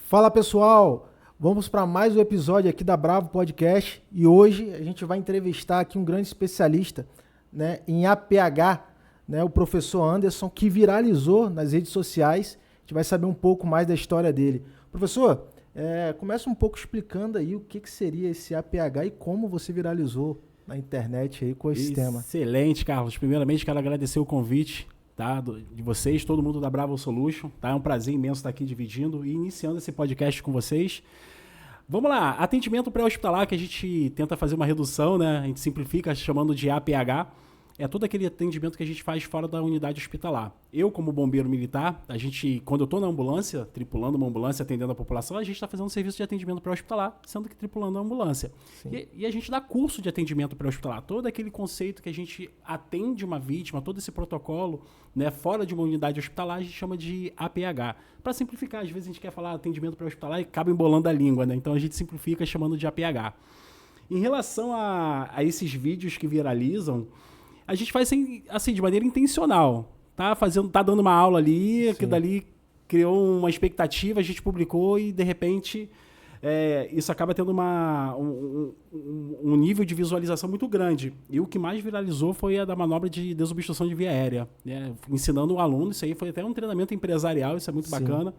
Fala pessoal, vamos para mais um episódio aqui da Bravo Podcast e hoje a gente vai entrevistar aqui um grande especialista, né, em APH, né, o professor Anderson, que viralizou nas redes sociais. A gente vai saber um pouco mais da história dele. Professor, começa um pouco explicando aí o que seria esse APH e como você viralizou na internet aí com esse tema. Excelente, Carlos. Primeiramente, quero agradecer o convite, tá, de vocês, todo mundo da Bravo Solution. Tá? É um prazer imenso estar aqui dividindo e iniciando esse podcast com vocês. Vamos lá, atendimento pré-hospitalar, que a gente tenta fazer uma redução, né? A gente simplifica chamando de APH. É todo aquele atendimento que a gente faz fora da unidade hospitalar. Eu, como bombeiro militar, quando eu estou na ambulância, tripulando uma ambulância, atendendo a população, a gente está fazendo um serviço de atendimento pré-hospitalar, sendo que tripulando a ambulância. E a gente dá curso de atendimento pré-hospitalar. Todo aquele conceito que a gente atende uma vítima, todo esse protocolo, né, fora de uma unidade hospitalar, a gente chama de APH. Para simplificar, às vezes a gente quer falar atendimento pré-hospitalar e acaba embolando a língua, né? Então a gente simplifica chamando de APH. Em relação a esses vídeos que viralizam, a gente faz assim, de maneira intencional. Tá dando uma aula ali, que dali criou uma expectativa, a gente publicou e, de repente, isso acaba tendo um nível de visualização muito grande. E o que mais viralizou foi a da manobra de desobstrução de via aérea, né? Ensinando o aluno, isso aí foi até um treinamento empresarial, isso é muito bacana.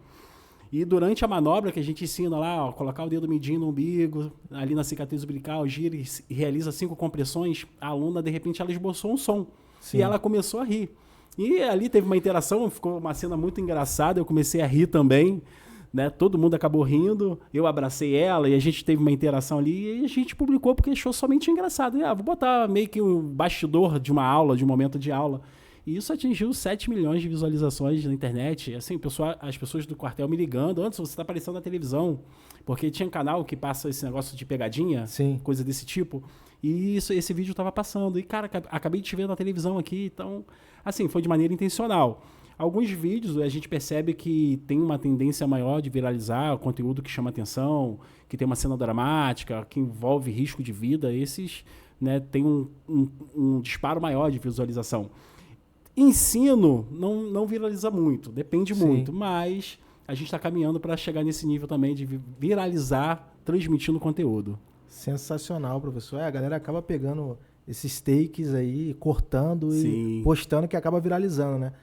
E durante a manobra que a gente ensina lá, ó, colocar o dedo mindinho no umbigo, ali na cicatriz umbilical, gira e realiza 5 compressões, a aluna, de repente, ela esboçou um som. Sim. E ela começou a rir. E ali teve uma interação, ficou uma cena muito engraçada, eu comecei a rir também, né? Todo mundo acabou rindo, eu abracei ela e a gente teve uma interação ali e a gente publicou porque achou somente engraçado. E, vou botar meio que um bastidor de uma aula, de um momento de aula. E isso atingiu 7 milhões de visualizações na internet. Assim, as pessoas do quartel me ligando. Antes, você está aparecendo na televisão. Porque tinha um canal que passa esse negócio de pegadinha, coisa desse tipo. E esse vídeo estava passando. E, cara, acabei de te ver na televisão aqui. Então, assim, foi de maneira intencional. Alguns vídeos a gente percebe que tem uma tendência maior de viralizar, conteúdo que chama atenção, que tem uma cena dramática, que envolve risco de vida. Esses, né, tem um disparo maior de visualização. Ensino não viraliza muito, depende muito, mas a gente está caminhando para chegar nesse nível também de viralizar, transmitindo conteúdo. Sensacional, professor. A galera acaba pegando esses takes aí, cortando e postando, que acaba viralizando, né?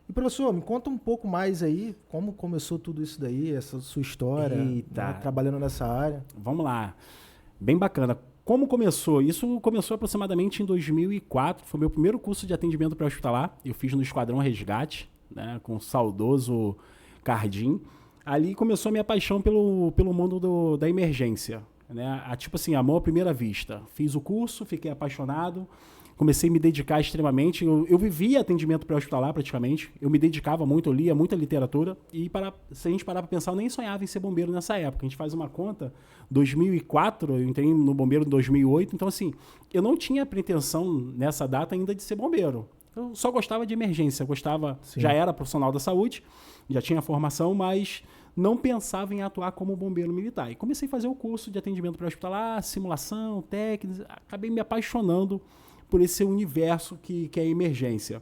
E, professor, me conta um pouco mais aí, como começou tudo isso daí, essa sua história, né, trabalhando nessa área. Vamos lá. Bem bacana. Como começou? Isso começou aproximadamente em 2004. Foi meu primeiro curso de atendimento pré-hospitalar. Eu fiz no Esquadrão Resgate, né, com o saudoso Cardim. Ali começou a minha paixão pelo mundo da emergência, né? Tipo assim, amor à primeira vista. Fiz o curso, fiquei apaixonado. Comecei a me dedicar extremamente. Eu vivia atendimento pré-hospitalar praticamente. Eu me dedicava muito, eu lia muita literatura. E se a gente parar para pensar, eu nem sonhava em ser bombeiro nessa época. A gente faz uma conta, 2004, eu entrei no bombeiro em 2008. Então, assim, eu não tinha pretensão nessa data ainda de ser bombeiro. Eu só gostava de emergência. Já era profissional da saúde, já tinha formação, mas não pensava em atuar como bombeiro militar. E comecei a fazer o curso de atendimento pré-hospitalar, simulação, técnica. Acabei me apaixonando por esse universo que é a emergência.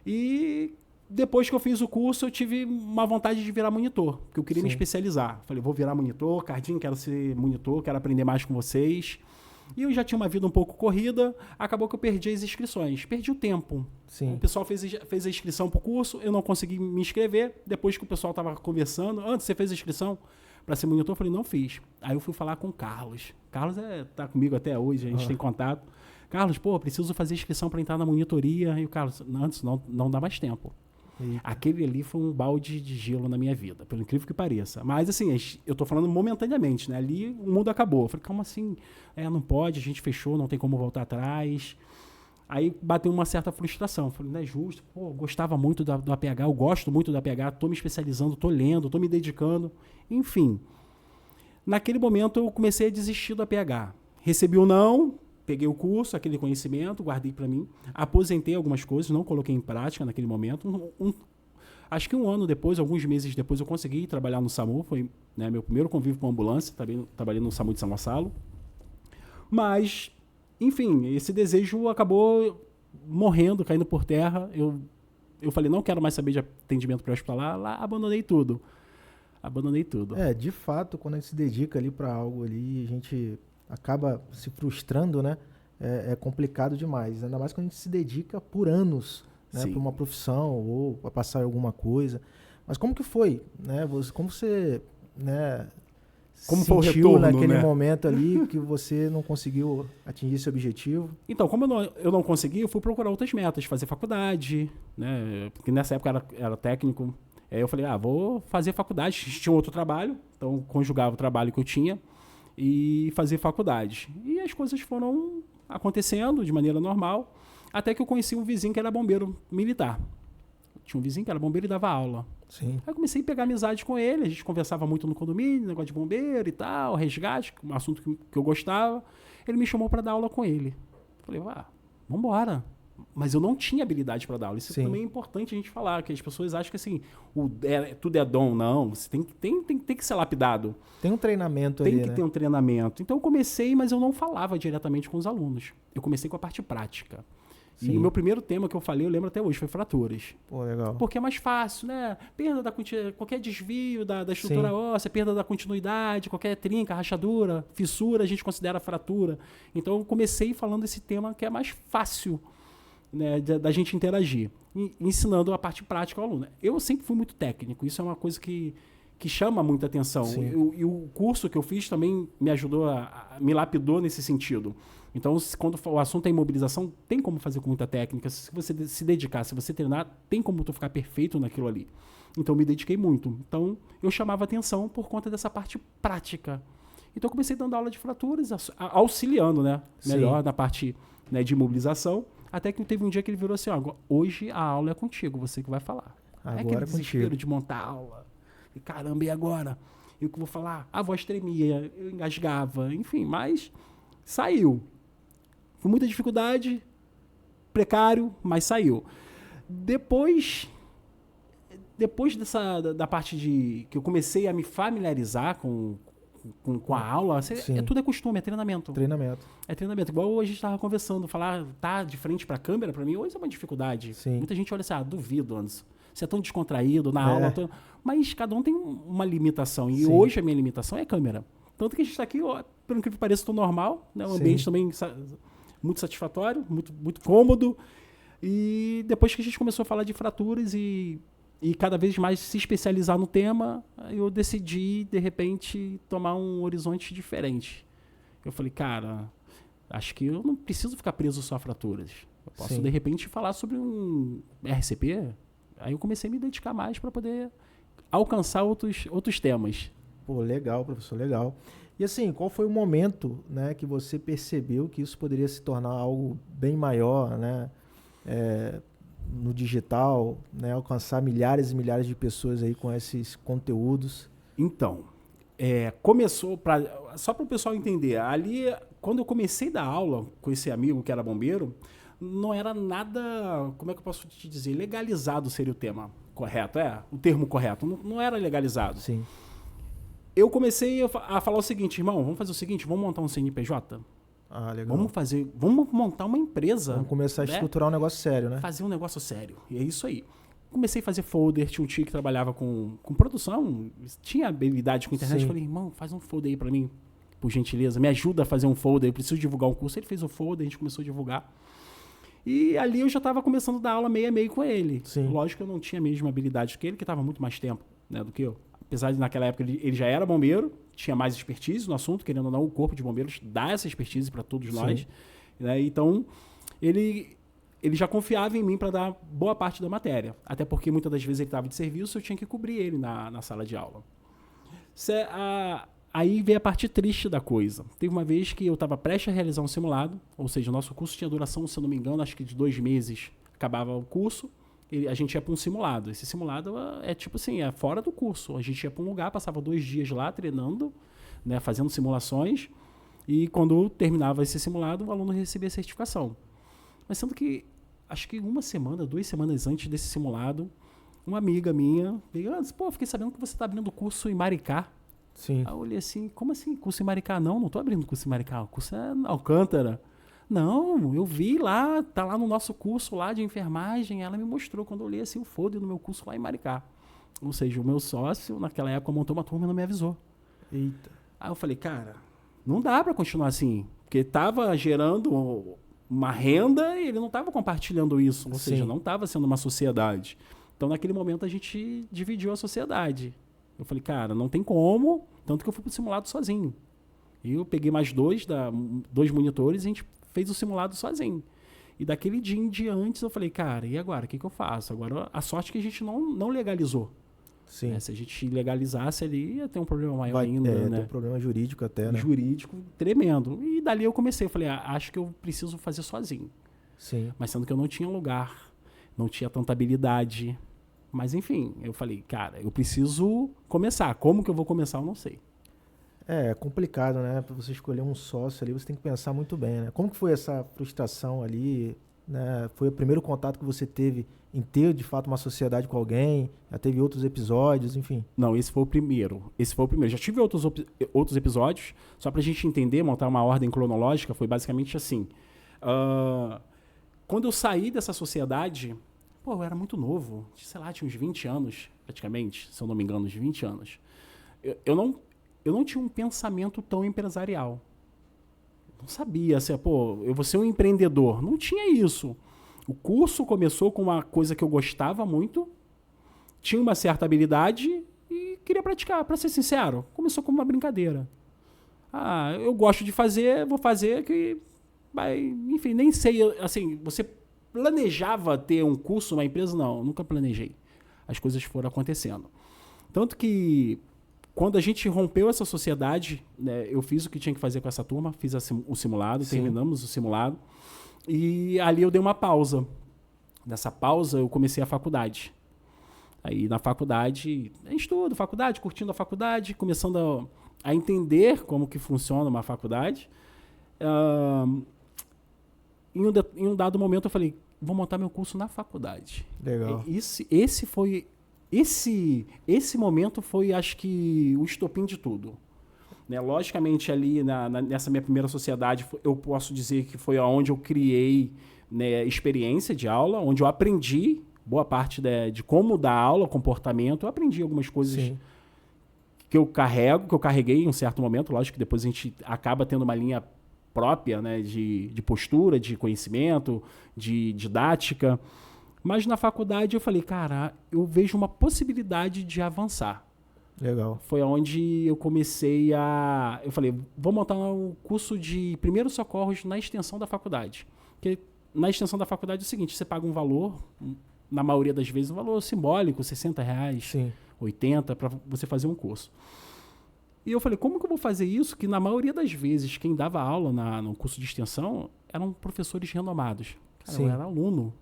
E depois que eu fiz o curso, eu tive uma vontade de virar monitor, porque eu queria me especializar. Falei, vou virar monitor, Cardim, quero ser monitor, quero aprender mais com vocês. E eu já tinha uma vida um pouco corrida, acabou que eu perdi as inscrições, perdi o tempo. O pessoal fez a inscrição para o curso, eu não consegui me inscrever. Depois que o pessoal estava conversando, antes você fez a inscrição para ser monitor, eu falei, não fiz. Aí eu fui falar com o Carlos. Carlos tá comigo até hoje, a gente tem contato. Carlos, preciso fazer inscrição para entrar na monitoria. E o Carlos, antes não dá mais tempo. Aquele ali foi um balde de gelo na minha vida, pelo incrível que pareça. Mas assim, eu tô falando momentaneamente, né? Ali o mundo acabou. Eu falei, calma assim, não pode, a gente fechou, não tem como voltar atrás. Aí bateu uma certa frustração. Eu falei, não é justo, gostava muito do APH, eu gosto muito do APH, tô me especializando, tô lendo, tô me dedicando. Enfim, naquele momento eu comecei a desistir do APH. Recebi o não, peguei o curso, aquele conhecimento, guardei para mim, aposentei algumas coisas, não coloquei em prática naquele momento. Acho que um ano depois, alguns meses depois, eu consegui trabalhar no SAMU, foi, né, meu primeiro convívio com a ambulância, trabalhei no SAMU de São Gonçalo. Mas, enfim, esse desejo acabou morrendo, caindo por terra. Eu falei, não quero mais saber de atendimento pré-hospitalar, lá abandonei tudo. abandonei tudo. De fato, quando a gente se dedica ali para algo ali, a gente acaba se frustrando, né? É complicado demais. Ainda mais quando a gente se dedica por anos, né, para uma profissão ou para passar em alguma coisa. Mas como que foi, né? Como você, né, como foi o sentiu retorno, naquele né? momento ali que você não conseguiu atingir esse objetivo? Então, como eu não consegui, eu fui procurar outras metas, fazer faculdade, né? Porque nessa época era técnico. Aí eu falei, vou fazer faculdade. Tinha outro trabalho, então conjugava o trabalho que eu tinha e fazer faculdade. E as coisas foram acontecendo de maneira normal, até que eu conheci um vizinho que era bombeiro militar. Tinha um vizinho que era bombeiro e dava aula. Sim. Aí eu comecei a pegar amizade com ele, a gente conversava muito no condomínio, negócio de bombeiro e tal, resgate, um assunto que eu gostava. Ele me chamou para dar aula com ele. Falei, vambora. Mas eu não tinha habilidade para dar aula. Isso também é importante a gente falar, que as pessoas acham que assim, tudo é dom. Não, você tem que ser lapidado. Tem um treinamento ali, né? Tem que ter um treinamento. Então eu comecei, mas eu não falava diretamente com os alunos. Eu comecei com a parte prática. Sim. E o meu primeiro tema que eu falei, eu lembro até hoje, foi fraturas. Pô, legal. Porque é mais fácil, né? Qualquer desvio da estrutura Sim. óssea, perda da continuidade, qualquer trinca, rachadura, fissura, a gente considera fratura. Então eu comecei falando esse tema que é mais fácil, né, da gente interagir, ensinando a parte prática ao aluno. Eu sempre fui muito técnico, isso é uma coisa que chama muita atenção. E o curso que eu fiz também me ajudou, me lapidou nesse sentido. Então, quando o assunto é imobilização, tem como fazer com muita técnica. Se você se dedicar, se você treinar, tem como tu ficar perfeito naquilo ali. Então, eu me dediquei muito. Então, eu chamava atenção por conta dessa parte prática. Então, eu comecei dando aula de fraturas, auxiliando, né? Melhor na parte, né, de imobilização. Até que teve um dia que ele virou assim, hoje a aula é contigo, você que vai falar. Agora é aquele desespero de montar a aula. E caramba, e agora? E o que eu vou falar? A voz tremia, eu engasgava, enfim, mas saiu. Com muita dificuldade, precário, mas saiu. Depois da parte que eu comecei a me familiarizar com a aula, tudo é costume, é treinamento. É treinamento. Igual hoje a gente estava conversando, falar, tá de frente para a câmera, para mim hoje é uma dificuldade. Sim. Muita gente olha assim, duvido, Anderson. Você é tão descontraído na aula. Mas cada um tem uma limitação. E hoje a minha limitação é a câmera. Tanto que a gente está aqui, pelo incrível que pareça, estou normal. Né? O ambiente também muito satisfatório, muito, muito cômodo. E depois que a gente começou a falar de fraturas e cada vez mais se especializar no tema, eu decidi, de repente, tomar um horizonte diferente. Eu falei, cara, acho que eu não preciso ficar preso só a fraturas. Eu posso, de repente, falar sobre um RCP. Aí eu comecei a me dedicar mais para poder alcançar outros temas. Pô, legal, professor, legal. E assim, qual foi o momento, né, que você percebeu que isso poderia se tornar algo bem maior, né, no digital, né, alcançar milhares e milhares de pessoas aí com esses conteúdos? Então, começou, só para o pessoal entender, ali, quando eu comecei a dar aula com esse amigo que era bombeiro, não era nada, como é que eu posso te dizer, legalizado seria o tema correto, o termo correto, não era legalizado. Sim. Eu comecei a falar o seguinte, irmão, vamos fazer o seguinte, vamos montar um CNPJ? Legal. Vamos montar uma empresa. Vamos começar a estruturar um negócio sério, né? Fazer um negócio sério, e é isso aí. Comecei a fazer folder, tinha um tio que trabalhava com produção, tinha habilidade com internet, falei, irmão, faz um folder aí pra mim, por gentileza, me ajuda a fazer um folder, eu preciso divulgar um curso. Ele fez o folder, a gente começou a divulgar. E ali eu já estava começando a dar aula meio a meio com ele. Sim. Lógico que eu não tinha a mesma habilidade que ele, que estava muito mais tempo, né, do que eu. Apesar de naquela época ele já era bombeiro, tinha mais expertise no assunto, querendo ou não, o corpo de bombeiros dá essa expertise para todos nós. Né? Então, ele já confiava em mim para dar boa parte da matéria. Até porque muitas das vezes ele estava de serviço, eu tinha que cobrir ele na sala de aula. Aí veio a parte triste da coisa. Teve uma vez que eu estava prestes a realizar um simulado, ou seja, o nosso curso tinha duração, se eu não me engano, acho que de 2 meses acabava o curso, a gente ia para um simulado. Esse simulado é tipo assim, é fora do curso. A gente ia para um lugar, passava 2 dias lá treinando, né, fazendo simulações, e quando terminava esse simulado, o aluno recebia a certificação. Mas sendo que, acho que 1 semana, 2 semanas antes desse simulado, uma amiga minha veio, fiquei sabendo que você está abrindo curso em Maricá. Sim. Aí eu olhei assim, como assim, curso em Maricá? Não tô abrindo curso em Maricá, o curso é Alcântara. Não, eu vi lá, tá lá no nosso curso lá de enfermagem, ela me mostrou quando eu olhei assim o folder no meu curso lá em Maricá. Ou seja, o meu sócio, naquela época, montou uma turma e não me avisou. Eita. Aí eu falei, cara, não dá para continuar assim. Porque estava gerando uma renda e ele não estava compartilhando isso. Ou seja, não estava sendo uma sociedade. Então, naquele momento, a gente dividiu a sociedade. Eu falei, cara, não tem como. Tanto que eu fui pro simulado sozinho. E eu peguei mais dois monitores e a gente fez o simulado sozinho. E daquele dia em diante, eu falei, cara, e agora? O que eu faço? Agora, a sorte é que a gente não legalizou. Sim. Se a gente legalizasse ali, ia ter um problema maior ainda, né? Tem um problema jurídico até, né? Jurídico tremendo. E dali eu comecei, eu falei, acho que eu preciso fazer sozinho. Sim. Mas sendo que eu não tinha lugar, não tinha tanta habilidade. Mas enfim, eu falei, cara, eu preciso começar. Como que eu vou começar, eu não sei. É complicado, né? Para você escolher um sócio ali, você tem que pensar muito bem, né? Como que foi essa frustração ali, né? Foi o primeiro contato que você teve em ter, de fato, uma sociedade com alguém? Já teve outros episódios, enfim? Não, esse foi o primeiro. Já tive outros episódios, só pra gente entender, montar uma ordem cronológica, foi basicamente assim. Quando eu saí dessa sociedade, eu era muito novo, sei lá, tinha uns 20 anos, praticamente, se eu não me engano, uns 20 anos. Eu não tinha um pensamento tão empresarial. Não sabia, assim, eu vou ser um empreendedor. Não tinha isso. O curso começou com uma coisa que eu gostava muito, tinha uma certa habilidade e queria praticar, para ser sincero. Começou como uma brincadeira. Eu gosto de fazer, vou fazer que vai, enfim, nem sei, assim, você planejava ter um curso, uma empresa? Não, nunca planejei. As coisas foram acontecendo. Tanto que quando a gente rompeu essa sociedade, né, eu fiz o que tinha que fazer com essa turma, fiz o simulado, terminamos o simulado, e ali eu dei uma pausa. Nessa pausa eu comecei a faculdade. Aí na faculdade, estudo, faculdade, curtindo a faculdade, começando a entender como que funciona uma faculdade. Em um dado momento eu falei, vou montar meu curso na faculdade. Legal. Esse momento foi, acho que, o estopim de tudo. Né? Logicamente, ali nessa minha primeira sociedade, eu posso dizer que foi onde eu criei, né, experiência de aula, onde eu aprendi boa parte de como dar aula, comportamento. Eu aprendi algumas coisas que eu carreguei em um certo momento. Lógico que depois a gente acaba tendo uma linha própria, né, de postura, de conhecimento, de didática. Mas na faculdade eu falei, cara, eu vejo uma possibilidade de avançar. Legal. Foi onde eu comecei eu falei, vou montar um curso de primeiros socorros na extensão da faculdade. Porque na extensão da faculdade é o seguinte, você paga um valor, na maioria das vezes um valor simbólico, R$60, Sim. 80, para você fazer um curso. E eu falei, como que eu vou fazer isso? Que na maioria das vezes quem dava aula no curso de extensão eram professores renomados. Cara, eu era aluno.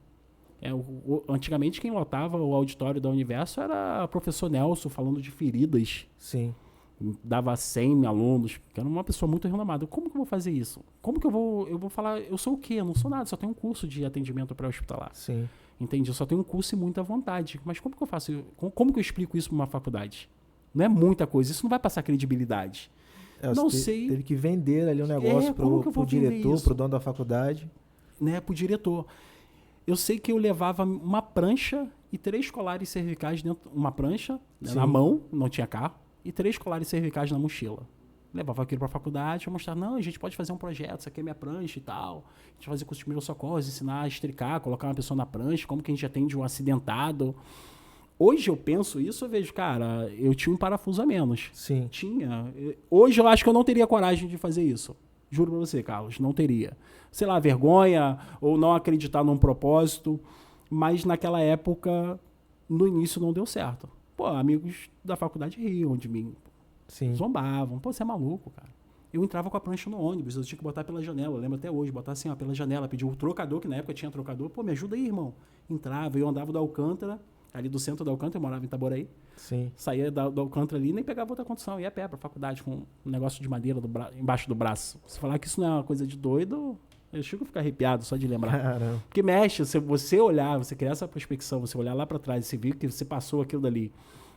Antigamente quem lotava o auditório da Universo era o professor Nelson falando de feridas. Sim. Dava 100 alunos, que era uma pessoa muito renomada. Como que eu vou fazer isso? Como que eu vou falar, eu sou o quê? Eu não sou nada, só tenho um curso de atendimento pré-hospitalar. Sim. Entendi, eu só tenho um curso e muita vontade. Mas como que eu faço? Como que eu explico isso para uma faculdade? Não é muita coisa, isso não vai passar credibilidade. Não sei. Teve que vender ali um negócio pro diretor, pro dono da faculdade. Né, pro diretor. Eu sei que eu levava uma prancha e 3 colares cervicais dentro, uma prancha, né, na mão, não tinha carro, e 3 colares cervicais na mochila. Levava aquilo para a faculdade para mostrar, não, a gente pode fazer um projeto, isso aqui é minha prancha e tal. A gente vai fazer curso de primeiros socorros, ensinar a estricar, colocar uma pessoa na prancha, como que a gente atende um acidentado. Hoje eu penso isso, eu vejo, cara, eu tinha um parafuso a menos. Sim. Tinha. Hoje eu acho que eu não teria coragem de fazer isso. Juro pra você, Carlos, não teria. Sei lá, vergonha ou não acreditar num propósito. Mas naquela época, no início, não deu certo. Amigos da faculdade riam de mim. Sim. Zombavam. Você é maluco, cara. Eu entrava com a prancha no ônibus, eu tinha que botar pela janela. Eu lembro até hoje, botar assim, pela janela. Pedir o trocador, que na época tinha trocador. Me ajuda aí, irmão. Entrava, eu andava do Alcântara, ali do centro do Alcântara, eu morava em Itaboraí. Sim. Saía do Alcântara ali e nem pegava outra condução. Ia a pé pra faculdade com um negócio de madeira embaixo do braço. Se falar que isso não é uma coisa de doido, eu chego a ficar arrepiado só de lembrar. Caramba. Porque mexe, se você olhar, você criar essa prospecção, você olhar lá pra trás e você ver que você passou aquilo dali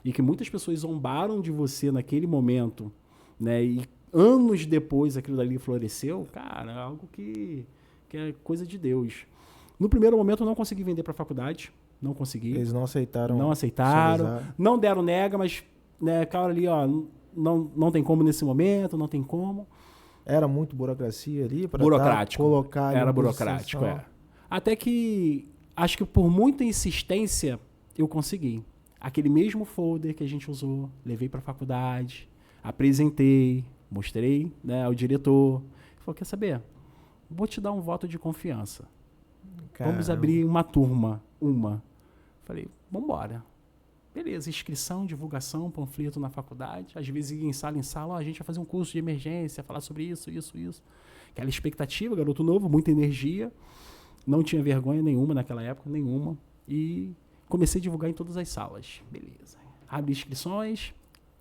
e que muitas pessoas zombaram de você naquele momento, né? E anos depois aquilo dali floresceu, cara, é algo que é coisa de Deus. No primeiro momento eu não consegui vender pra faculdade. não consegui. Eles não aceitaram. Não aceitaram, socializar. não deram nega, mas, né, cara ali, ó, não tem como nesse momento, não tem como. Era muito burocracia ali para Burocrático. colocar ali Era uma burocrático, posição. Até que, acho que por muita insistência, eu consegui. Aquele mesmo folder que a gente usou, levei para a faculdade, apresentei, mostrei, né, ao diretor. Ele falou, quer saber? Vou te dar um voto de confiança. Vamos Caramba. abrir uma turma, Falei, vambora. Beleza, inscrição, divulgação, panfleto na faculdade. Às vezes ia em sala, ó, a gente vai fazer um curso de emergência, falar sobre isso. Aquela expectativa, garoto novo, muita energia. Não tinha vergonha nenhuma naquela época, nenhuma. E comecei a divulgar em todas as salas. Beleza. Abre inscrições,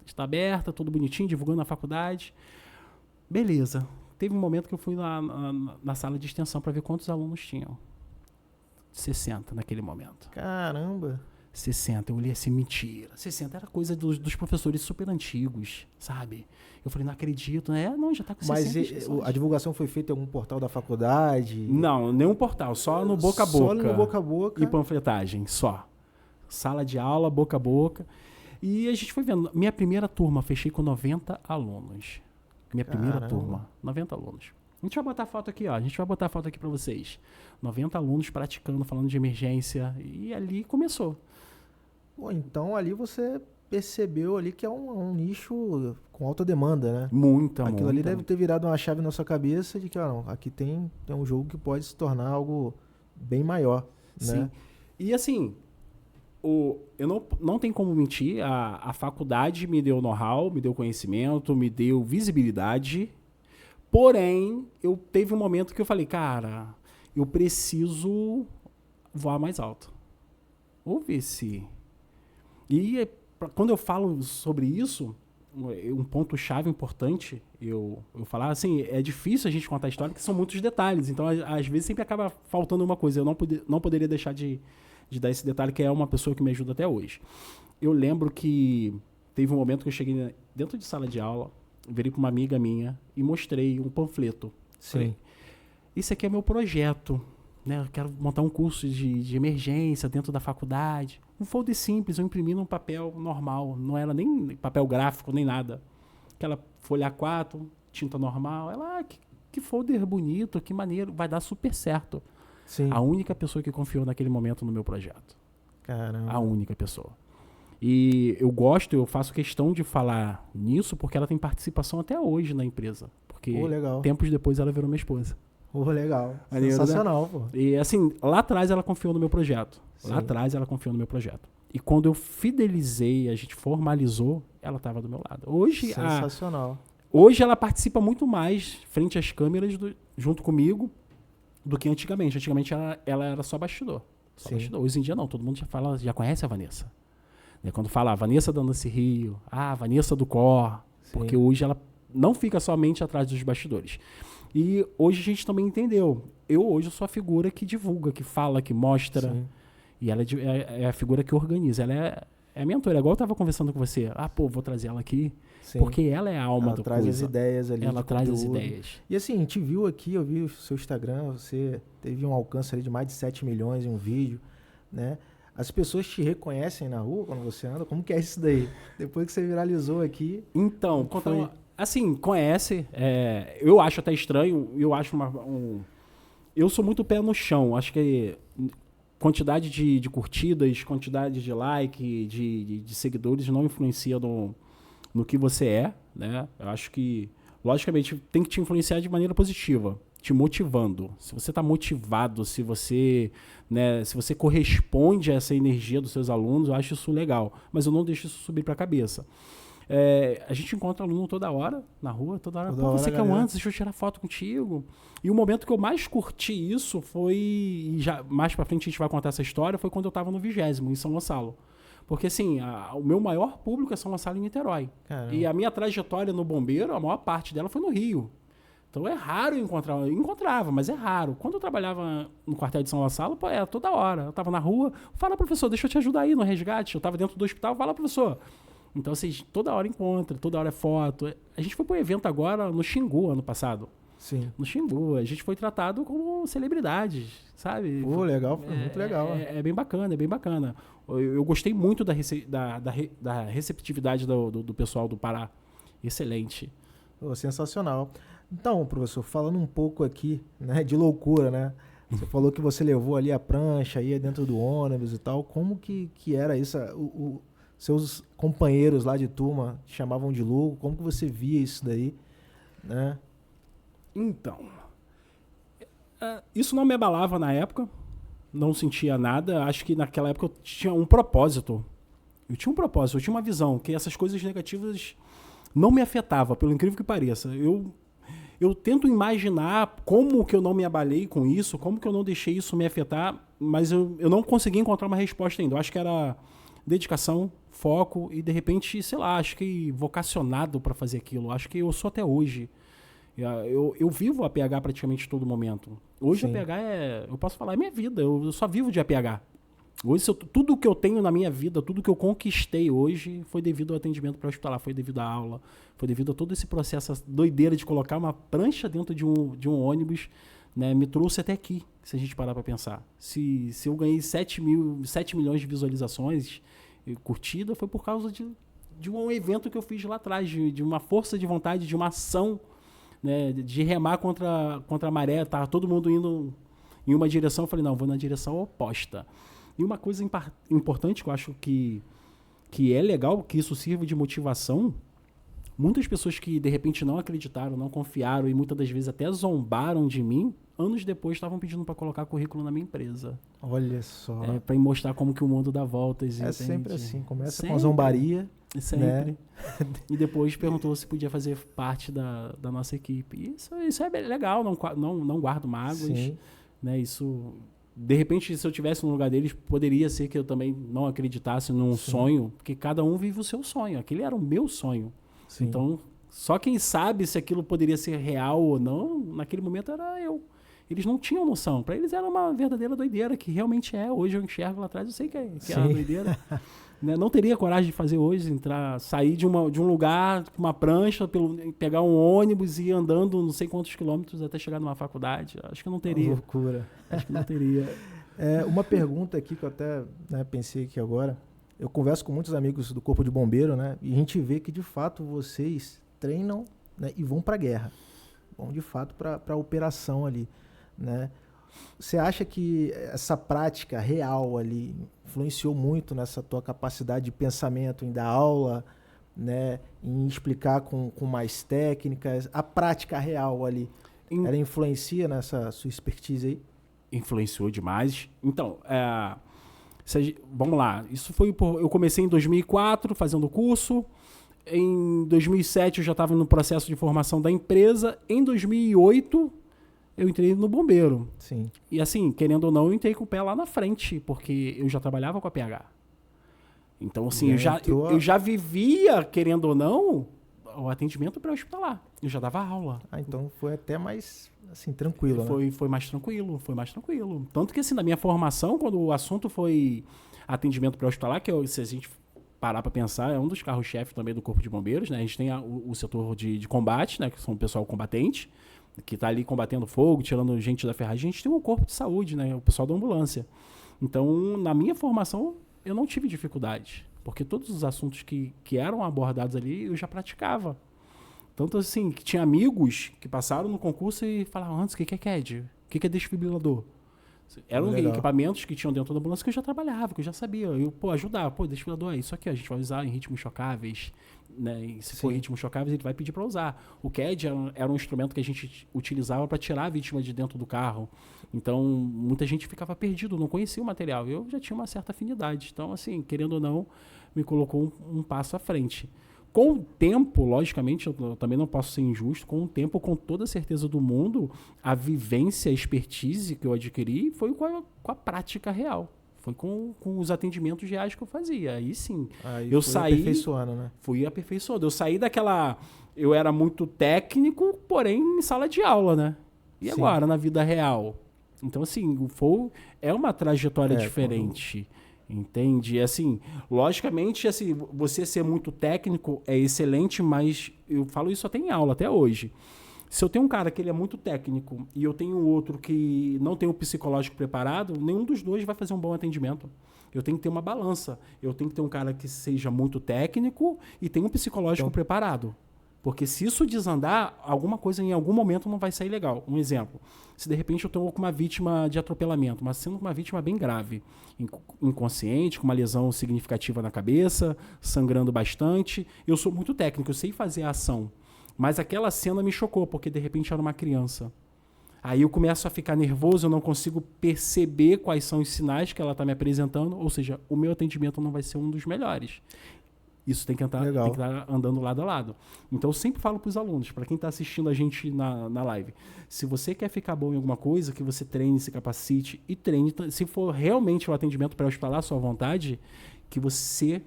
está aberta, tudo bonitinho, divulgando na faculdade. Beleza. Teve um momento que eu fui na sala de extensão para ver quantos alunos tinham. 60 naquele momento. Caramba. 60, eu olhei assim, mentira. 60 era coisa dos professores super antigos, sabe? Eu falei, não acredito, né? Não, já tá com 60 Mas inscrições. a divulgação foi feita em algum portal da faculdade? Não, nenhum portal, só no boca a boca. Só no boca a boca. E panfletagem, só. Sala de aula, boca a boca. E a gente foi vendo. Minha primeira turma, fechei com 90 alunos. Minha primeira Caramba. turma, 90 alunos. A gente vai botar a foto aqui, ó. A gente vai botar a foto aqui pra vocês. 90 alunos praticando, falando de emergência. E ali começou. Pô, então ali você percebeu ali que é um nicho com alta demanda, né? Muita, Aquilo ali muita. deve ter virado uma chave na sua cabeça de que, ó, não, aqui tem um jogo que pode se tornar algo bem maior, Sim. né? E assim, eu não tenho como mentir, a faculdade me deu know-how, me deu conhecimento, me deu visibilidade. Porém, eu teve um momento que eu falei, cara, eu preciso voar mais alto. Vou ver se... E quando eu falo sobre isso, um ponto-chave importante, eu falar assim, é difícil a gente contar a história, porque são muitos detalhes. Então, às vezes, sempre acaba faltando uma coisa. Eu não poderia deixar de dar esse detalhe, que é uma pessoa que me ajuda até hoje. Eu lembro que teve um momento que eu cheguei dentro de sala de aula, virei para uma amiga minha e mostrei um panfleto. Sim. Falei, esse aqui é meu projeto, né? Eu quero montar um curso de emergência dentro da faculdade. Um folder simples, eu imprimi num papel normal, não era nem papel gráfico, nem nada. Aquela folha A4, tinta normal. Ela, que folder bonito, que maneiro, vai dar super certo. Sim. A única pessoa que confiou naquele momento no meu projeto. Caramba. A única pessoa. E eu faço questão de falar nisso porque ela tem participação até hoje na empresa. Porque Legal. tempos depois ela virou minha esposa. Legal. Maneiro, Sensacional, pô. E assim, lá atrás ela confiou no meu projeto. Sim. Lá atrás ela confiou no meu projeto. E quando eu fidelizei, a gente formalizou, ela estava do meu lado. Sensacional. Hoje ela participa muito mais frente às câmeras junto comigo do que antigamente. Antigamente ela era só bastidor. Sim. Bastidor. Hoje em dia não, todo mundo já conhece a Vanessa. Né? Quando fala a Vanessa da Nancy Rio, a Vanessa do Cor, Sim. porque hoje ela não fica somente atrás dos bastidores. E hoje a gente também entendeu. Eu hoje sou a figura que divulga, que fala, que mostra. Sim. E ela é a figura que organiza. Ela é a mentora. Igual eu estava conversando com você. Vou trazer ela aqui. Sim. Porque ela é a alma do traz coisa. as ideias ali. Ela de traz as conteúdo. ideias. E assim, a gente viu aqui, eu vi o seu Instagram, você teve um alcance ali de mais de 7 milhões em um vídeo, né? As pessoas te reconhecem na rua quando você anda? Como que é isso daí? Depois que você viralizou aqui... Então, foi? assim, conhece. Eu acho até estranho. Eu acho eu sou muito pé no chão. Acho que quantidade de curtidas, quantidade de like, de seguidores não influencia no que você é, né? Eu acho que, logicamente, tem que te influenciar de maneira positiva, te motivando. Se você está motivado, se você corresponde a essa energia dos seus alunos, eu acho isso legal. Mas eu não deixo isso subir para a cabeça. A gente encontra aluno toda hora, na rua, toda hora. Toda hora, Você quer galera. deixa eu tirar foto contigo. E o momento que eu mais curti isso foi, e já mais pra frente a gente vai contar essa história, foi quando eu tava no 20º, em São Gonçalo. Porque assim, o meu maior público é São Gonçalo e Niterói. Caramba. E a minha trajetória no bombeiro, a maior parte dela foi no Rio. Então é raro encontrar, eu encontrava, mas é raro. Quando eu trabalhava no quartel de São Gonçalo, toda hora. Eu tava na rua, fala professor, deixa eu te ajudar aí no resgate. Eu tava dentro do hospital, fala professor. Então, vocês toda hora encontra, toda hora é foto. A gente foi para um evento agora no Xingu, ano passado. Sim. no Xingu. A gente foi tratado como celebridades, sabe? Pô, legal, foi muito legal. É bem bacana, é bem bacana. Eu gostei muito da receptividade do pessoal do Pará. Excelente. Pô, sensacional. Então, professor, falando um pouco aqui, né, de loucura, né? Você falou que você levou ali a prancha, ia dentro do ônibus e tal. Como que era isso? Seus companheiros lá de turma te chamavam de louco? Como que você via isso daí, né? Então, isso não me abalava na época. Não sentia nada. Acho que naquela época eu tinha um propósito. Eu tinha uma visão, que essas coisas negativas não me afetavam, pelo incrível que pareça. Eu tento imaginar como que eu não me abalei com isso, como que eu não deixei isso me afetar, mas eu não consegui encontrar uma resposta ainda. Eu acho que era dedicação, foco e, de repente, sei lá, acho que vocacionado para fazer aquilo. Acho que eu sou até hoje. Eu vivo a APH praticamente todo momento. Hoje Sim. a APH eu posso falar, é minha vida. Eu só vivo de APH. Hoje, tudo que eu tenho na minha vida, tudo que eu conquistei hoje foi devido ao atendimento pré-hospitalar, foi devido à aula, foi devido a todo esse processo, essa doideira de colocar uma prancha dentro de um ônibus, né, me trouxe até aqui, se a gente parar para pensar. Se eu ganhei 7 milhões de visualizações e curtida, foi por causa de um evento que eu fiz lá atrás, de uma força de vontade, de uma ação, né, de remar contra a maré, tá todo mundo indo em uma direção, eu falei, não, vou na direção oposta. E uma coisa importante que eu acho que é legal, que isso sirva de motivação, muitas pessoas que de repente não acreditaram, não confiaram e muitas das vezes até zombaram de mim, anos depois estavam pedindo para colocar currículo na minha empresa. Olha só. Para mostrar como que o mundo dá voltas. É entende? sempre assim, começa sempre, com a zombaria. Sempre. Né? E depois perguntou se podia fazer parte da nossa equipe. Isso é legal, não guardo mágoas. Sim. Né? Isso... De repente, se eu tivesse no lugar deles, poderia ser que eu também não acreditasse num sonho, porque cada um vive o seu sonho. Aquele era o meu sonho. Sim. Então, só quem sabe se aquilo poderia ser real ou não, naquele momento era eu. Eles não tinham noção. Para eles era uma verdadeira doideira, que realmente é. Hoje eu enxergo lá atrás, eu sei que é uma doideira. Né? Não teria coragem de fazer hoje, sair de um lugar com uma prancha, pegar um ônibus e ir andando não sei quantos quilômetros até chegar numa faculdade. Acho que eu não teria. Uma loucura. Acho que não teria. Uma pergunta aqui que eu até, né, pensei aqui agora. Eu converso com muitos amigos do Corpo de Bombeiro, né? E a gente vê que, de fato, vocês treinam, né, e vão para a guerra. Vão, de fato, para a operação ali, né? Você acha que essa prática real ali influenciou muito nessa tua capacidade de pensamento, em dar aula, né, em explicar com mais técnicas? A prática real ali, ela influencia nessa sua expertise aí? Influenciou demais. Então, vamos lá. Eu comecei em 2004 fazendo o curso. Em 2007 eu já estava no processo de formação da empresa. Em 2008 eu entrei no bombeiro. Sim. E assim, querendo ou não, eu entrei com o pé lá na frente, porque eu já trabalhava com a PH. Então, assim, eu já vivia, querendo ou não, o atendimento pré-hospitalar. Eu já dava aula. Então foi até mais, assim, tranquilo, né? Foi mais tranquilo. Tanto que, assim, na minha formação, quando o assunto foi atendimento pré-hospitalar, que se a gente parar para pensar, é um dos carros-chefes também do Corpo de Bombeiros, né? A gente tem o setor de combate, né? Que são o pessoal combatente, que está ali combatendo fogo, tirando gente da ferragem. A gente tem um corpo de saúde, né? O pessoal da ambulância. Então, na minha formação, eu não tive dificuldade, porque todos os assuntos que eram abordados ali, eu já praticava. Tanto assim, que tinha amigos que passaram no concurso e falavam, antes, o que é CAD? O que é desfibrilador? Eram equipamentos que tinham dentro da ambulância que eu já trabalhava, que eu já sabia. Eu, ajudar. Desfibrilador é isso aqui, a gente vai usar em ritmos chocáveis, né? E se for ritmos chocáveis, ele vai pedir para usar. O CAD era um instrumento que a gente utilizava para tirar a vítima de dentro do carro. Então, muita gente ficava perdido, não conhecia o material. Eu já tinha uma certa afinidade. Então, assim, querendo ou não, me colocou um passo à frente. Com o tempo, logicamente, eu também não posso ser injusto, com o tempo, com toda a certeza do mundo, a vivência, a expertise que eu adquiri foi com a prática real. Foi com os atendimentos reais que eu fazia. Aí sim. Aí eu saí aperfeiçoando, né? Fui aperfeiçoando. Eu saí daquela... Eu era muito técnico, porém em sala de aula, né? E sim. Agora, na vida real? Então, assim, é uma trajetória diferente. Entende? Assim, logicamente, assim, você ser muito técnico é excelente, mas eu falo isso até em aula, até hoje. Se eu tenho um cara que ele é muito técnico e eu tenho outro que não tem o psicológico preparado, nenhum dos dois vai fazer um bom atendimento. Eu tenho que ter uma balança. Eu tenho que ter um cara que seja muito técnico e tenha um psicológico preparado. Porque se isso desandar, alguma coisa em algum momento não vai sair legal. Um exemplo, se de repente eu estou com uma vítima de atropelamento, mas sendo uma vítima bem grave, inconsciente, com uma lesão significativa na cabeça, sangrando bastante, eu sou muito técnico, eu sei fazer a ação. Mas aquela cena me chocou, porque de repente era uma criança. Aí eu começo a ficar nervoso, eu não consigo perceber quais são os sinais que ela está me apresentando, ou seja, o meu atendimento não vai ser um dos melhores. Isso tem que estar andando lado a lado. Então eu sempre falo para os alunos, para quem está assistindo a gente na live, se você quer ficar bom em alguma coisa, que você treine, se capacite e treine, se for realmente o atendimento pré-hospitalar à sua vontade, que você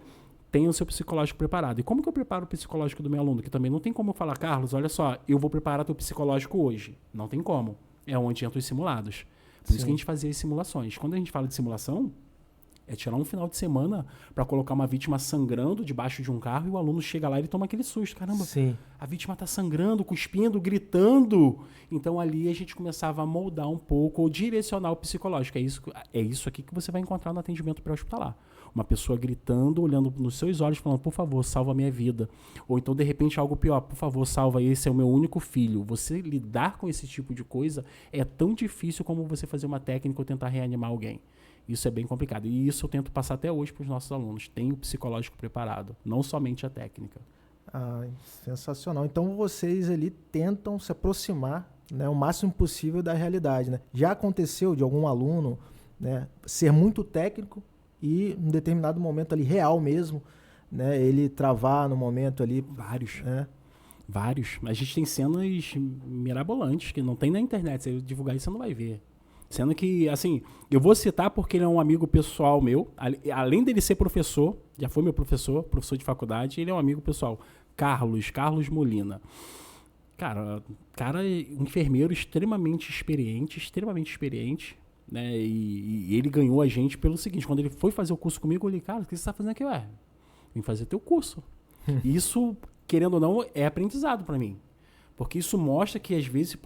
tenha o seu psicológico preparado. E como que eu preparo o psicológico do meu aluno? Que também não tem como eu falar, Carlos, olha só, eu vou preparar teu psicológico hoje. Não tem como. É onde entram os simulados. Por isso que a gente fazia as simulações. Quando a gente fala de simulação, é tirar um final de semana para colocar uma vítima sangrando debaixo de um carro e o aluno chega lá e ele toma aquele susto. Caramba, a vítima está sangrando, cuspindo, gritando. Então ali a gente começava a moldar um pouco ou direcionar o psicológico. É isso aqui que você vai encontrar no atendimento pré-hospitalar. Uma pessoa gritando, olhando nos seus olhos, falando, por favor, salva a minha vida. Ou então, de repente, algo pior, por favor, salva, esse é o meu único filho. Você lidar com esse tipo de coisa é tão difícil como você fazer uma técnica ou tentar reanimar alguém. Isso é bem complicado. E isso eu tento passar até hoje para os nossos alunos. Tem o psicológico preparado, não somente a técnica. Sensacional. Então, vocês ali tentam se aproximar, né, o máximo possível da realidade, né? Já aconteceu de algum aluno, né, ser muito técnico e, em determinado momento ali, real mesmo, né, ele travar no momento ali? Vários. Vários. A gente tem cenas mirabolantes que não tem na internet. Se eu divulgar isso, você não vai ver. Sendo que, assim, eu vou citar porque ele é um amigo pessoal meu. Além dele ser professor, já foi meu professor de faculdade, ele é um amigo pessoal. Carlos Molina. Cara, enfermeiro extremamente experiente, né? E ele ganhou a gente pelo seguinte, quando ele foi fazer o curso comigo, eu falei, cara, o que você está fazendo aqui? Vim fazer teu curso. E isso, querendo ou não, é aprendizado para mim. Porque isso mostra que às vezes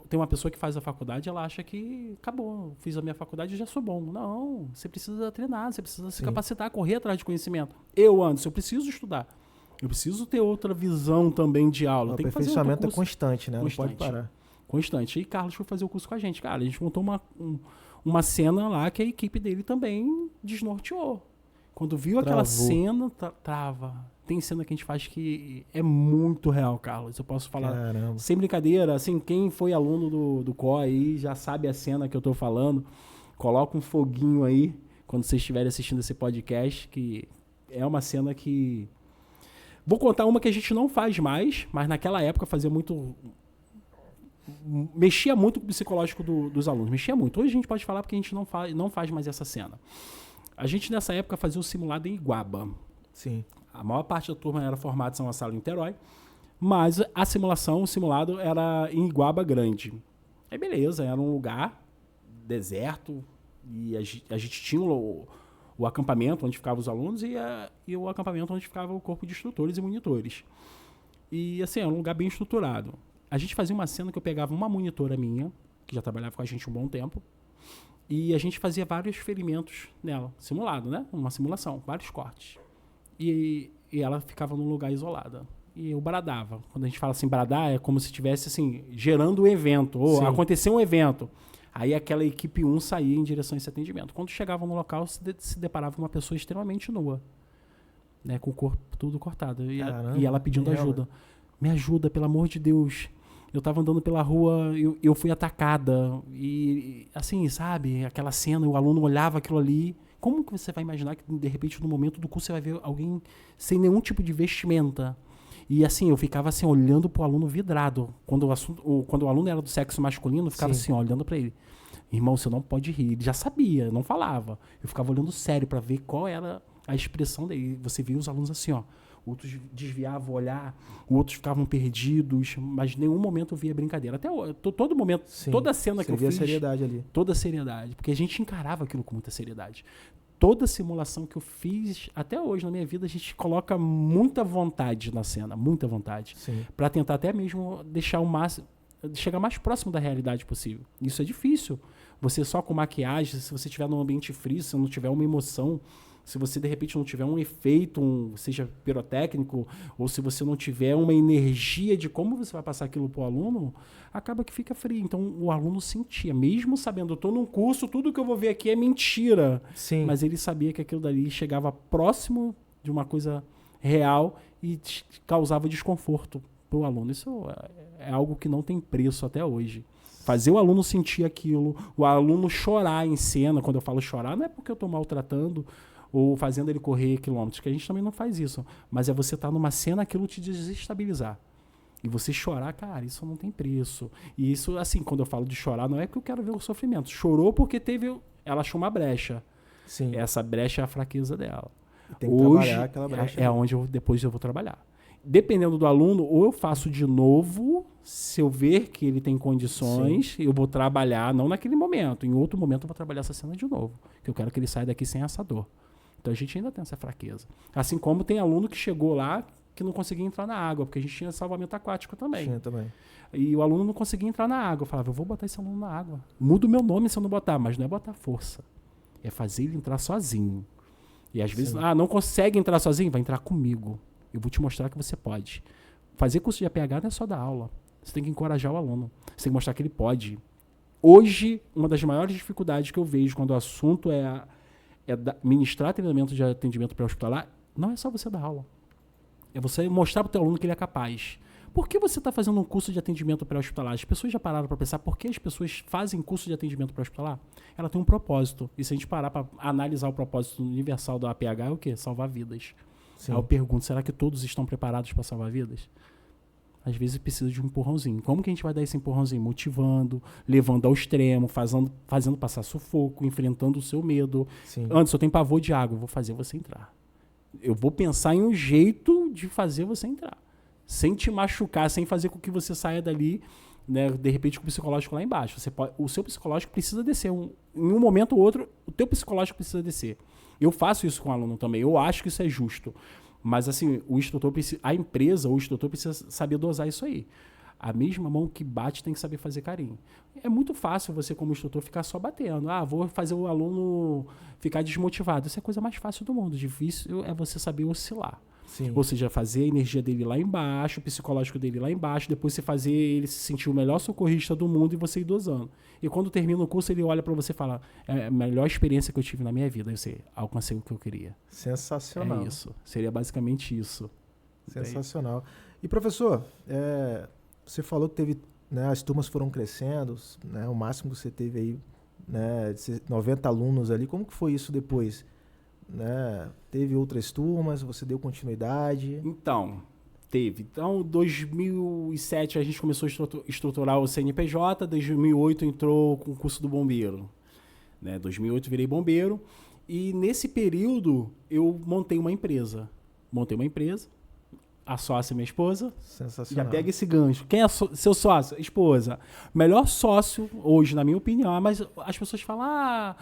tem uma pessoa que faz a faculdade, ela acha que acabou, fiz a minha faculdade e já sou bom. Não, você precisa treinar, você precisa se capacitar, correr atrás de conhecimento. Anderson, eu preciso estudar. Eu preciso ter outra visão também de aula. O aperfeiçoamento é constante, né? Constante. Não pode parar. Constante. E Carlos foi fazer o curso com a gente. Cara, a gente montou uma cena lá que a equipe dele também desnorteou. Quando viu aquela cena, trava. Tem cena que a gente faz que é muito real, Carlos. Eu posso falar sem brincadeira. Assim, quem foi aluno do COA aí já sabe a cena que eu tô falando. Coloca um foguinho aí quando vocês estiverem assistindo esse podcast, que é uma cena que... Vou contar uma que a gente não faz mais, mas naquela época fazia muito... Mexia muito com o psicológico dos alunos. Mexia muito. Hoje a gente pode falar porque a gente não faz mais essa cena. A gente, nessa época, fazia um simulado em Iguaba. Sim. A maior parte da turma era formada em São Gonçalo em Niterói, mas o simulado era em Iguaba Grande. Aí beleza, era um lugar deserto e a gente tinha o acampamento onde ficavam os alunos e o acampamento onde ficava o corpo de instrutores e monitores. E assim, era um lugar bem estruturado. A gente fazia uma cena que eu pegava uma monitora minha, que já trabalhava com a gente um bom tempo, e a gente fazia vários ferimentos nela, simulado, né? Uma simulação, vários cortes. E ela ficava num lugar isolada. E eu bradava. Quando a gente fala assim, bradar, é como se estivesse assim, gerando um evento, ou aconteceu um evento. Aí aquela equipe 1 saía em direção a esse atendimento. Quando chegava no local, se deparava com uma pessoa extremamente nua, né, com o corpo tudo cortado. E ela pedindo ajuda. Me ajuda, pelo amor de Deus. Eu tava andando pela rua, eu fui atacada. E assim, sabe, aquela cena, o aluno olhava aquilo ali. Como que você vai imaginar que, de repente, no momento do curso, você vai ver alguém sem nenhum tipo de vestimenta? E, assim, eu ficava, assim, olhando pro aluno vidrado. Quando o aluno era do sexo masculino, eu ficava, assim, olhando para ele. Irmão, você não pode rir. Ele já sabia, não falava. Eu ficava olhando sério para ver qual era a expressão dele. Você via os alunos assim, ó. Outros desviavam o olhar, outros ficavam perdidos, mas em nenhum momento eu via brincadeira. Até todo momento, toda a cena que eu fiz... seriedade ali. Toda a seriedade, porque a gente encarava aquilo com muita seriedade. toda simulação que eu fiz, até hoje na minha vida, a gente coloca muita vontade na cena, muita vontade. Para tentar até mesmo deixar o máximo, chegar mais próximo da realidade possível. Isso é difícil. Você só com maquiagem, se você estiver num ambiente frio, se não tiver uma emoção, se você de repente não tiver um efeito, seja pirotécnico, ou se você não tiver uma energia de como você vai passar aquilo para o aluno, acaba que fica frio. Então o aluno sentia, mesmo sabendo, eu estou num curso, tudo que eu vou ver aqui é mentira. Sim. Mas ele sabia que aquilo dali chegava próximo de uma coisa real e causava desconforto para o aluno. Isso é algo que não tem preço até hoje. Fazer o aluno sentir aquilo, o aluno chorar em cena. Quando eu falo chorar, não é porque eu estou maltratando ou fazendo ele correr quilômetros, que a gente também não faz isso. Mas é você estar numa cena, aquilo te desestabilizar. E você chorar, cara, isso não tem preço. E isso, assim, quando eu falo de chorar, não é porque eu quero ver o sofrimento. Chorou porque ela achou uma brecha. Sim. Essa brecha é a fraqueza dela. Tem que trabalhar aquela brecha. É onde depois eu vou trabalhar. Dependendo do aluno, ou eu faço de novo, se eu ver que ele tem condições, eu vou trabalhar, não naquele momento. Em outro momento eu vou trabalhar essa cena de novo. Que eu quero que ele saia daqui sem essa dor. Então a gente ainda tem essa fraqueza. Assim como tem aluno que chegou lá que não conseguia entrar na água, porque a gente tinha salvamento aquático também. Tinha também. E o aluno não conseguia entrar na água. Eu falava, eu vou botar esse aluno na água. Muda o meu nome se eu não botar, mas não é botar força. É fazer ele entrar sozinho. E às vezes, não consegue entrar sozinho? Vai entrar comigo. Eu vou te mostrar que você pode. Fazer curso de APH não é só dar aula. Você tem que encorajar o aluno. Você tem que mostrar que ele pode. Hoje, uma das maiores dificuldades que eu vejo quando o assunto é ministrar treinamento de atendimento pré-hospitalar, não é só você dar aula. É você mostrar para o teu aluno que ele é capaz. Por que você está fazendo um curso de atendimento pré-hospitalar? As pessoas já pararam para pensar por que as pessoas fazem curso de atendimento pré-hospitalar? Ela tem um propósito. E se a gente parar para analisar o propósito universal da APH, é o quê? Salvar vidas. Sim. Aí eu pergunto, será que todos estão preparados para salvar vidas? Às vezes precisa de um empurrãozinho. Como que a gente vai dar esse empurrãozinho? Motivando, levando ao extremo, fazendo passar sufoco, enfrentando o seu medo. Sim. Antes, eu tenho pavor de água, eu vou fazer você entrar. Eu vou pensar em um jeito de fazer você entrar. Sem te machucar, sem fazer com que você saia dali, né, de repente com o psicológico lá embaixo. O seu psicológico precisa descer. Em um momento ou outro, o teu psicológico precisa descer. Eu faço isso com o aluno também. Eu acho que isso é justo. Mas assim, o instrutor precisa saber dosar isso aí. A mesma mão que bate tem que saber fazer carinho. É muito fácil você, como instrutor, ficar só batendo. Vou fazer o aluno ficar desmotivado. Isso é a coisa mais fácil do mundo. Difícil é você saber oscilar. Sim. Ou seja, fazer a energia dele lá embaixo, o psicológico dele lá embaixo, depois você fazer ele se sentir o melhor socorrista do mundo e você ir dosando. E quando termina o curso, ele olha para você e fala, é a melhor experiência que eu tive na minha vida. Aí você alcancei o que eu queria. Sensacional. É isso. Seria basicamente isso. Sensacional. E professor, você falou que teve, né, as turmas foram crescendo, né, o máximo que você teve aí, né, 90 alunos ali. Como que foi isso depois? Né? Teve outras turmas, você deu continuidade? Então, teve. Então, 2007 a gente começou a estruturar o CNPJ, 2008 entrou com o curso do bombeiro. Né? 2008 virei bombeiro e nesse período eu montei uma empresa. A sócia é minha esposa. Sensacional. Já pega esse gancho. Quem é seu sócio? Esposa. Melhor sócio hoje, na minha opinião. Mas as pessoas falam,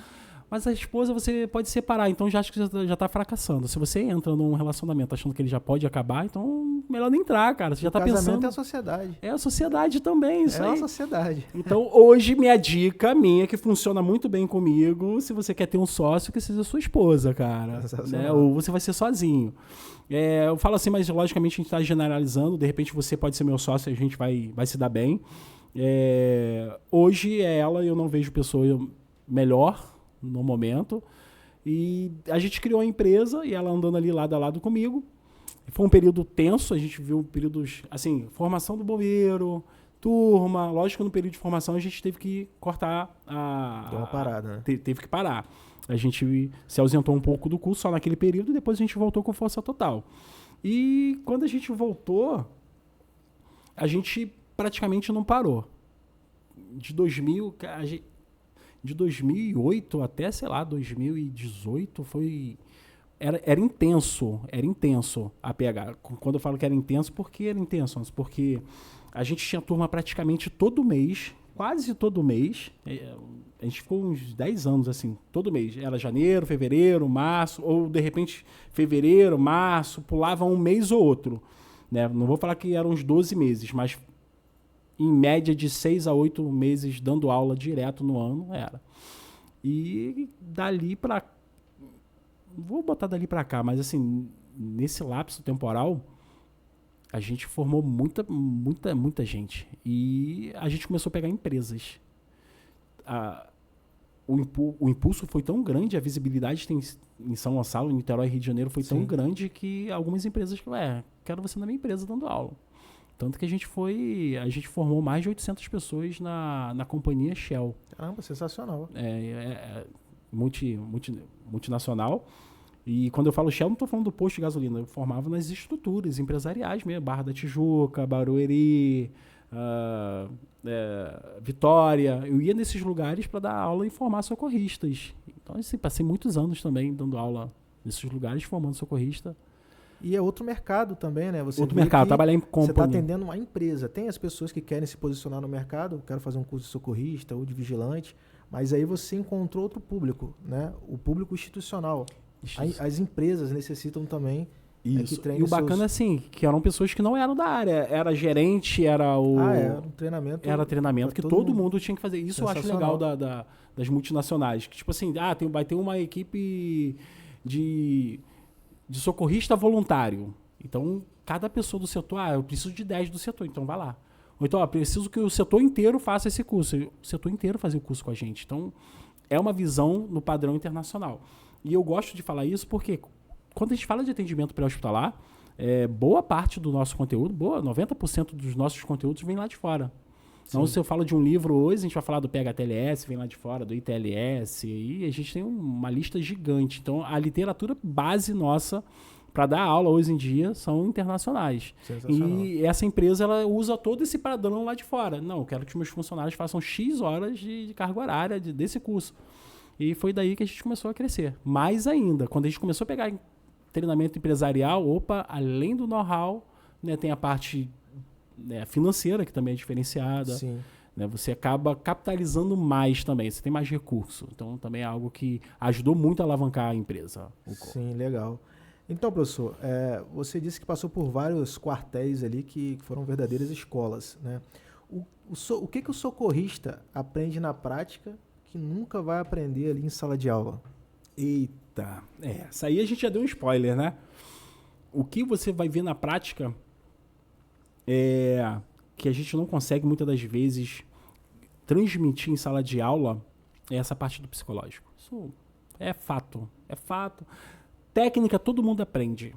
mas a esposa você pode separar, então já acho que já está fracassando. Se você entra num relacionamento achando que ele já pode acabar, então melhor nem entrar, cara. Você já está pensando. O casamento é a sociedade. É a sociedade também, isso aí. É a sociedade. Então, hoje, minha dica, que funciona muito bem comigo, se você quer ter um sócio, que seja sua esposa, cara. Né? Ou você vai ser sozinho. Eu falo assim, mas logicamente a gente está generalizando. De repente você pode ser meu sócio e a gente vai se dar bem. Hoje é ela e eu não vejo pessoa melhor no momento, e a gente criou a empresa e ela andando ali lado a lado comigo. Foi um período tenso, a gente viu períodos, assim, formação do bombeiro, turma, lógico que no período de formação a gente teve que cortar Deu uma parada, né? Teve que parar. A gente se ausentou um pouco do curso só naquele período e depois a gente voltou com força total. E quando a gente voltou, a gente praticamente não parou. De 2008 até, 2018 era intenso a PH. Quando eu falo que era intenso, por que era intenso? Porque a gente tinha turma praticamente todo mês, quase todo mês. A gente ficou uns 10 anos assim, todo mês. Era janeiro, fevereiro, março, ou de repente fevereiro, março, pulava um mês ou outro. Né? Não vou falar que eram uns 12 meses, mas em média de 6 a 8 meses dando aula direto no ano era. E dali para... Vou botar dali para cá, mas assim, nesse lapso temporal, a gente formou muita gente. E a gente começou a pegar empresas. O impulso foi tão grande, a visibilidade em São Gonçalo, em Niterói, Rio de Janeiro, foi tão grande que algumas empresas falaram, quero você na minha empresa dando aula. Tanto que a gente formou mais de 800 pessoas na companhia Shell. Caramba, sensacional. Multinacional. E quando eu falo Shell, não estou falando do posto de gasolina, eu formava nas estruturas empresariais mesmo, Barra da Tijuca, Barueri, Vitória. Eu ia nesses lugares para dar aula e formar socorristas. Então, assim, passei muitos anos também dando aula nesses lugares, formando socorrista. E é outro mercado também, né? Outro mercado, trabalhar em companhia. Você está atendendo uma empresa. Tem as pessoas que querem se posicionar no mercado, quero fazer um curso de socorrista ou de vigilante, mas aí você encontrou outro público, né? O público institucional. As empresas necessitam também isso. Que e o bacana assim, que eram pessoas que não eram da área. Era gerente, era o... era um treinamento. Era treinamento que todo mundo tinha que fazer. Isso eu acho legal das multinacionais. Que tipo assim, vai ter uma equipe de socorrista voluntário. Então, cada pessoa do setor, eu preciso de 10 do setor, então vai lá. Ou então, preciso que o setor inteiro faça esse curso. O setor inteiro fazer o curso com a gente. Então, é uma visão no padrão internacional. E eu gosto de falar isso porque quando a gente fala de atendimento pré-hospitalar, boa parte do nosso conteúdo, 90% dos nossos conteúdos vem lá de fora. Então, se eu falo de um livro hoje, a gente vai falar do PHTLS, vem lá de fora, do ITLS, e a gente tem uma lista gigante. Então, a literatura base nossa para dar aula hoje em dia são internacionais. E essa empresa ela usa todo esse padrão lá de fora. Não, eu quero que os meus funcionários façam X horas de carga horária desse curso. E foi daí que a gente começou a crescer. Mais ainda, quando a gente começou a pegar treinamento empresarial, além do know-how, né, tem a parte financeira, que também é diferenciada. Sim. Né, você acaba capitalizando mais também, você tem mais recurso. Então, também é algo que ajudou muito a alavancar a empresa. Sim, legal. Então, professor, você disse que passou por vários quartéis ali que foram verdadeiras escolas, né? O que o socorrista aprende na prática que nunca vai aprender ali em sala de aula? Eita, essa aí a gente já deu um spoiler, né? O que você vai ver na prática que a gente não consegue muitas das vezes transmitir em sala de aula é essa parte do psicológico. Isso é fato. Técnica todo mundo aprende.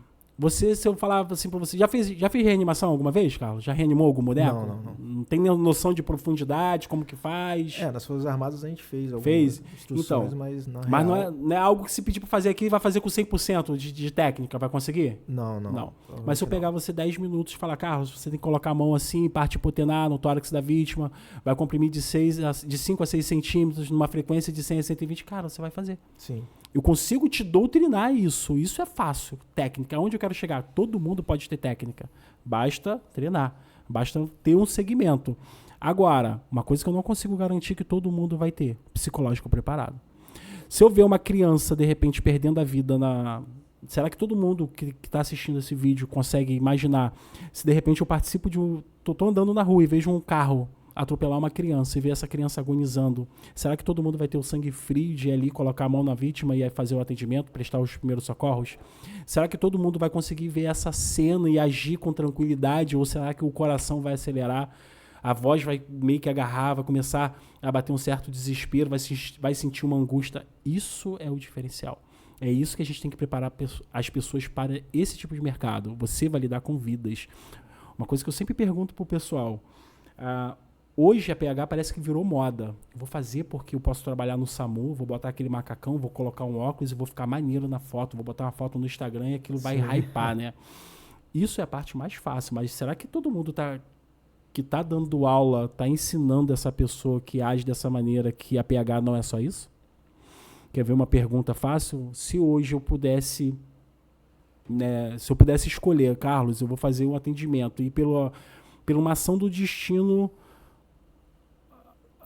Se eu falar assim pra você, já fez reanimação alguma vez, Carlos? Já reanimou algum boneco? Não. Não tem noção de profundidade, como que faz? Nas Forças Armadas a gente fez algumas instruções, então, mas na mas real... não é algo que se pedir pra fazer aqui, vai fazer com 100% de técnica, vai conseguir? Não. Mas se eu pegar você 10 minutos e falar, Carlos, você tem que colocar a mão assim, parte hipotenar no tórax da vítima, vai comprimir de 5 a 6 centímetros, numa frequência de 100 a 120, cara, você vai fazer. Sim. Eu consigo te doutrinar isso. Isso é fácil. Técnica. Onde eu quero chegar? Todo mundo pode ter técnica. Basta treinar. Basta ter um segmento. Agora, uma coisa que eu não consigo garantir que todo mundo vai ter. Psicológico preparado. Se eu ver uma criança, de repente, perdendo a vida Será que todo mundo que está assistindo esse vídeo consegue imaginar se, de repente, eu participo de um... Tô andando na rua e vejo um carro atropelar uma criança e ver essa criança agonizando, será que todo mundo vai ter o sangue frio de ir ali colocar a mão na vítima e fazer o atendimento, prestar os primeiros socorros? Será que todo mundo vai conseguir ver essa cena e agir com tranquilidade? Ou será que o coração vai acelerar, a voz vai meio que agarrar, vai começar a bater um certo desespero, vai sentir uma angústia? Isso é o diferencial. É isso que a gente tem que preparar as pessoas para esse tipo de mercado. Você vai lidar com vidas. Uma coisa que eu sempre pergunto para o pessoal... Hoje a PH parece que virou moda. Eu vou fazer porque eu posso trabalhar no SAMU, vou botar aquele macacão, vou colocar um óculos e vou ficar maneiro na foto, vou botar uma foto no Instagram e aquilo vai hypar, né? Isso é a parte mais fácil, mas será que todo mundo que tá dando aula, tá ensinando essa pessoa que age dessa maneira, que a PH não é só isso? Quer ver uma pergunta fácil? Se hoje eu pudesse, né, se eu pudesse escolher, Carlos, eu vou fazer um atendimento e pela uma ação do destino...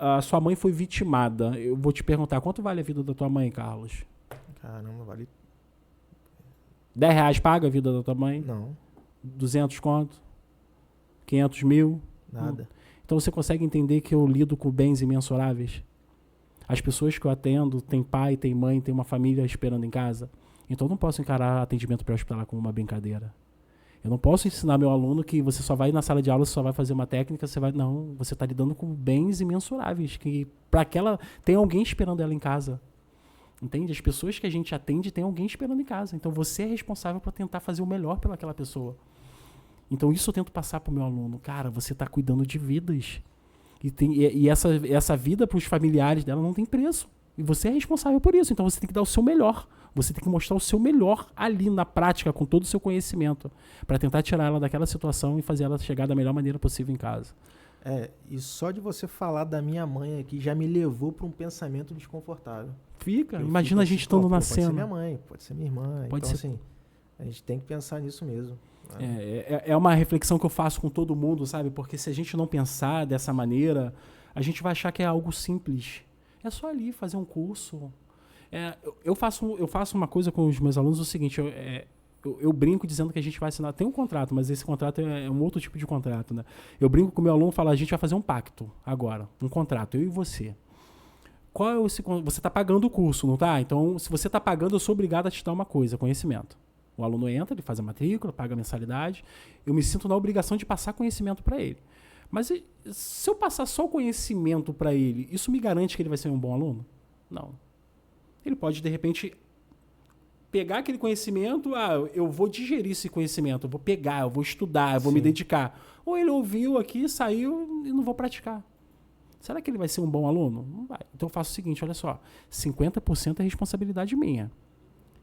a sua mãe foi vitimada. Eu vou te perguntar, quanto vale a vida da tua mãe, Carlos? Caramba, vale... R$10 paga a vida da tua mãe? Não, 200 conto? 500 mil? nada. Então você consegue entender que eu lido com bens imensuráveis? As pessoas que eu atendo têm pai, têm mãe, têm uma família esperando em casa. Então eu não posso encarar atendimento pré-hospitalar como uma brincadeira. Eu não posso ensinar meu aluno que você só vai na sala de aula, você só vai fazer uma técnica, você vai... Não, você está lidando com bens imensuráveis, que para aquela... Tem alguém esperando ela em casa. Entende? As pessoas que a gente atende tem alguém esperando em casa. Então você é responsável por tentar fazer o melhor pelaquela pessoa. Então isso eu tento passar para o meu aluno. Cara, você está cuidando de vidas. E essa vida para os familiares dela não tem preço. E você é responsável por isso. Então você tem que dar o seu melhor. Você tem que mostrar o seu melhor ali na prática, com todo o seu conhecimento, para tentar tirar ela daquela situação e fazer ela chegar da melhor maneira possível em casa. E só de você falar da minha mãe aqui já me levou para um pensamento desconfortável. Imagina a gente estando na cena. Pode ser minha mãe, pode ser minha irmã. Pode então, ser. assim, a gente tem que pensar nisso mesmo. É uma reflexão que eu faço com todo mundo, sabe? Porque se a gente não pensar dessa maneira, a gente vai achar que é algo simples. É só ali fazer um curso. Eu faço uma coisa com os meus alunos, o seguinte, eu brinco dizendo que a gente vai assinar, tem um contrato, mas esse contrato é um outro tipo de contrato, né? Eu brinco com o meu aluno e falo, a gente vai fazer um pacto agora, um contrato, eu e você. Qual é você está pagando o curso, não tá? Então, se você está pagando, eu sou obrigado a te dar uma coisa, conhecimento. O aluno entra, ele faz a matrícula, paga a mensalidade, eu me sinto na obrigação de passar conhecimento para ele. Mas se eu passar só o conhecimento para ele, isso me garante que ele vai ser um bom aluno? Não. Ele pode, de repente, pegar aquele conhecimento, eu vou digerir esse conhecimento, eu vou pegar, eu vou estudar, eu vou me dedicar. Ou ele ouviu aqui, saiu e não vou praticar. Será que ele vai ser um bom aluno? Não vai. Então eu faço o seguinte, olha só, 50% é responsabilidade minha.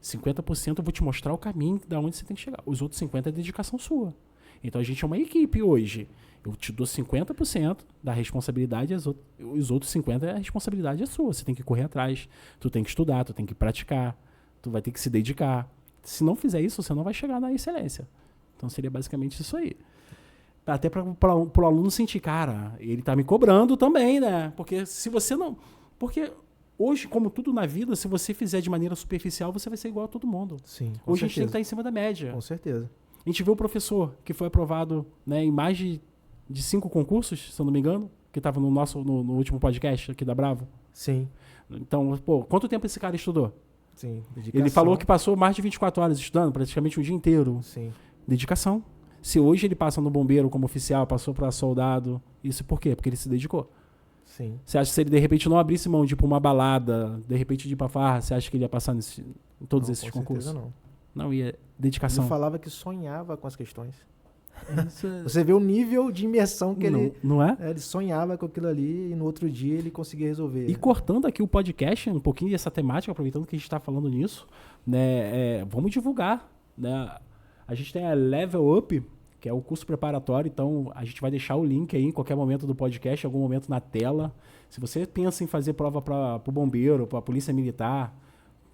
50% eu vou te mostrar o caminho da onde você tem que chegar. Os outros 50% é dedicação sua. Então a gente é uma equipe hoje. Eu te dou 50% da responsabilidade, os outros 50% a responsabilidade é sua. Você tem que correr atrás, tu tem que estudar, tu tem que praticar, tu vai ter que se dedicar. Se não fizer isso, você não vai chegar na excelência. Então seria basicamente isso aí. Até para o aluno sentir, cara, ele está me cobrando também, né? Porque se você não... Porque hoje, como tudo na vida, se você fizer de maneira superficial, você vai ser igual a todo mundo. Sim, hoje a gente tem que estar em cima da média. Com certeza. A gente vê o professor que foi aprovado, né, em mais de 5 concursos, se eu não me engano, que estava no último podcast aqui da Bravo. Sim. Então, quanto tempo esse cara estudou? Sim, dedicação. Ele falou que passou mais de 24 horas estudando, praticamente um dia inteiro. Sim. Dedicação. Se hoje ele passa no bombeiro como oficial, passou para soldado, isso por quê? Porque ele se dedicou. Sim. Você acha que se ele de repente não abrisse mão de ir para uma balada, de repente de ir para farra, você acha que ele ia passar em todos esses concursos? Não. Não, ia dedicação. Ele falava que sonhava com as questões. Você vê o nível de imersão que ele... Não é? Ele sonhava com aquilo ali e no outro dia ele conseguia resolver. E cortando aqui o podcast, um pouquinho dessa temática, aproveitando que a gente está falando nisso, né, vamos divulgar, né? A gente tem a Level Up, que é o curso preparatório, então a gente vai deixar o link aí em qualquer momento do podcast, em algum momento na tela. Se você pensa em fazer prova para o bombeiro, para a polícia militar,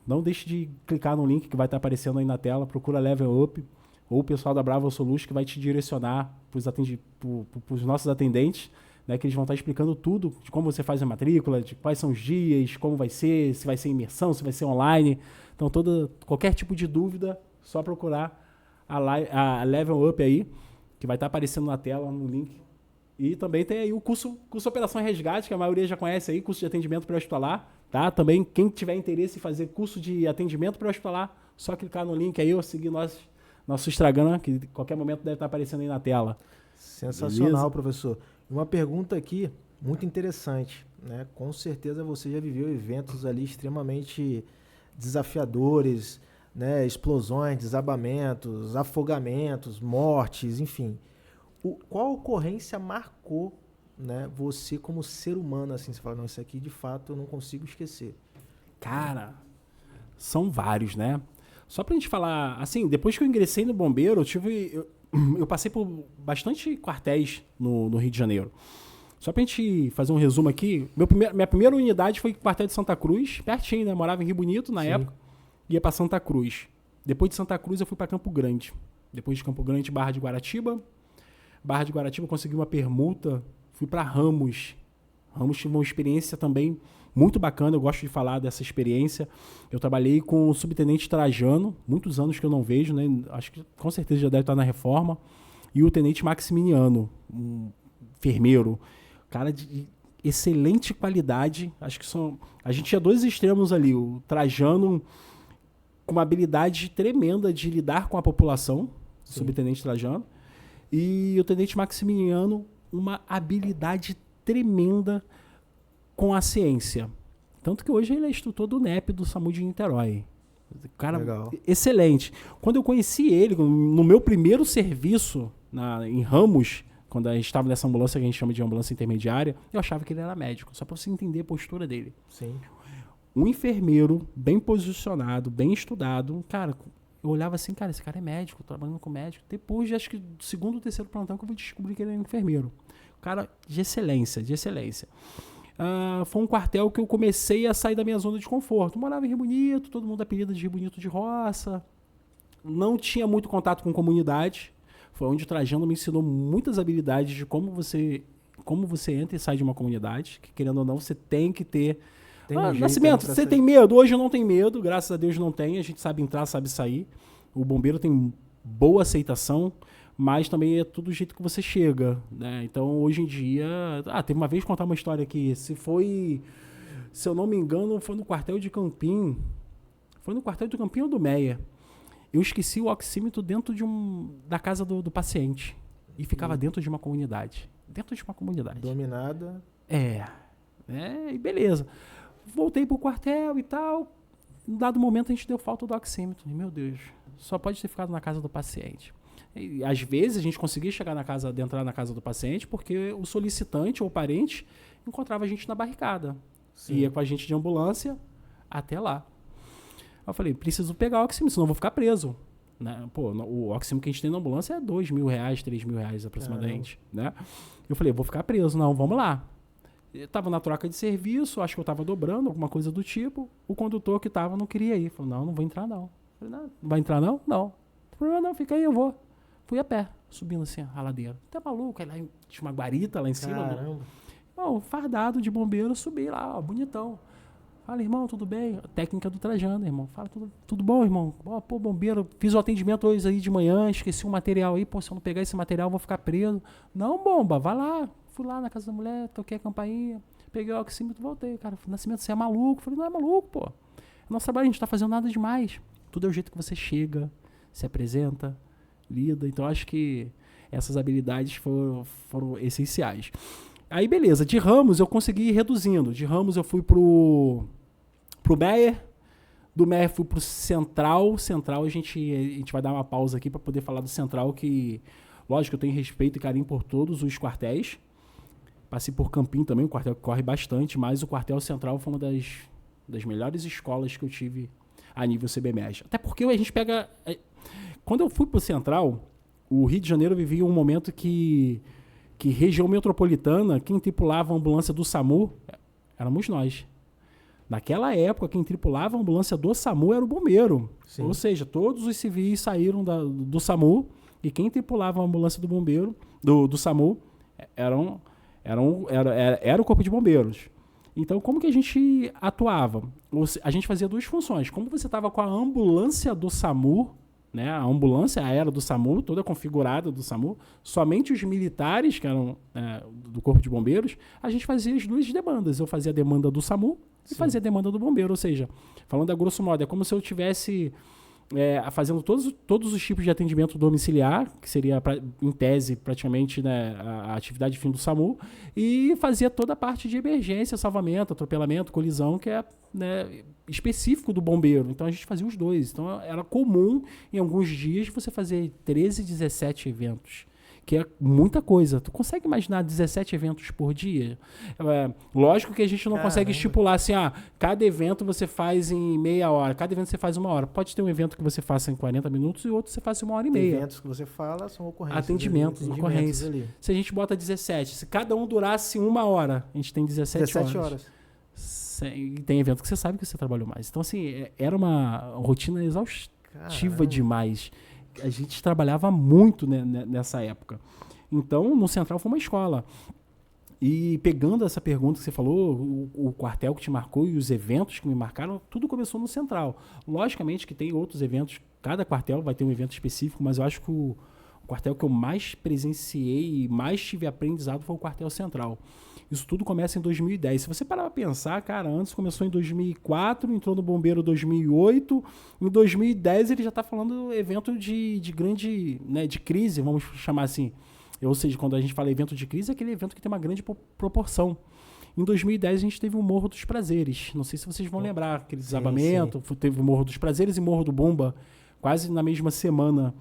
não deixe de clicar no link que vai estar aparecendo aí na tela, procura Level Up, ou o pessoal da Bravo Solutions que vai te direcionar para os nossos atendentes, né, que eles vão estar explicando tudo, de como você faz a matrícula, de quais são os dias, como vai ser, se vai ser imersão, se vai ser online. Então, qualquer tipo de dúvida, só procurar a Level Up aí, que vai estar aparecendo na tela, no link. E também tem aí o curso Operação e Resgate, que a maioria já conhece aí, curso de atendimento pré-hospitalar, tá? Também, quem tiver interesse em fazer curso de atendimento pré-hospitalar, só clicar no link aí ou seguir nosso Instagram, que em qualquer momento deve estar aparecendo aí na tela. Sensacional, beleza? Professor. Uma pergunta aqui, muito interessante, né? Com certeza você já viveu eventos ali extremamente desafiadores, né? Explosões, desabamentos, afogamentos, mortes, enfim. Qual ocorrência marcou, né, você como ser humano, assim, você fala, não, isso aqui de fato eu não consigo esquecer? Cara, são vários, né? Só pra gente falar, assim, depois que eu ingressei no bombeiro, eu passei por bastante quartéis no Rio de Janeiro. Só pra gente fazer um resumo aqui, minha primeira unidade foi o quartel de Santa Cruz, pertinho, né? Morava em Rio Bonito na época, ia pra Santa Cruz. Depois de Santa Cruz eu fui pra Campo Grande. Depois de Campo Grande, Barra de Guaratiba. Barra de Guaratiba eu consegui uma permuta, fui pra Ramos. Ramos tive uma experiência também muito bacana, eu gosto de falar dessa experiência. Eu trabalhei com o subtenente Trajano, muitos anos que eu não vejo, né? Acho que com certeza já deve estar na reforma. E o tenente Maximiliano, um enfermeiro, cara de excelente qualidade. Acho que a gente tinha dois extremos ali. O Trajano com uma habilidade tremenda de lidar com a população, Sim. subtenente Trajano, e o tenente Maximiliano, uma habilidade tremenda com a ciência. Tanto que hoje ele é instrutor do NEP do SAMU de Niterói. Cara, Legal. excelente. Quando eu conheci ele, no meu primeiro serviço em Ramos, quando a gente estava nessa ambulância que a gente chama de ambulância intermediária, eu achava que ele era médico, só para você entender a postura dele. Sim. Um enfermeiro, bem posicionado, bem estudado. Cara, eu olhava assim, cara, esse cara é médico, trabalhando com médico. Depois, acho que do segundo ou terceiro plantão, que eu vou descobrir que ele é enfermeiro. Cara de excelência, de excelência. Foi um quartel que eu comecei a sair da minha zona de conforto. Morava em Rio Bonito, todo mundo apelida de Rio Bonito de roça. Não tinha muito contato com comunidade. Foi onde o Trajano me ensinou muitas habilidades de como você entra e sai de uma comunidade. Que, querendo ou não, você tem que ter... Nascimento, você tem medo? Hoje eu não tenho medo, graças a Deus não tem. A gente sabe entrar, sabe sair. O bombeiro tem boa aceitação, mas também é tudo do jeito que você chega, né? Então, hoje em dia... teve uma vez contar uma história aqui. Se eu não me engano, foi no quartel de Campim. Foi no quartel de Campim ou do Meia. Eu esqueci o oxímetro dentro da casa do paciente. E ficava dentro de uma comunidade. Dentro de uma comunidade. Dominada. E beleza. Voltei pro quartel e tal. Em dado momento a gente deu falta do oxímetro. E, meu Deus, só pode ter ficado na casa do paciente. E, às vezes a gente conseguia entrar na casa do paciente porque o solicitante ou o parente encontrava a gente na barricada. Sim. Ia com a gente de ambulância até lá. Eu falei, preciso pegar o oxímetro, senão eu vou ficar preso. Né? Pô, o oxímetro que a gente tem na ambulância é R$2.000, R$3.000 aproximadamente. Né? Eu falei, vou ficar preso. Não, vamos lá. Eu tava na troca de serviço, acho que eu tava dobrando, alguma coisa do tipo. O condutor que tava não queria ir. Falou, não vou entrar não. Eu falei, não vai entrar não? Não. Não problema não, fica aí, eu vou. Fui a pé, subindo assim a ladeira. Tá maluco? Aí lá tinha uma guarita lá em cima. Caramba. Bom, fardado de bombeiro, subi lá, ó, bonitão. Fala, irmão, tudo bem? Técnica do Trajano, irmão. Fala, tudo bom, irmão? Pô, bombeiro, fiz o atendimento hoje aí de manhã, esqueci um material aí. Pô, se eu não pegar esse material, eu vou ficar preso. Não, bomba, vai lá. Fui lá na casa da mulher, toquei a campainha, peguei o oxímetro e voltei. Cara, Nascimento, você é maluco? Falei, não é maluco, pô. Nosso trabalho, a gente tá fazendo nada demais. Tudo é o jeito que você chega, se apresenta, lida. Então, acho que essas habilidades foram essenciais. Aí, beleza. De Ramos, eu consegui ir reduzindo. De Ramos, eu fui pro Meyer. Do Meyer, fui pro Central. Central, a gente vai dar uma pausa aqui para poder falar do Central, que, lógico, eu tenho respeito e carinho por todos os quartéis. Passei por Campim também, um quartel que corre bastante, mas o quartel Central foi uma das melhores escolas que eu tive a nível CBMES. Até porque a gente pega... Quando eu fui pro Central, o Rio de Janeiro vivia um momento que região metropolitana, quem tripulava a ambulância do SAMU éramos nós. Naquela época, quem tripulava a ambulância do SAMU era o bombeiro. Sim. Ou seja, todos os civis saíram do SAMU e quem tripulava a ambulância do bombeiro, do SAMU, era o Corpo de Bombeiros. Então, como que a gente atuava? A gente fazia duas funções. Como você estava com a ambulância do SAMU, né, a ambulância aérea do SAMU, toda configurada do SAMU, somente os militares, que eram do Corpo de Bombeiros, a gente fazia as duas demandas. Eu fazia a demanda do SAMU e fazia a demanda do bombeiro. Ou seja, falando a grosso modo, é como se eu tivesse fazendo todos os tipos de atendimento domiciliar, que seria, em tese, praticamente, né, a atividade fim do SAMU, e fazia toda a parte de emergência, salvamento, atropelamento, colisão, que é, né, específico do bombeiro. Então, a gente fazia os dois. Então, era comum, em alguns dias, você fazer 13, 17 eventos, que é muita coisa. Tu consegue imaginar 17 eventos por dia? Lógico que a gente não consegue estipular assim, cada evento você faz em meia hora, cada evento você faz 1 hora. Pode ter um evento que você faça em 40 minutos e outro você faça em 1h30. Eventos que você fala são ocorrências. Atendimentos, ocorrências. Ali. Se a gente bota 17, se cada um durasse 1 hora, a gente tem 17 horas. E tem evento que você sabe que você trabalhou mais. Então, assim, era uma rotina exaustiva demais. A gente trabalhava muito, né, nessa época. Então, no Central foi uma escola. E pegando essa pergunta que você falou, o quartel que te marcou e os eventos que me marcaram, tudo começou no Central. Logicamente que tem outros eventos, cada quartel vai ter um evento específico, mas eu acho que o quartel que eu mais presenciei e mais tive aprendizado foi o quartel Central. Isso tudo começa em 2010. Se você parar para pensar, cara, antes começou em 2004, entrou no Bombeiro em 2008, em 2010 ele já está falando evento de grande, né, de crise, vamos chamar assim. Ou seja, quando a gente fala evento de crise, é aquele evento que tem uma grande proporção. Em 2010 a gente teve o Morro dos Prazeres. Não sei se vocês vão lembrar, aquele desabamento. Teve o Morro dos Prazeres e Morro do Bumba, quase na mesma semana.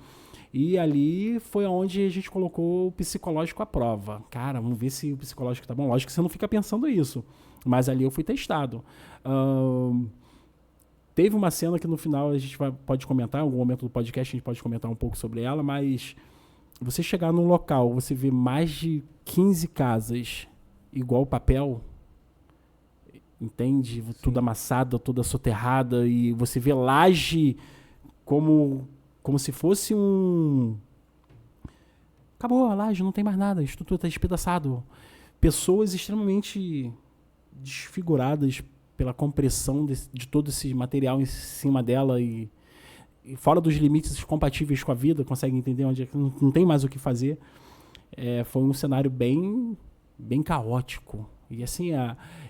E ali foi onde a gente colocou o psicológico à prova. Cara, vamos ver se o psicológico tá bom. Lógico que você não fica pensando isso. Mas ali eu fui testado. Teve uma cena que no final a gente pode comentar, em algum momento do podcast a gente pode comentar um pouco sobre ela, mas você chegar num local, você vê mais de 15 casas igual papel, entende? Sim. Tudo amassada, toda soterrada, e você vê laje como se fosse um... Acabou a laje, não tem mais nada, a estrutura está despedaçado. Pessoas extremamente desfiguradas pela compressão de todo esse material em cima dela e fora dos limites compatíveis com a vida, consegue entender onde não tem mais o que fazer. Foi um cenário bem caótico. E assim,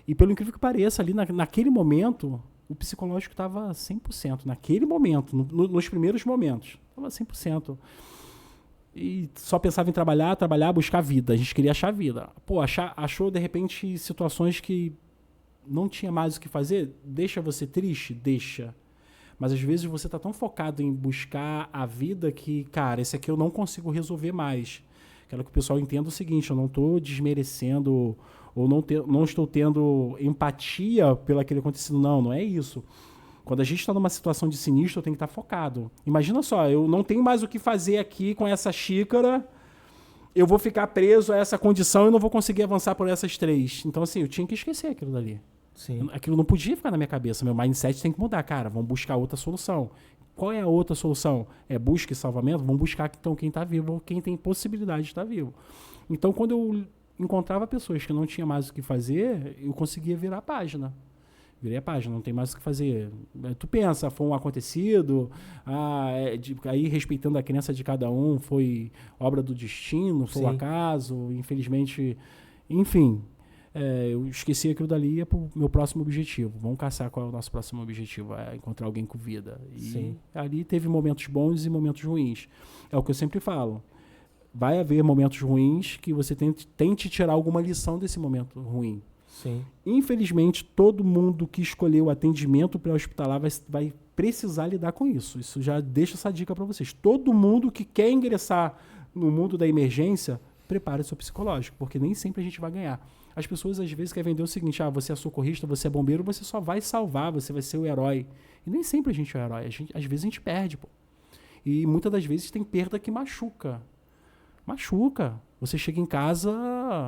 e pelo incrível que pareça, ali naquele momento, o psicológico estava 100%. Naquele momento, nos primeiros momentos, estava 100%. E só pensava em trabalhar, buscar vida. A gente queria achar vida. Pô, achou de repente situações que não tinha mais o que fazer? Deixa você triste? Deixa. Mas às vezes você está tão focado em buscar a vida que, cara, esse aqui eu não consigo resolver mais. Quero que o pessoal entenda o seguinte, eu não estou desmerecendo ou não estou tendo empatia pelo aquele acontecido. Não é isso. Quando a gente está numa situação de sinistro, eu tenho que estar focado. Imagina só, eu não tenho mais o que fazer aqui com essa xícara, eu vou ficar preso a essa condição e não vou conseguir avançar por essas 3. Então, assim, eu tinha que esquecer aquilo dali. Sim. Aquilo não podia ficar na minha cabeça. Meu mindset tem que mudar, cara. Vamos buscar outra solução. Qual é a outra solução? É busca e salvamento? Vamos buscar então quem está vivo, quem tem possibilidade de estar vivo. Então, quando eu encontrava pessoas que não tinham mais o que fazer, eu conseguia virar a página. Virei a página, não tem mais o que fazer. Tu pensa, foi um acontecido, aí respeitando a crença de cada um, foi obra do destino, foi o acaso, infelizmente, enfim. Eu esqueci aquilo dali, é pro meu próximo objetivo. Vamos caçar qual é o nosso próximo objetivo, é encontrar alguém com vida. E ali teve momentos bons e momentos ruins. É o que eu sempre falo. Vai haver momentos ruins que você tente tirar alguma lição desse momento ruim. Sim. Infelizmente, todo mundo que escolheu o atendimento pré-hospitalar vai precisar lidar com isso. Isso já deixa essa dica para vocês. Todo mundo que quer ingressar no mundo da emergência, prepare seu psicológico, porque nem sempre a gente vai ganhar. As pessoas às vezes querem vender o seguinte, você é socorrista, você é bombeiro, você só vai salvar, você vai ser o herói. E nem sempre a gente é o herói, às vezes a gente perde. Pô. E muitas das vezes tem perda que machuca. Machuca. Você chega em casa,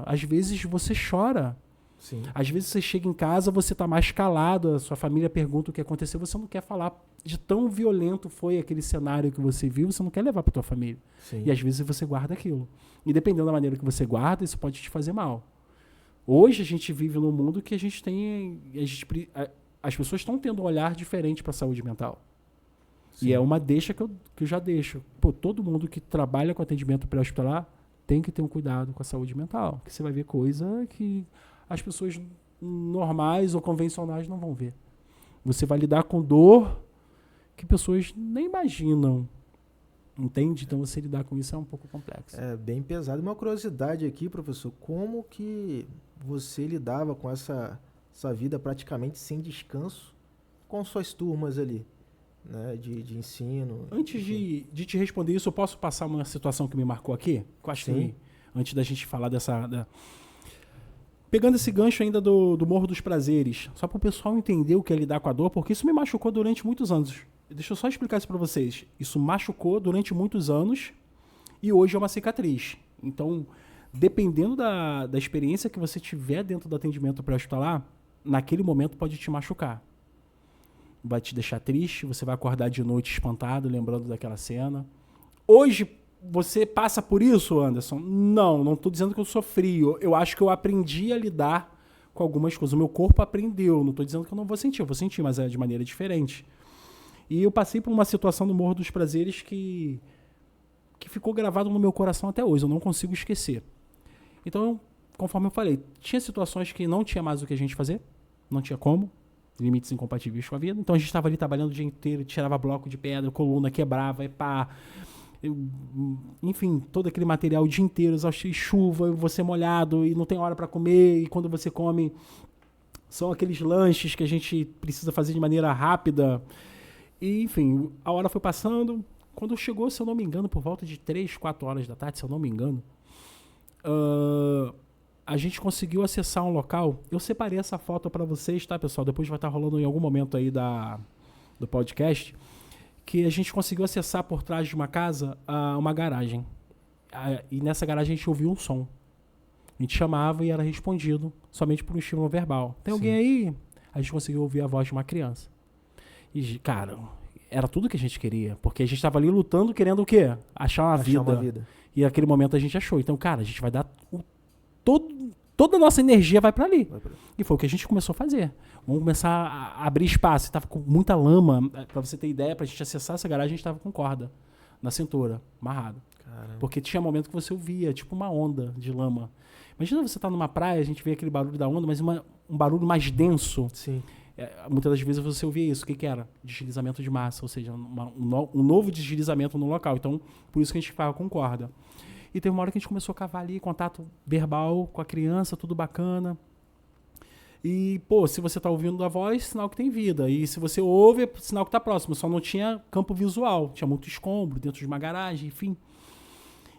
às vezes você chora. Sim. Às vezes você chega em casa, você está mais calado, a sua família pergunta o que aconteceu, você não quer falar de tão violento foi aquele cenário que você viu, você não quer levar para tua família. Sim. E às vezes você guarda aquilo. E dependendo da maneira que você guarda, isso pode te fazer mal. Hoje a gente vive num mundo que as pessoas estão tendo um olhar diferente para a saúde mental. Sim. E é uma deixa que eu já deixo. Pô, todo mundo que trabalha com atendimento pré-hospitalar tem que ter um cuidado com a saúde mental, que você vai ver coisa que as pessoas normais ou convencionais não vão ver. Você vai lidar com dor que pessoas nem imaginam. Entende? Então você lidar com isso é um pouco complexo. É bem pesado. Uma curiosidade aqui, professor, como que você lidava com essa vida praticamente sem descanso com suas turmas ali, né, de ensino? Antes de te responder isso, eu posso passar uma situação que me marcou aqui? Eu acho que antes da gente falar pegando esse gancho ainda do Morro dos Prazeres, só para o pessoal entender o que é lidar com a dor, porque isso me machucou durante muitos anos. Deixa eu só explicar isso para vocês. Isso machucou durante muitos anos e hoje é uma cicatriz. Então, dependendo da experiência que você tiver dentro do atendimento pré-hospitalar, naquele momento pode te machucar. Vai te deixar triste, você vai acordar de noite espantado, lembrando daquela cena. Hoje, você passa por isso, Anderson? Não estou dizendo que eu sofri. Eu acho que eu aprendi a lidar com algumas coisas. O meu corpo aprendeu. Não estou dizendo que eu não vou sentir. Eu vou sentir, mas é de maneira diferente. E eu passei por uma situação no Morro dos Prazeres que ficou gravado no meu coração até hoje. Eu não consigo esquecer. Então, conforme eu falei, tinha situações que não tinha mais o que a gente fazer. Não tinha como. Limites incompatíveis com a vida. Então, a gente estava ali trabalhando o dia inteiro, tirava bloco de pedra, coluna, quebrava, enfim, todo aquele material o dia inteiro, chuva, você molhado e não tem hora para comer, e quando você come são aqueles lanches que a gente precisa fazer de maneira rápida. E, enfim, a hora foi passando. Quando chegou, se eu não me engano, por volta de 3, 4 horas da tarde, se eu não me engano, a gente conseguiu acessar um local. Eu separei essa foto para vocês, tá, pessoal? Depois vai estar rolando em algum momento aí do podcast, que a gente conseguiu acessar por trás de uma casa uma garagem. E nessa garagem a gente ouviu um som. A gente chamava e era respondido somente por um estímulo verbal. Tem alguém aí? A gente conseguiu ouvir a voz de uma criança. E, cara, era tudo que a gente queria. Porque a gente estava ali lutando, querendo o quê? Achar uma vida. E naquele momento a gente achou. Então, cara, a gente vai dar... Toda a nossa energia vai para ali. E foi o que a gente começou a fazer. Vamos começar a abrir espaço. Estava com muita lama. Para você ter ideia, para a gente acessar essa garagem, a gente estava com corda na cintura, amarrado. Caramba. Porque tinha momento que você ouvia, tipo uma onda de lama. Imagina você estar numa praia, a gente vê aquele barulho da onda, mas um barulho mais denso. Sim. Muitas das vezes você ouvia isso. O que era? Deslizamento de massa, ou seja, um novo deslizamento no local. Então, por isso que a gente ficava com corda. E teve uma hora que a gente começou a cavar ali, contato verbal com a criança, tudo bacana. E, se você tá ouvindo a voz, sinal que tem vida. E se você ouve, é sinal que tá próximo. Só não tinha campo visual. Tinha muito escombro dentro de uma garagem, enfim.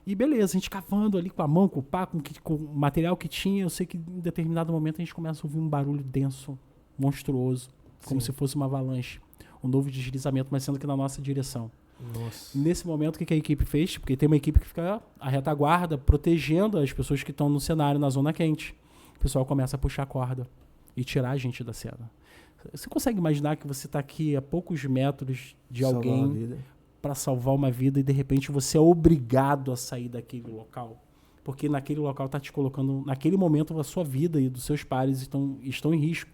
E beleza, a gente cavando ali com a mão, com o pá, com o material que tinha. Eu sei que em determinado momento a gente começa a ouvir um barulho denso, monstruoso. Como se fosse uma avalanche. Um novo deslizamento, mas sendo que na nossa direção. Nossa. Nesse momento, o que a equipe fez? Porque tem uma equipe que fica à retaguarda, protegendo as pessoas que estão no cenário, na zona quente. O pessoal começa a puxar a corda e tirar a gente da cena. Você consegue imaginar que você está aqui a poucos metros de alguém para salvar uma vida e de repente você é obrigado a sair daquele local? Porque naquele local está te colocando, naquele momento, a sua vida e dos seus pares estão em risco.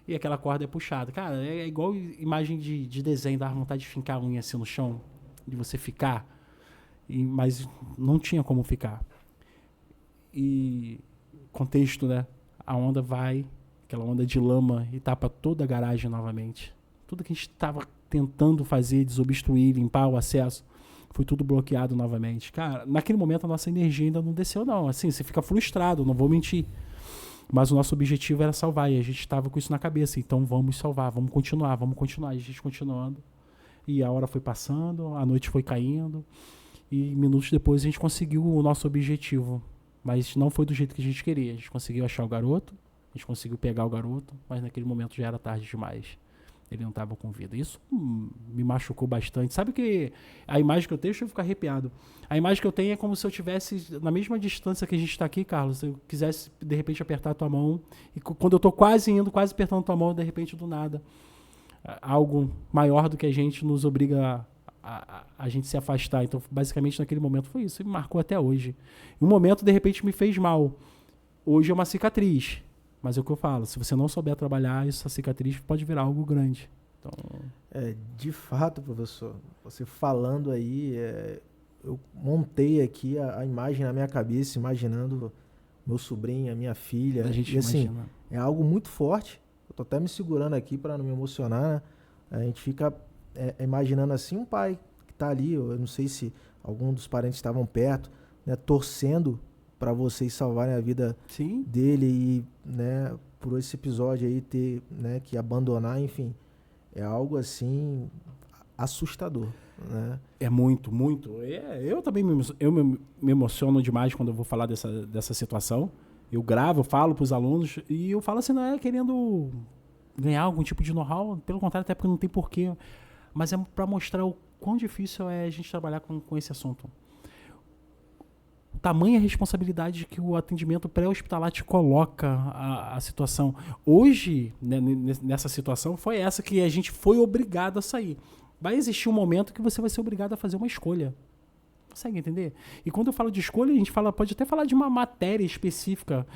E aquela corda é puxada. Cara, é igual imagem de desenho, dá vontade de fincar a unha assim no chão, de você ficar, mas não tinha como ficar. E contexto, né? A onda vai, aquela onda de lama, e tapa toda a garagem novamente. Tudo que a gente estava tentando fazer, desobstruir, limpar o acesso, foi tudo bloqueado novamente. Cara, naquele momento a nossa energia ainda não desceu, não. Assim, você fica frustrado, não vou mentir. Mas o nosso objetivo era salvar, e a gente estava com isso na cabeça. Então vamos salvar, vamos continuar. E a gente continuando. E a hora foi passando, a noite foi caindo. E minutos depois a gente conseguiu o nosso objetivo. Mas não foi do jeito que a gente queria. A gente conseguiu achar o garoto, a gente conseguiu pegar o garoto, mas naquele momento já era tarde demais. Ele não estava com vida. Isso me machucou bastante. Sabe que a imagem que eu tenho, deixa eu ficar arrepiado. A imagem que eu tenho é como se eu estivesse na mesma distância que a gente está aqui, Carlos. Se eu quisesse, de repente, apertar a tua mão. E quando eu estou quase apertando a tua mão, de repente, do nada, algo maior do que a gente nos obriga a gente se afastar. Então, basicamente, naquele momento foi isso. E me marcou até hoje. Um momento, de repente, me fez mal. Hoje é uma cicatriz. Mas é o que eu falo, se você não souber trabalhar, essa cicatriz pode virar algo grande. Então... de fato, professor, você falando aí, eu montei aqui a imagem na minha cabeça, imaginando meu sobrinho, a minha filha. A gente imagina. É algo muito forte. Eu tô até me segurando aqui para não me emocionar, né? A gente fica imaginando assim um pai que tá ali, eu não sei se algum dos parentes estavam perto, né, torcendo para vocês salvarem a vida Sim. dele e, né, por esse episódio aí ter, né, que abandonar, enfim, é algo assim assustador, né? É muito, muito. Eu também me emociono demais quando eu vou falar dessa situação. Eu gravo, eu falo para os alunos e eu falo assim, não é querendo ganhar algum tipo de know-how, pelo contrário, até porque não tem porquê, mas é para mostrar o quão difícil é a gente trabalhar com esse assunto. Tamanha responsabilidade que o atendimento pré-hospitalar te coloca a situação. Hoje, né, nessa situação, foi essa que a gente foi obrigado a sair. Vai existir um momento que você vai ser obrigado a fazer uma escolha. Consegue entender? E quando eu falo de escolha, a gente pode até falar de uma matéria específica.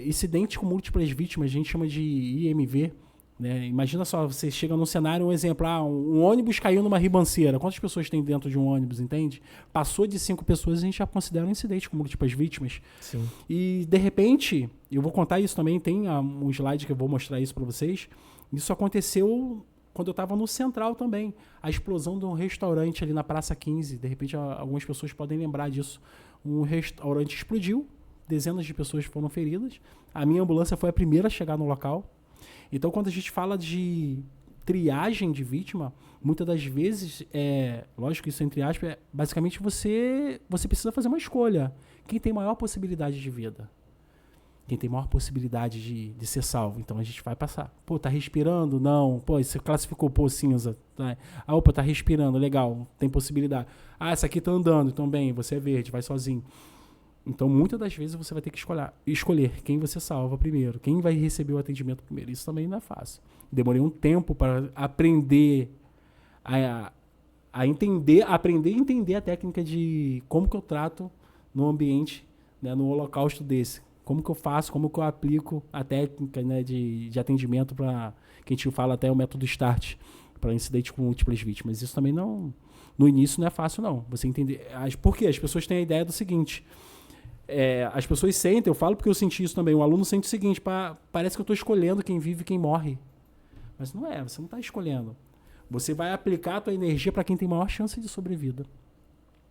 Incidente com múltiplas vítimas, a gente chama de IMV. Né? Imagina só, você chega num cenário, um exemplo, um ônibus caiu numa ribanceira. Quantas pessoas tem dentro de um ônibus, entende? Passou de 5 pessoas, a gente já considera um incidente com múltiplas vítimas. Sim. E, de repente, eu vou contar isso também, tem um slide que eu vou mostrar isso para vocês. Isso aconteceu quando eu estava no Central também. A explosão de um restaurante ali na Praça 15. De repente, algumas pessoas podem lembrar disso. Um restaurante explodiu, dezenas de pessoas foram feridas. A minha ambulância foi a primeira a chegar no local. Então, quando a gente fala de triagem de vítima, muitas das vezes, lógico, isso entre aspas, basicamente você precisa fazer uma escolha. Quem tem maior possibilidade de vida? Quem tem maior possibilidade de ser salvo? Então, a gente vai passar. Pô, tá respirando? Não. Pô, você classificou, cinza. Tá. Opa, tá respirando, legal, tem possibilidade. Essa aqui tá andando, então bem, você é verde, vai sozinho. Então, muitas das vezes você vai ter que escolher quem você salva primeiro, quem vai receber o atendimento primeiro. Isso também não é fácil. Demorei um tempo para aprender aprender e entender a técnica de como que eu trato no ambiente, né, no holocausto desse. Como que eu faço, como que eu aplico a técnica, né, de atendimento para, que a gente fala até o método START, para incidente com múltiplas vítimas. Isso também não, no início não é fácil não. Você entender. Por quê? As pessoas têm a ideia do seguinte... as pessoas sentem, eu falo porque eu senti isso também, o aluno sente o seguinte, parece que eu estou escolhendo quem vive e quem morre. Mas não é, você não está escolhendo. Você vai aplicar a tua energia para quem tem maior chance de sobrevida.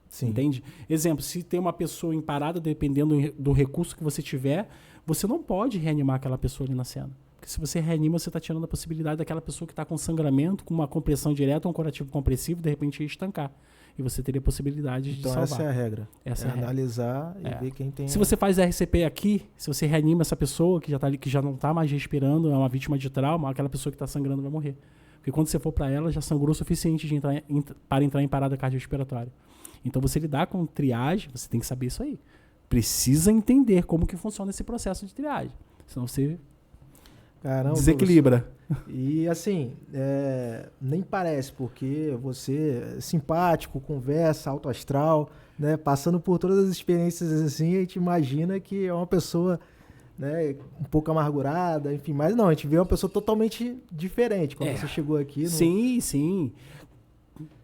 Sim. Entende? Exemplo, se tem uma pessoa em parada, dependendo do recurso que você tiver, você não pode reanimar aquela pessoa ali na cena. Porque se você reanima, você está tirando a possibilidade daquela pessoa que está com sangramento, com uma compressão direta, um curativo compressivo, de repente estancar. E você teria possibilidade de salvar. Então essa é a regra. Essa é a regra. Analisar e ver quem tem... Se você faz RCP aqui, se você reanima essa pessoa que já tá ali, que já não está mais respirando, é uma vítima de trauma, aquela pessoa que está sangrando vai morrer. Porque quando você for para ela, já sangrou o suficiente para entrar em parada cardiorrespiratória. Então você lidar com triagem, você tem que saber isso aí. Precisa entender como que funciona esse processo de triagem. Senão você desequilibra. E assim, nem parece, porque você é simpático, conversa, alto astral, né? Passando por todas as experiências assim, a gente imagina que é uma pessoa, né, um pouco amargurada, enfim, mas não, a gente vê uma pessoa totalmente diferente quando você chegou aqui. No... Sim.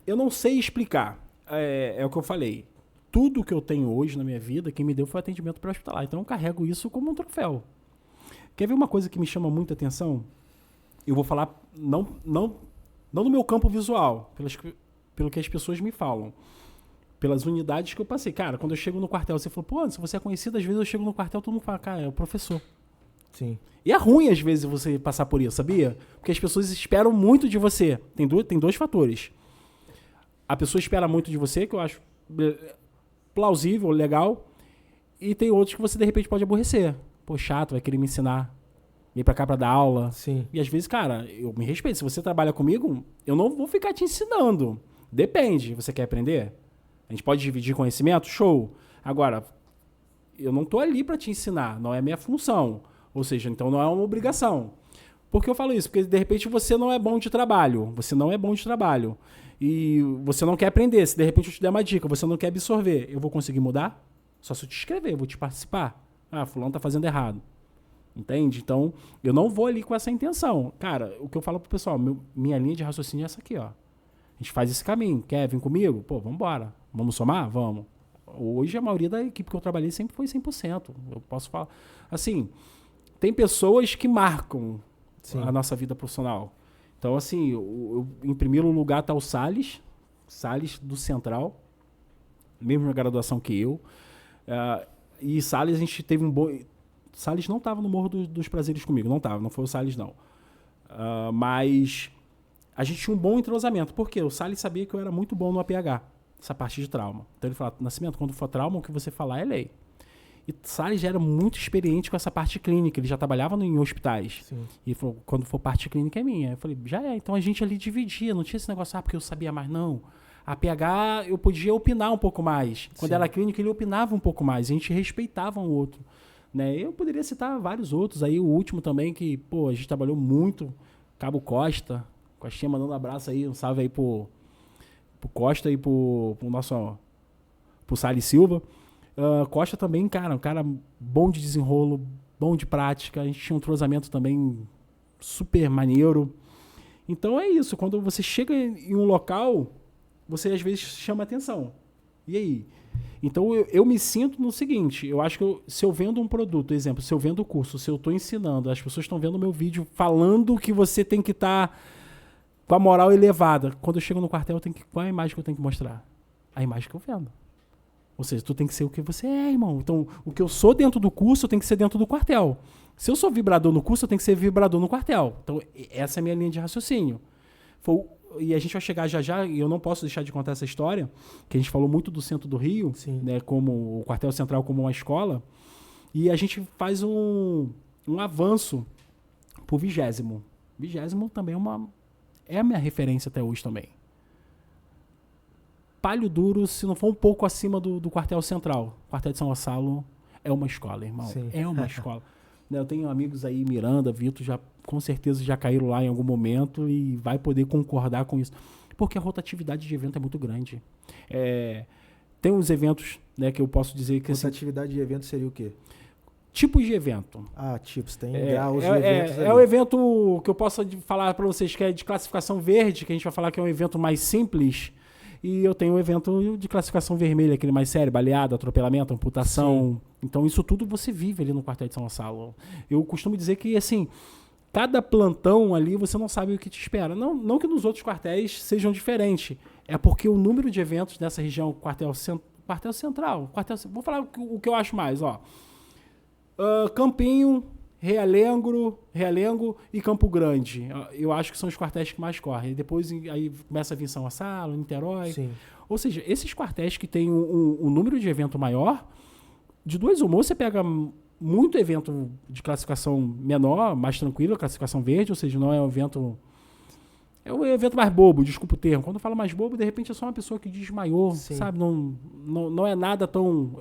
Eu não sei explicar. É o que eu falei. Tudo que eu tenho hoje na minha vida, quem me deu foi atendimento pré-hospitalar. Então eu carrego isso como um troféu. Quer ver uma coisa que me chama muita atenção? Eu vou falar não no meu campo visual, pelo que as pessoas me falam. Pelas unidades que eu passei. Cara, quando eu chego no quartel, você falou, pô, se você é conhecido, às vezes eu chego no quartel, todo mundo fala, cara, é o professor. Sim. E é ruim, às vezes, você passar por isso, sabia? Porque as pessoas esperam muito de você. Tem dois fatores. A pessoa espera muito de você, que eu acho plausível, legal, e tem outros que você, de repente, pode aborrecer. Pô, chato, vai querer me ensinar. Vem pra cá pra dar aula. Sim. E às vezes, cara, eu me respeito. Se você trabalha comigo, eu não vou ficar te ensinando. Depende. Você quer aprender? A gente pode dividir conhecimento? Show. Agora, eu não tô ali pra te ensinar. Não é minha função. Ou seja, então não é uma obrigação. Por que eu falo isso? Porque, de repente, você não é bom de trabalho. Você não é bom de trabalho. E você não quer aprender. Se, de repente, eu te der uma dica, você não quer absorver, eu vou conseguir mudar? Só se eu te escrever, eu vou te participar. Fulano tá fazendo errado. Entende? Então, eu não vou ali com essa intenção. Cara, o que eu falo pro pessoal, minha linha de raciocínio é essa aqui, ó. A gente faz esse caminho. Quer vir comigo? Pô, vambora. Vamos somar? Vamos. Hoje, a maioria da equipe que eu trabalhei sempre foi 100%. Eu posso falar. Assim, tem pessoas que marcam a nossa vida profissional. Então, assim, em primeiro lugar tá o Salles do Central, mesma graduação que eu. E Salles, a gente teve um bom... Salles não estava no Morro dos Prazeres comigo, não foi o Salles, não. Mas a gente tinha um bom entrosamento. Por quê? O Salles sabia que eu era muito bom no APH, essa parte de trauma. Então ele falava, Nascimento, quando for trauma, o que você falar é lei. E Salles já era muito experiente com essa parte clínica, ele já trabalhava em hospitais. Sim. E ele falou, quando for parte clínica é minha. Eu falei, já é. Então a gente ali dividia, não tinha esse negócio, porque eu sabia mais, não. A PH eu podia opinar um pouco mais. Quando era clínica, ele opinava um pouco mais. A gente respeitava um outro. Né? Eu poderia citar vários outros. Aí o último também, que pô, a gente trabalhou muito. Cabo Costa. Costinha mandando um abraço aí. Um salve aí pro Costa e pro nosso pro Salles Silva. Costa também, cara, um cara bom de desenrolo, bom de prática. A gente tinha um entrosamento também super maneiro. Então é isso, quando você chega em um local, você às vezes chama atenção. E aí? Então eu me sinto no seguinte, eu acho que se eu vendo um produto, exemplo, se eu vendo o curso, se eu estou ensinando, as pessoas estão vendo o meu vídeo falando que você tem que estar com a moral elevada. Quando eu chego no quartel, qual é a imagem que eu tenho que mostrar? A imagem que eu vendo. Ou seja, tu tem que ser o que você é, irmão. Então, o que eu sou dentro do curso, eu tenho que ser dentro do quartel. Se eu sou vibrador no curso, eu tenho que ser vibrador no quartel. Então, essa é a minha linha de raciocínio. E a gente vai chegar já, e eu não posso deixar de contar essa história, que a gente falou muito do centro do Rio, né, como o quartel central como uma escola, e a gente faz um avanço pro 20º. 20º também é a minha referência até hoje também. Palho Duro, se não for um pouco acima do quartel central. O quartel de São Gonçalo é uma escola, irmão. Sim. É uma escola. Eu tenho amigos aí, Miranda, Vitor, com certeza já caíram lá em algum momento e vai poder concordar com isso. Porque a rotatividade de evento é muito grande. Tem uns eventos, né, que eu posso dizer que... Rotatividade de evento seria o quê? Tipos de evento. Tipos, tem graus de eventos ali. É o evento que eu posso falar para vocês que é de classificação verde, que a gente vai falar que é um evento mais simples. E eu tenho um evento de classificação vermelha, aquele mais sério, baleado, atropelamento, amputação. Sim. Então, isso tudo você vive ali no quartel de São Gonçalo. Eu costumo dizer que, assim, cada plantão ali, você não sabe o que te espera. Não que nos outros quartéis sejam diferentes. É porque o número de eventos nessa região, quartel central, vou falar o que eu acho mais, ó. Campinho, Realengo e Campo Grande. Eu acho que são os quartéis que mais correm. E depois aí começa a vir São Gonçalo, Niterói. Sim. Ou seja, esses quartéis que têm um número de evento maior, de duas uma, você pega muito evento de classificação menor, mais tranquilo, classificação verde, ou seja, não é um evento... É um evento mais bobo, desculpa o termo. Quando eu falo mais bobo, de repente é só uma pessoa que desmaiou, sim, sabe? Não é nada tão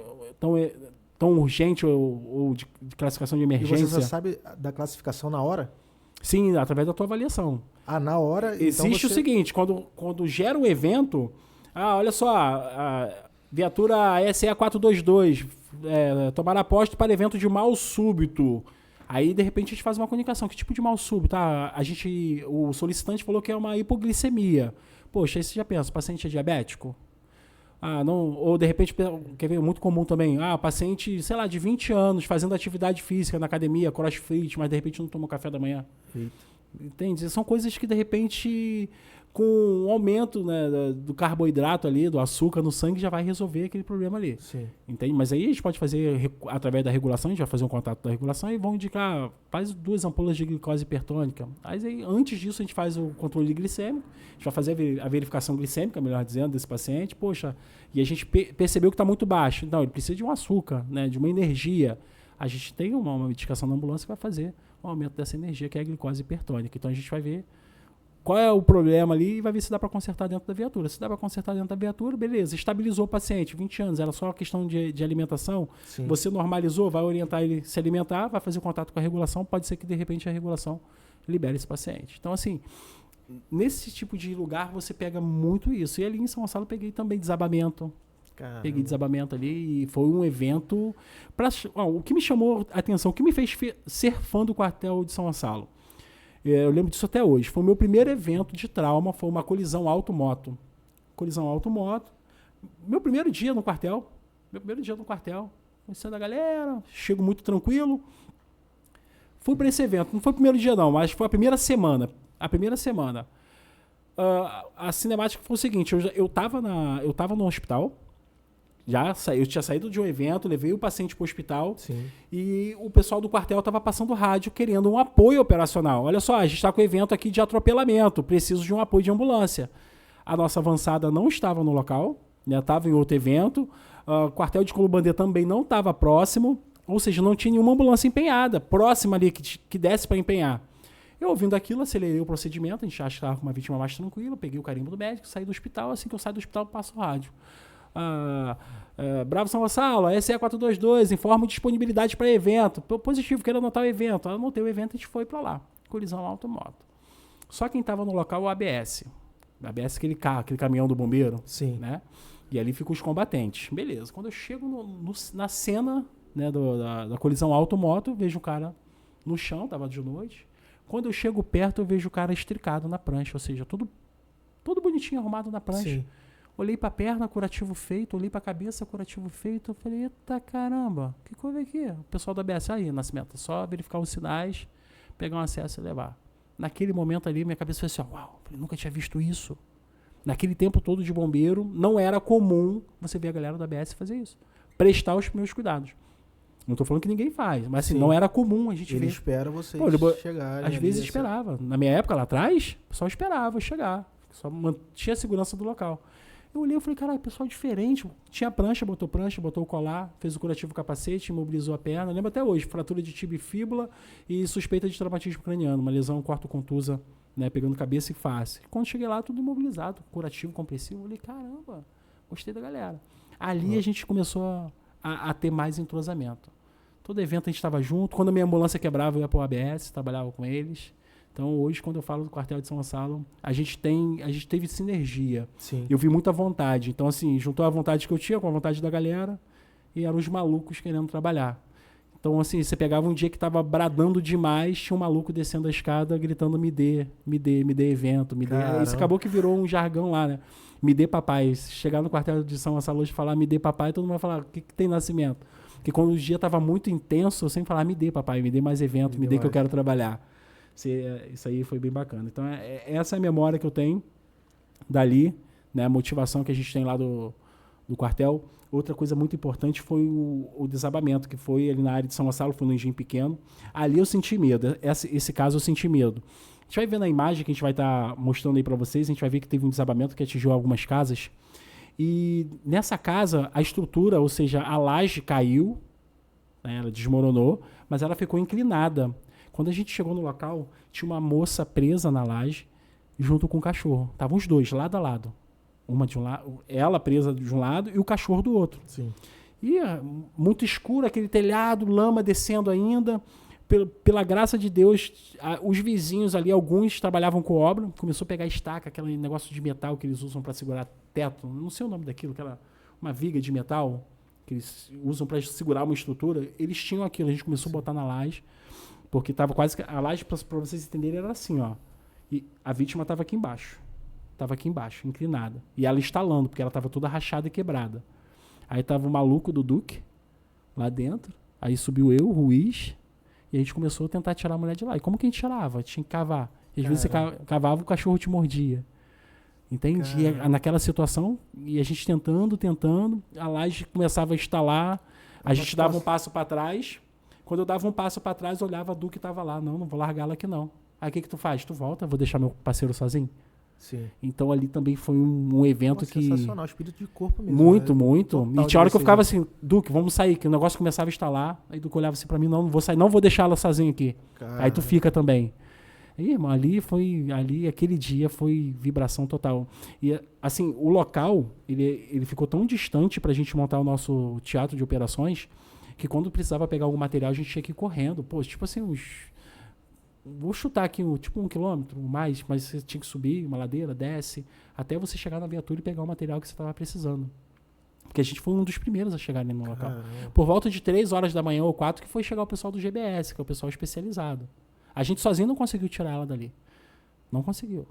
urgente ou de classificação de emergência. E você só sabe da classificação na hora? Sim, através da tua avaliação. Na hora... Existe o seguinte, quando gera um evento... olha só, a viatura SE 422, tomar aposta para evento de mal súbito. Aí, de repente, a gente faz uma comunicação. Que tipo de mal súbito? O solicitante falou que é uma hipoglicemia. Poxa, aí você já pensa, o paciente é diabético? Não, ou de repente, quer ver, muito comum também, paciente, sei lá, de 20 anos, fazendo atividade física na academia, crossfit, mas de repente não toma café da manhã. Entende? São coisas que de repente, com o aumento, né, do carboidrato ali, do açúcar no sangue, já vai resolver aquele problema ali. Sim. Entende? Mas aí a gente pode fazer, através da regulação, a gente vai fazer um contato da regulação e vão indicar, faz 2 ampolas de glicose hipertônica. Aí, antes disso, a gente faz o controle glicêmico, a gente vai fazer a verificação glicêmica, melhor dizendo, desse paciente. Poxa, e a gente percebeu que está muito baixo. Então, ele precisa de um açúcar, né, de uma energia. A gente tem uma medicação na ambulância que vai fazer o aumento dessa energia, que é a glicose hipertônica. Então, a gente vai ver qual é o problema ali e vai ver se dá para consertar dentro da viatura. Se dá para consertar dentro da viatura, beleza. Estabilizou o paciente, 20 anos, era só uma questão de alimentação. Sim. Você normalizou, vai orientar ele a se alimentar, vai fazer contato com a regulação, pode ser que de repente a regulação libere esse paciente. Então, assim, nesse tipo de lugar você pega muito isso. E ali em São Gonçalo eu peguei também desabamento. Caramba. Peguei desabamento ali e foi um evento... o que me chamou a atenção, o que me fez ser fã do quartel de São Gonçalo, eu lembro disso até hoje. Foi o meu primeiro evento de trauma, foi uma colisão auto-moto. Meu primeiro dia no quartel. Conhecendo a galera, chego muito tranquilo. Fui para esse evento. Não foi o primeiro dia não, mas foi a primeira semana. A cinemática foi o seguinte, eu tava no hospital, eu tinha saído de um evento, levei o paciente para o hospital. Sim. E o pessoal do quartel estava passando rádio querendo um apoio operacional. Olha só, a gente está com um evento aqui de atropelamento, preciso de um apoio de ambulância. A nossa avançada não estava no local, estava em outro evento, o quartel de Colubandê também não estava próximo, ou seja, não tinha nenhuma ambulância empenhada, próxima ali que desse para empenhar. Eu, ouvindo aquilo, acelerei o procedimento, a gente acha que estava com uma vítima mais tranquila, peguei o carimbo do médico, saí do hospital, assim que eu saio do hospital, passo o rádio. Bravo São Gonçalo, SE 422, informa disponibilidade para evento. Positivo, quero anotar o evento. Eu anotei o evento e a gente foi para lá. Colisão auto-moto. Só quem estava no local, o ABS. O ABS, aquele caminhão do bombeiro. Sim. Né? E ali ficam os combatentes. Beleza. Quando eu chego na cena, né, da colisão auto-moto, eu vejo o cara no chão, tava de noite. Quando eu chego perto, eu vejo o cara estricado na prancha, ou seja, todo bonitinho arrumado na prancha. Sim. Olhei pra perna, curativo feito. Olhei pra cabeça, curativo feito. Eu falei, eita caramba, que coisa aqui? O pessoal da ABS, aí, Nascimento, só verificar os sinais, pegar um acesso e levar. Naquele momento ali, minha cabeça foi assim, uau, eu nunca tinha visto isso. Naquele tempo todo de bombeiro, não era comum você ver a galera da ABS fazer isso. Prestar os primeiros cuidados. Não tô falando que ninguém faz, mas assim, não era comum a gente ver. Ele espera vocês chegarem. Às vezes esperava. Na minha época, lá atrás, o pessoal esperava chegar. Só mantinha a segurança do local. Eu olhei e falei, caralho, pessoal diferente. Tinha prancha, botou o colar, fez o curativo capacete, imobilizou a perna. Lembro até hoje, fratura de tíbia e fíbula e suspeita de traumatismo craniano, uma lesão corto-contusa, né, pegando cabeça e face. Quando cheguei lá, tudo imobilizado, curativo, compressivo. Eu olhei, caramba, gostei da galera. Ali a gente começou a ter mais entrosamento. Todo evento a gente estava junto. Quando a minha ambulância quebrava, eu ia para o ABS, trabalhava com eles. Então, hoje, quando eu falo do quartel de São Gonçalo, a gente teve sinergia. Sim. Eu vi muita vontade. Então, assim, juntou a vontade que eu tinha com a vontade da galera e eram os malucos querendo trabalhar. Então, assim, você pegava um dia que estava bradando demais, tinha um maluco descendo a escada gritando me dê evento, me dê. Isso acabou que virou um jargão lá, né? Me dê papai. Se chegar no quartel de São Gonçalo e falar me dê papai, todo mundo vai falar, o que tem Nascimento? Porque quando o dia estava muito intenso, eu sempre falava, me dê papai, me dê mais evento, me dê que eu quero trabalhar. Isso aí foi bem bacana. Então, essa é a memória que eu tenho dali, né? A motivação que a gente tem lá do quartel. Outra coisa muito importante foi o desabamento, que foi ali na área de São Gonçalo, foi no engenho pequeno. Ali eu senti medo. Esse caso eu senti medo. A gente vai ver na imagem que a gente vai estar mostrando aí para vocês, a gente vai ver que teve um desabamento que atingiu algumas casas. E nessa casa, a estrutura, ou seja, a laje caiu, né? Ela desmoronou, mas ela ficou inclinada. Quando a gente chegou no local, tinha uma moça presa na laje junto com o cachorro. Estavam os dois, lado a lado. Uma de um lado, ela presa de um lado e o cachorro do outro. Sim. E muito escuro, aquele telhado, lama descendo ainda. Pela graça de Deus, os vizinhos ali, alguns trabalhavam com obra, começou a pegar estaca, aquele negócio de metal que eles usam para segurar teto. Não sei o nome daquilo, uma viga de metal que eles usam para segurar uma estrutura. Eles tinham aquilo, a gente começou a botar na laje. Porque estava quase que... A laje, para vocês entenderem, era assim, ó. E a vítima estava aqui embaixo. Estava aqui embaixo, inclinada. E ela instalando, porque ela estava toda rachada e quebrada. Aí estava o maluco do Duque, lá dentro. Aí subiu eu, o Ruiz, e a gente começou a tentar tirar a mulher de lá. E como que a gente tirava? Tinha que cavar. E às vezes você cavava, o cachorro te mordia. Entende? E naquela situação, e a gente tentando, a laje começava a instalar, a gente dava um passo para trás. Quando eu dava um passo para trás, eu olhava a Du que estava lá. Não vou largar ela aqui não. Aí o que tu faz? Tu volta, vou deixar meu parceiro sozinho? Sim. Então ali também foi um evento que... Sensacional, espírito de corpo mesmo. Muito, né? muito. Total E tinha hora que eu ficava né? assim, Duque, vamos sair, que o negócio começava a instalar. Aí Duque olhava assim para mim, não vou sair, não vou deixar ela sozinha aqui. Aí tu fica também. E, irmão, aquele dia foi vibração total. E assim, o local, ele ficou tão distante pra gente montar o nosso teatro de operações, que quando precisava pegar algum material, a gente tinha que ir correndo. Pô, tipo assim, vou chutar aqui, tipo 1 quilômetro, mais, mas você tinha que subir uma ladeira, desce, até você chegar na viatura e pegar o material que você estava precisando. Porque a gente foi um dos primeiros a chegar ali no local. Por volta de 3 horas da manhã ou 4, que foi chegar o pessoal do GBS, que é o pessoal especializado. A gente sozinho não conseguiu tirar ela dali. Não conseguiu.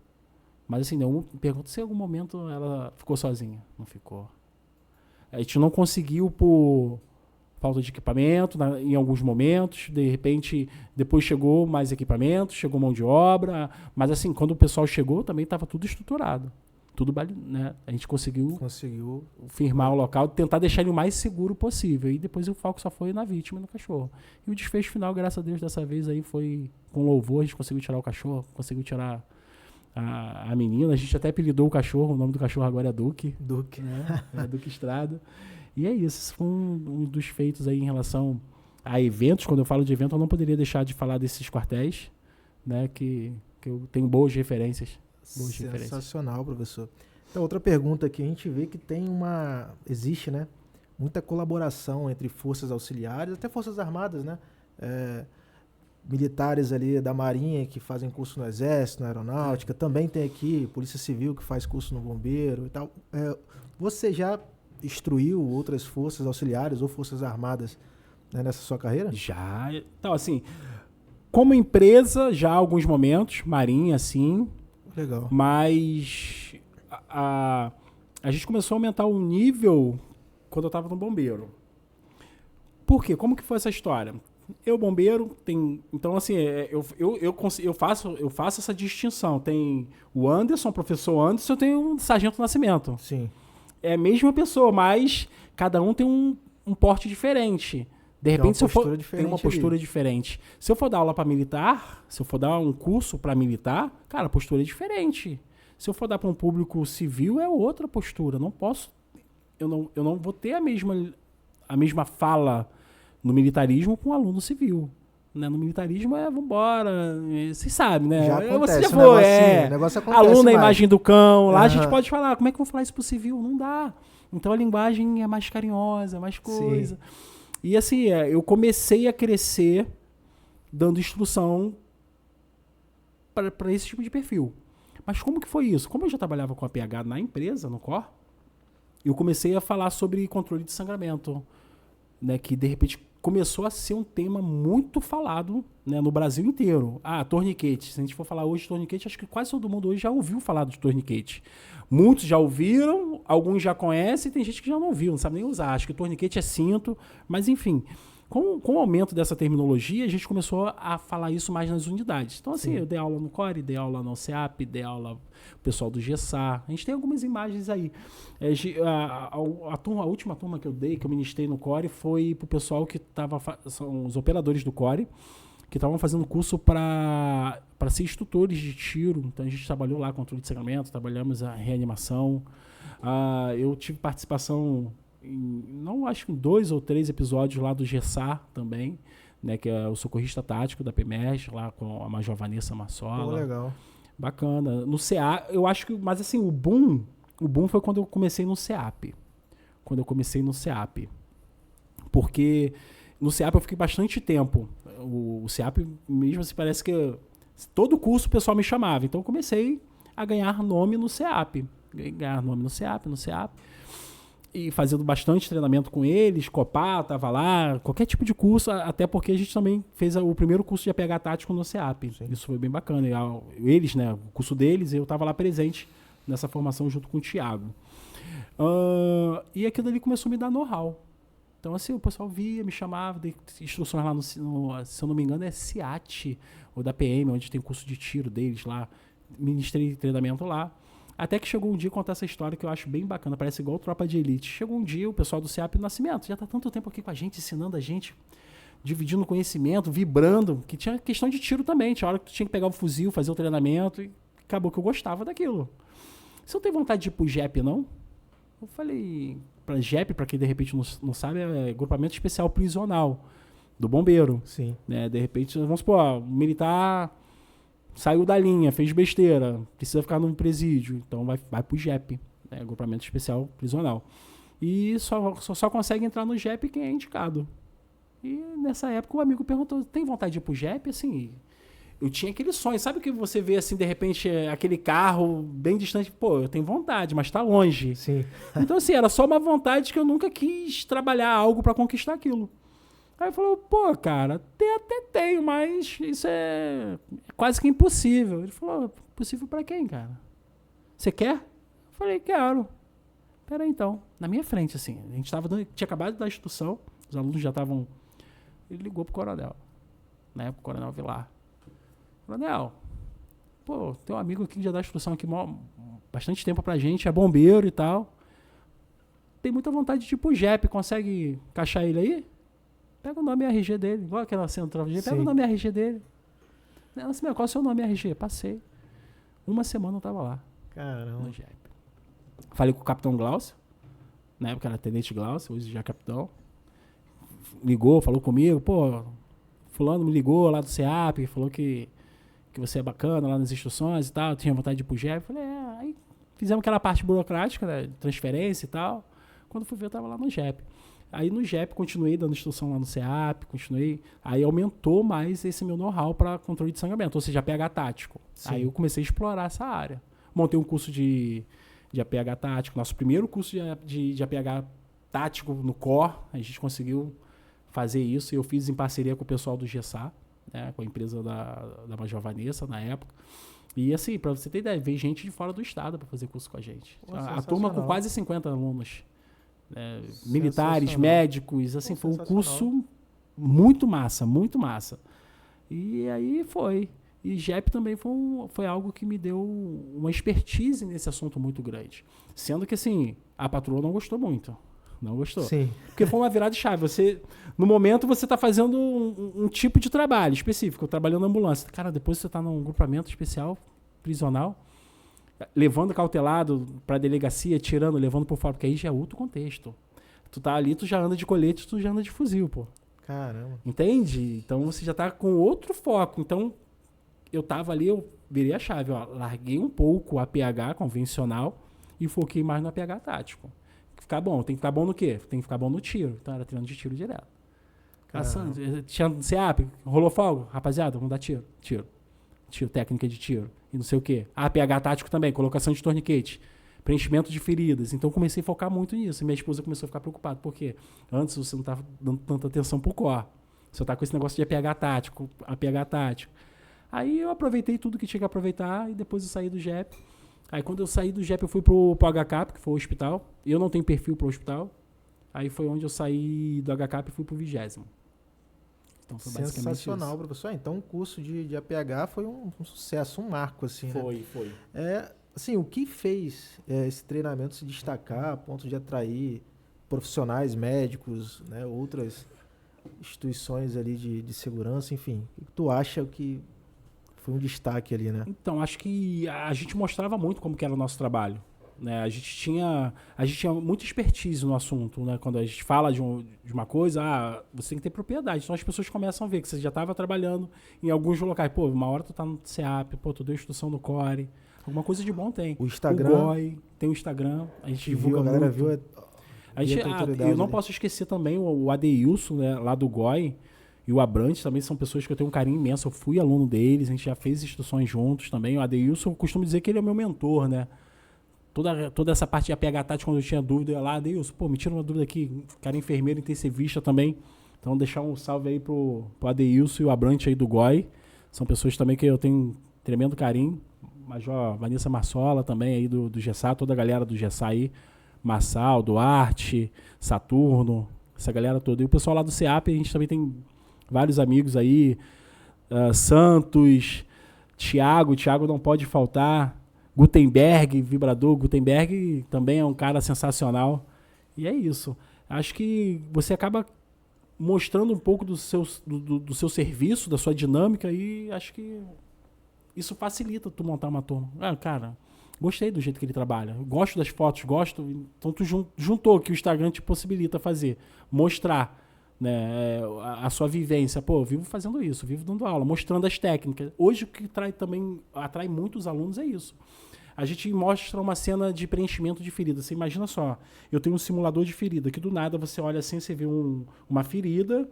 Mas assim, pergunto se em algum momento ela ficou sozinha. Não ficou. A gente não conseguiu por falta de equipamento em alguns momentos. De repente, depois chegou mais equipamento, chegou mão de obra. Mas assim, quando o pessoal chegou, também estava tudo estruturado. Tudo, né? A gente conseguiu firmar o local, tentar deixar ele o mais seguro possível. E depois o foco só foi na vítima e no cachorro. E o desfecho final, graças a Deus, dessa vez aí foi com louvor. A gente conseguiu tirar o cachorro, conseguiu tirar a menina. A gente até apelidou o cachorro, o nome do cachorro agora é Duque. Duque. Né? É Duque Estrada. E é isso, esse foi um dos feitos aí em relação a eventos. Quando eu falo de evento, eu não poderia deixar de falar desses quartéis, né? Que eu tenho boas referências. Sensacional, professor. Então, outra pergunta aqui, a gente vê que existe, né, muita colaboração entre forças auxiliares, até forças armadas, né? militares ali da Marinha que fazem curso no Exército, na Aeronáutica, também tem aqui Polícia Civil que faz curso no Bombeiro e tal. Você já instruiu outras forças auxiliares ou forças armadas, né, nessa sua carreira? Já. Então, assim, como empresa, já há alguns momentos, Marinha, sim, Legal. mas a gente começou a aumentar o nível quando eu estava no Bombeiro. Por quê? Como que foi essa história? Eu, bombeiro, então, assim, eu faço essa distinção. Tem o Anderson, professor Anderson, eu tenho o Sargento Nascimento. Sim. É a mesma pessoa, mas cada um tem um porte diferente. De repente, tem uma postura diferente. Se eu for dar aula para militar, se eu for dar um curso para militar, cara, a postura é diferente. Se eu for dar para um público civil, é outra postura. Não posso, eu não vou ter a mesma fala no militarismo com um aluno civil. Né? No militarismo vambora, vocês sabem, né? Já acontece, você já foi, o negócio acontece aluno da mais. Imagem do Cão, lá a gente pode falar, como é que eu vou falar isso pro civil? Não dá. Então a linguagem é mais carinhosa, mais coisa. Sim. E assim, eu comecei a crescer dando instrução para esse tipo de perfil. Mas como que foi isso? Como eu já trabalhava com a PH na empresa, no COR, eu comecei a falar sobre controle de sangramento, né, que de repente começou a ser um tema muito falado, né, no Brasil inteiro. Torniquete. Se a gente for falar hoje de torniquete, acho que quase todo mundo hoje já ouviu falar de torniquete. Muitos já ouviram, alguns já conhecem, tem gente que já não ouviu, não sabe nem usar. Acho que torniquete é cinto, mas enfim. Com o aumento dessa terminologia, a gente começou a falar isso mais nas unidades. Então, assim, eu dei aula no CORE, dei aula no CEAP, dei aula pro pessoal do GESAR. A gente tem algumas imagens aí. A última turma que eu ministrei no CORE, foi pro pessoal que são os operadores do CORE, que estavam fazendo curso para ser instrutores de tiro. Então, a gente trabalhou lá controle de sangramento, trabalhamos a reanimação. Eu tive participação não acho que em 2 ou 3 episódios lá do GESAR também, né, que é o socorrista tático da PEMES, lá com a Major Vanessa Massola. Pô, legal. Bacana. No CEAP, eu acho que, mas assim, o boom foi quando eu comecei no CEAP. Porque no CEAP eu fiquei bastante tempo. O CEAP mesmo, assim, parece que todo curso o pessoal me chamava. Então eu comecei a ganhar nome no CEAP. No CEAP. E fazendo bastante treinamento com eles, Copar, tava lá, qualquer tipo de curso, até porque a gente também fez o primeiro curso de APH tático no CEAP. Sim. Isso foi bem bacana. Eles, né, o curso deles, eu tava lá presente nessa formação junto com o Thiago. E aquilo ali começou a me dar know-how. Então, assim, o pessoal via, me chamava, dei instruções lá se eu não me engano, é CIAT, ou da PM, onde tem curso de tiro deles lá. Ministrei treinamento lá. Até que chegou um dia, contar essa história que eu acho bem bacana, parece igual Tropa de Elite. Chegou um dia, o pessoal do CEAP do Nascimento, já tá tanto tempo aqui com a gente, ensinando a gente, dividindo conhecimento, vibrando, que tinha questão de tiro também. Tinha hora que tu tinha que pegar o fuzil, fazer o treinamento, e acabou que eu gostava daquilo. Você não tem vontade de ir pro JEP, não? Eu falei, para JEP, para quem de repente não sabe, é Grupamento Especial Prisional, do Bombeiro. Sim. Né? De repente, vamos supor, o militar saiu da linha, fez besteira, precisa ficar no presídio, então vai pro JEP, né? Grupamento Especial Prisional. E só consegue entrar no JEP quem é indicado. E nessa época o amigo perguntou, tem vontade de ir pro JEP? Assim, eu tinha aquele sonho, sabe o que você vê assim, de repente, aquele carro bem distante, pô, eu tenho vontade, mas tá longe. Sim. Então assim, era só uma vontade que eu nunca quis trabalhar algo para conquistar aquilo. Aí falou, pô, cara, até tenho, mas isso é quase que impossível. Ele falou, possível pra quem, cara? Você quer? Eu falei, quero. Pera aí, então. Na minha frente, assim, a gente tinha acabado de dar a instrução, os alunos já estavam... Ele ligou pro coronel. Na época, o coronel Vilar. Coronel, pô, tem um amigo aqui que já dá instrução aqui bastante tempo pra gente, é bombeiro e tal. Tem muita vontade de ir pro JEP, consegue encaixar ele aí? Pega o nome e RG dele, igual aquela central de pega o nome e RG dele. Assim, qual é o seu nome e RG? Passei. Uma semana eu tava lá. Caramba. No JEP. Falei com o capitão Glaucio, na época era tenente Glaucio, hoje já é capitão. Ligou, falou comigo, pô, fulano me ligou lá do CEAP, falou que você é bacana lá nas instruções e tal, tinha vontade de ir pro JEP. Falei, aí fizemos aquela parte burocrática, né, transferência e tal. Quando fui ver, eu tava lá no JEP. Aí no JEP continuei dando instrução lá no CEAP, aí aumentou mais esse meu know-how para controle de sangramento, ou seja, APH tático. Sim. Aí eu comecei a explorar essa área. Montei um curso de APH tático, nosso primeiro curso de APH tático no COR, a gente conseguiu fazer isso, e eu fiz em parceria com o pessoal do GESA, né, com a empresa da Major Vanessa na época. E assim, para você ter ideia, veio gente de fora do estado para fazer curso com a gente. Pô, a turma com sensacional. quase 50 alunos. Militares, médicos, assim, foi um curso muito massa, muito massa. E aí foi. E JEP também foi algo que me deu uma expertise nesse assunto muito grande. Sendo que, assim, a patroa não gostou muito. Não gostou. Sim. Porque foi uma virada de chave. No momento, você está fazendo um tipo de trabalho específico, trabalhando na ambulância. Cara, depois você está num grupamento especial, prisional, levando cautelado para a delegacia, tirando, levando por fora, porque aí já é outro contexto. Tu tá ali, tu já anda de colete, tu já anda de fuzil, pô. Caramba. Entende? Então você já tá com outro foco. Então eu tava ali, eu virei a chave, ó, larguei um pouco a APH convencional e foquei mais no APH tático. Tem que ficar bom no quê? Tem que ficar bom no tiro. Então era treino de tiro direto. Tinha CEAP, rolou fogo, rapaziada, vamos dar tiro. Tiro, técnica de tiro. E não sei o quê. APH tático também, colocação de torniquete, preenchimento de feridas. Então comecei a focar muito nisso. E minha esposa começou a ficar preocupada. Por quê? Antes você não estava dando tanta atenção pro COR. Você tá com esse negócio de APH tático. Aí eu aproveitei tudo que tinha que aproveitar e depois eu saí do JEP. Aí quando eu saí do JEP eu fui pro HCAP, que foi o hospital. Eu não tenho perfil pro hospital. Aí foi onde eu saí do HCAP e fui pro 20º. Então foi basicamente Sensacional, isso. professor. Então o curso de APH foi um sucesso, um marco, assim, né? Foi. Assim, o que fez esse treinamento se destacar a ponto de atrair profissionais, médicos, né, outras instituições ali de segurança, enfim. O que tu acha que foi um destaque ali, né? Então, acho que a gente mostrava muito como que era o nosso trabalho. Né? A gente tinha muita expertise no assunto. Né? Quando a gente fala de uma coisa, você tem que ter propriedade. Então as pessoas começam a ver que você já estava trabalhando em alguns locais. Pô, uma hora tu tá no CEAP, pô, tu deu instrução no CORE. Alguma coisa de bom tem. O Instagram. O GOI, tem o Instagram. A gente divulga a galera muito. Eu não posso esquecer também o Adeilson, né, lá do GOI, e o Abrantes também são pessoas que eu tenho um carinho imenso. Eu fui aluno deles, a gente já fez instruções juntos também. O Adeilson, eu costumo dizer que ele é meu mentor, né? Toda essa parte de APH tático, quando eu tinha dúvida, eu ia lá, Adeilson, pô, me tira uma dúvida aqui. Cara enfermeiro intensivista também. Então, deixar um salve aí pro Adeilson e o Abrantes aí do GOI. São pessoas também que eu tenho um tremendo carinho. Major Vanessa Marsola também aí do GESA, toda a galera do GESA aí. Marçal, Duarte, Saturno, essa galera toda. E o pessoal lá do CEAP, a gente também tem vários amigos aí. Santos, Thiago não pode faltar. Gutenberg, vibrador. Gutenberg também é um cara sensacional. E é isso. Acho que você acaba mostrando um pouco do seu serviço, da sua dinâmica, e acho que isso facilita tu montar uma turma. Cara, gostei do jeito que ele trabalha. Gosto das fotos, gosto. Então tu juntou que o Instagram te possibilita fazer. Mostrar, né, a sua vivência. Pô, eu vivo fazendo isso, vivo dando aula, mostrando as técnicas. Hoje o que atrai muitos alunos é isso. A gente mostra uma cena de preenchimento de ferida. Você imagina só, eu tenho um simulador de ferida, que do nada você olha assim, você vê uma ferida,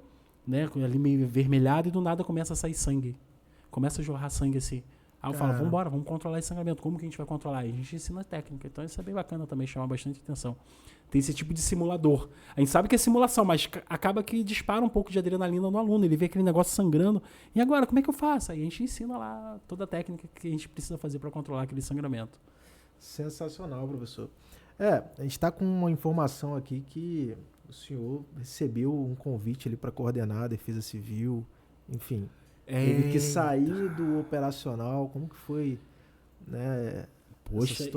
né, ali meio vermelhada, e do nada começa a sair sangue. Começa a jorrar sangue assim. Aí eu falo, vamos controlar esse sangramento. Como que a gente vai controlar? E a gente ensina a técnica. Então isso é bem bacana também, chama bastante atenção. Tem esse tipo de simulador. A gente sabe que é simulação, mas acaba que dispara um pouco de adrenalina no aluno. Ele vê aquele negócio sangrando. E agora, como é que eu faço? Aí a gente ensina lá toda a técnica que a gente precisa fazer para controlar aquele sangramento. Sensacional, professor. A gente está com uma informação aqui que o senhor recebeu um convite ali para coordenar a Defesa Civil, enfim... Teve que sair do operacional. Como que foi, né? Poxa,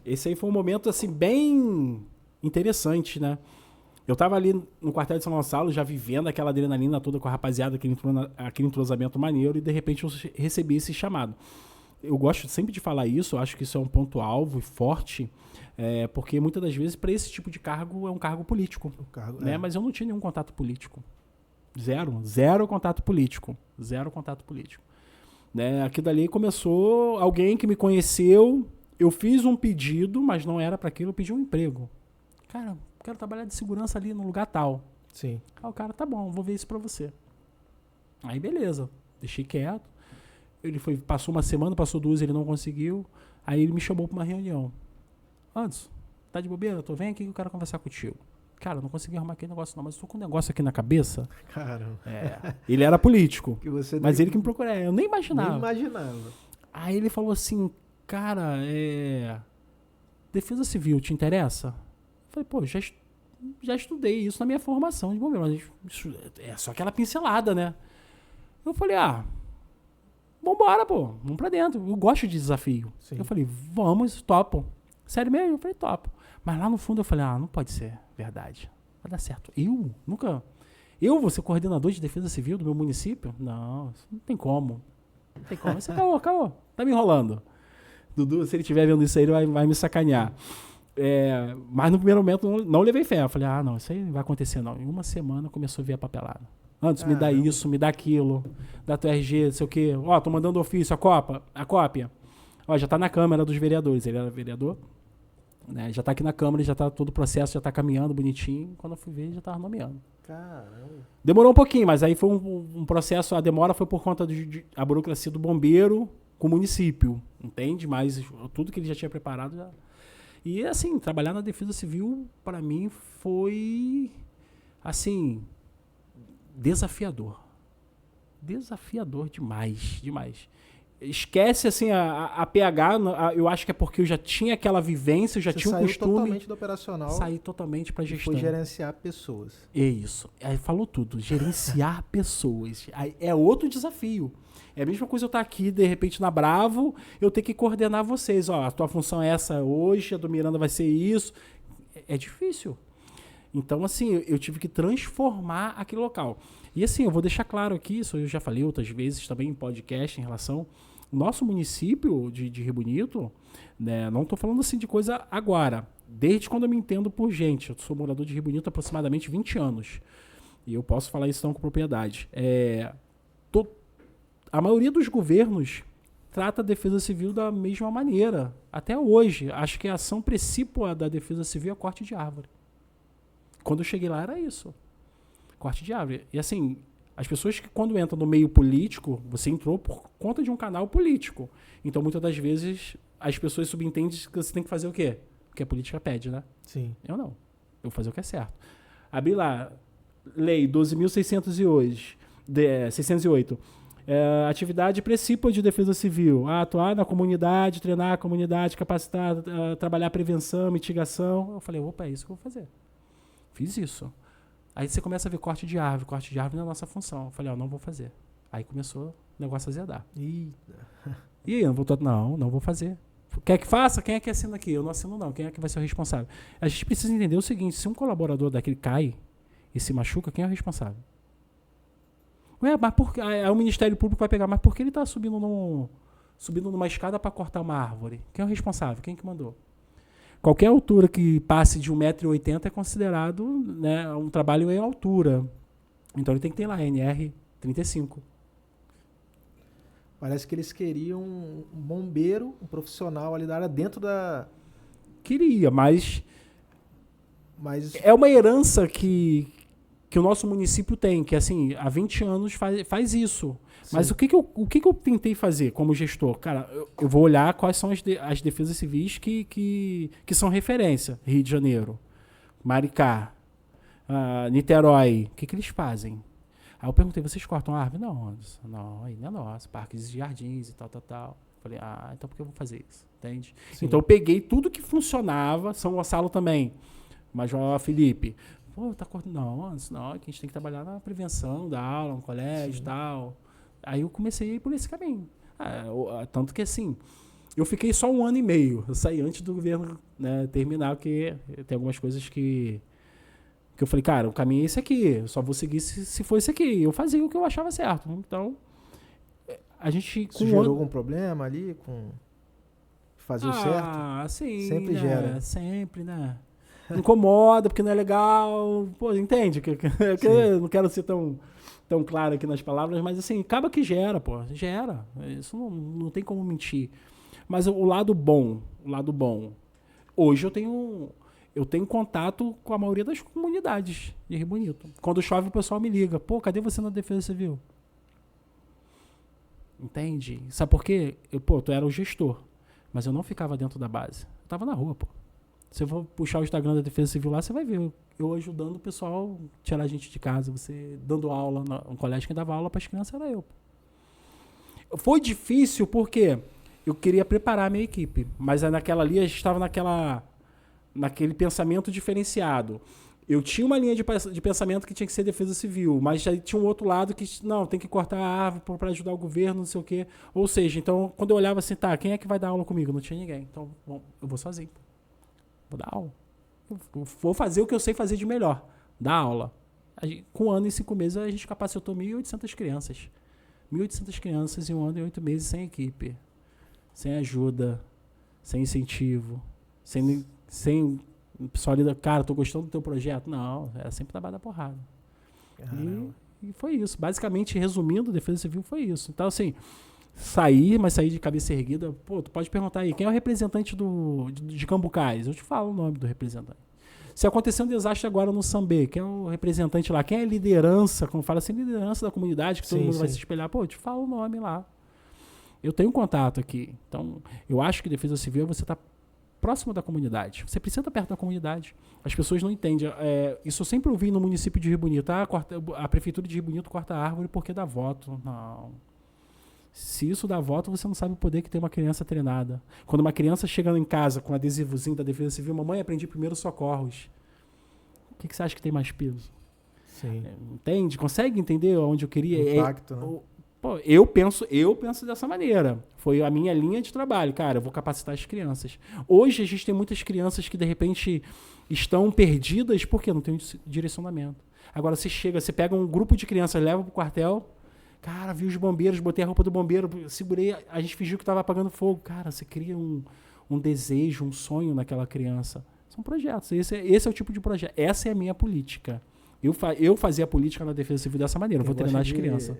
esse aí foi um momento assim bem interessante, né? Eu tava ali no quartel de São Gonçalo, já vivendo aquela adrenalina toda com a rapaziada, aquele entrosamento maneiro, e de repente eu recebi esse chamado. Eu gosto sempre de falar isso, eu acho que isso é um ponto-alvo e forte, porque muitas das vezes para esse tipo de cargo é um cargo político, né? Mas eu não tinha nenhum contato político. Zero contato político. Né? Aquilo dali começou, alguém que me conheceu, eu fiz um pedido, mas não era para aquilo, eu pedi um emprego. Cara, quero trabalhar de segurança ali no lugar tal. Sim. Aí o cara, tá bom, vou ver isso pra você. Aí beleza, deixei quieto. Ele passou uma semana, passou 2, ele não conseguiu. Aí ele me chamou pra uma reunião. Anderson, tá de bobeira? Vem aqui que eu quero conversar contigo. Cara, eu não consegui arrumar aquele negócio não, mas eu tô com um negócio aqui na cabeça. Caramba. Ele era político, Que você mas nem- ele que me procurou. Eu nem imaginava. Nem imaginava. Aí ele falou assim, cara, Defesa Civil, te interessa? Eu falei, pô, já estudei isso na minha formação de bombeiro, mas isso é só aquela pincelada, né? Eu falei, vambora, pô, vamos pra dentro. Eu gosto de desafio. Sim. Eu falei, vamos, topo. Sério mesmo? Eu falei, topo. Mas lá no fundo eu falei, não pode ser verdade. Vai dar certo. Eu vou ser coordenador de defesa civil do meu município? Não, isso não tem como. Não tem como. Isso acabou. Tá me enrolando. Dudu, se ele estiver vendo isso aí, ele vai me sacanear. Mas no primeiro momento não levei fé. Eu falei, não, isso aí não vai acontecer não. Em uma semana começou a vir a papelada. Antes, me dá isso, me dá aquilo, dá teu RG, não sei o quê. Tô mandando ofício, a cópia. Já tá na Câmara dos Vereadores. Ele era vereador, né? Já tá aqui na Câmara, já tá todo o processo, já tá caminhando bonitinho. Quando eu fui ver, já tava nomeando. Caramba. Demorou um pouquinho, mas aí foi um processo, a demora foi por conta a burocracia do bombeiro com o município, entende? Mas tudo que ele já tinha preparado já... E assim, trabalhar na Defesa Civil, para mim, foi, assim, desafiador. Desafiador demais. Esquece, assim, a PH, eu acho que é porque eu já tinha aquela vivência, eu já tinha um costume... Saiu totalmente do operacional. Saí totalmente para gestão. Foi gerenciar pessoas. É isso. Aí falou tudo. Gerenciar pessoas. Aí é outro desafio. É a mesma coisa eu estar aqui, de repente, na Bravo, eu ter que coordenar vocês. A tua função é essa hoje, a do Miranda vai ser isso. É difícil. Então, assim, eu tive que transformar aquele local. E assim, eu vou deixar claro aqui, isso eu já falei outras vezes também em podcast em relação... Nosso município de Rio Bonito, né, não estou falando assim de coisa agora, desde quando eu me entendo por gente. Eu sou morador de Rio Bonito há aproximadamente 20 anos. E eu posso falar isso então com propriedade. A maioria dos governos trata a Defesa Civil da mesma maneira. Até hoje, acho que a ação precípua da Defesa Civil é corte de árvore. Quando eu cheguei lá era isso. Corte de árvore. E assim... As pessoas que quando entram no meio político, você entrou por conta de um canal político. Então, muitas das vezes, as pessoas subentendem que você tem que fazer o quê? O que a política pede, né? Sim. Eu não. Eu vou fazer o que é certo. Abri lá, lei 12.608. Atividade precípua de defesa civil. Atuar na comunidade, treinar a comunidade, capacitar, trabalhar prevenção, mitigação. Eu falei, opa, é isso que eu vou fazer. Fiz isso. Aí você começa a ver corte de árvore não é a nossa função. Eu falei, não vou fazer. Aí começou o negócio a azedar. Eita. E aí, não vou fazer. Quer que faça? Quem é que assina aqui? Eu não assino não. Quem é que vai ser o responsável? A gente precisa entender o seguinte, se um colaborador daquele cai e se machuca, quem é o responsável? Ué, mas por que? Aí o Ministério Público vai pegar, mas por que ele está subindo numa escada para cortar uma árvore? Quem é o responsável? Quem que mandou? Qualquer altura que passe de 1,80 m é considerado, né, um trabalho em altura. Então ele tem que ter lá NR35. Parece que eles queriam um bombeiro, um profissional ali da área dentro da... Queria, mas é uma herança que o nosso município tem, que assim, há 20 anos faz isso. Sim. Mas o que eu tentei fazer como gestor? Cara, eu vou olhar quais são as defesas civis que são referência. Rio de Janeiro, Maricá, Niterói. O que eles fazem? Aí eu perguntei, vocês cortam árvore? Não, aí não é nosso. Parques e jardins e tal. Falei, então por que eu vou fazer isso? Entende? Sim. Então eu peguei tudo que funcionava, São Gonçalo também, Major Felipe. Pô, tá cortando? Não, que a gente tem que trabalhar na prevenção da aula, no colégio e tal. Aí eu comecei a ir por esse caminho. Tanto que assim, eu fiquei só 1 ano e meio. Eu saí antes do governo, né, terminar, porque tem algumas coisas que eu falei, cara, o caminho é esse aqui. Eu só vou seguir se for esse aqui. Eu fazia o que eu achava certo. Então, a gente... Isso gerou algum problema ali com fazer o certo? Sim, sempre né? gera. Sempre, né? Incomoda, porque não é legal. Pô, entende? Eu não quero ser tão claro aqui nas palavras, mas assim, acaba que gera, pô. Gera. Isso não tem como mentir. Mas o lado bom. Hoje eu tenho... eu tenho contato com a maioria das comunidades de Rio Bonito. Quando chove, o pessoal me liga. Pô, cadê você na Defesa Civil? Entende? Sabe por quê? Tu era o gestor, mas eu não ficava dentro da base. Eu tava na rua, pô. Se eu for puxar o Instagram da Defesa Civil lá, você vai ver eu ajudando o pessoal a tirar a gente de casa, você dando aula. No colégio que dava aula para as crianças era eu. Foi difícil porque eu queria preparar a minha equipe, mas naquela ali a gente estava naquele pensamento diferenciado. Eu tinha uma linha de pensamento que tinha que ser defesa civil, mas já tinha um outro lado que, não, tem que cortar a árvore para ajudar o governo, não sei o quê. Ou seja, então, quando eu olhava assim, tá, quem é que vai dar aula comigo? Não tinha ninguém. Então, bom, eu vou sozinho. Vou dar aula. Eu vou fazer o que eu sei fazer de melhor. Dar aula. Com 1 ano e 5 meses, a gente capacitou 1.800 crianças. 1.800 crianças em 1 ano e 8 meses sem equipe. Sem ajuda. Sem incentivo. Sem o pessoal ali, cara, tô gostando do teu projeto. Não, era sempre trabalho da porrada. E foi isso. Basicamente, resumindo, Defesa Civil foi isso. Então, assim, sair de cabeça erguida. Pô, tu pode perguntar aí, quem é o representante de Cambucais? Eu te falo o nome do representante. Se acontecer um desastre agora no Sambê, quem é o representante lá? Quem é a liderança? Como fala assim, liderança da comunidade, que todo mundo vai se espelhar. Pô, eu te falo o nome lá. Eu tenho contato aqui. Então, eu acho que Defesa Civil é você estar próximo da comunidade. Você precisa estar perto da comunidade. As pessoas não entendem. Isso eu sempre ouvi no município de Rio Bonito. A prefeitura de Rio Bonito corta a árvore porque dá voto. Não. Se isso dá voto, você não sabe o poder que tem uma criança treinada. Quando uma criança chega em casa com um adesivozinho da Defesa Civil, mamãe, aprendi primeiros socorros. O que você acha que tem mais peso? Sim. Entende? Consegue entender onde eu queria? Impacto, né? Pô, eu penso dessa maneira. Foi a minha linha de trabalho. Cara, eu vou capacitar as crianças. Hoje a gente tem muitas crianças que de repente estão perdidas porque não tem direcionamento. Agora você pega um grupo de crianças, leva pro quartel, cara, vi os bombeiros, botei a roupa do bombeiro, segurei, a gente fingiu que estava apagando fogo. Cara, você cria um desejo, um sonho naquela criança. São projetos. Esse é o tipo de projeto. Essa é a minha política. Eu fazia a política na Defesa Civil dessa maneira. Eu vou treinar as crianças.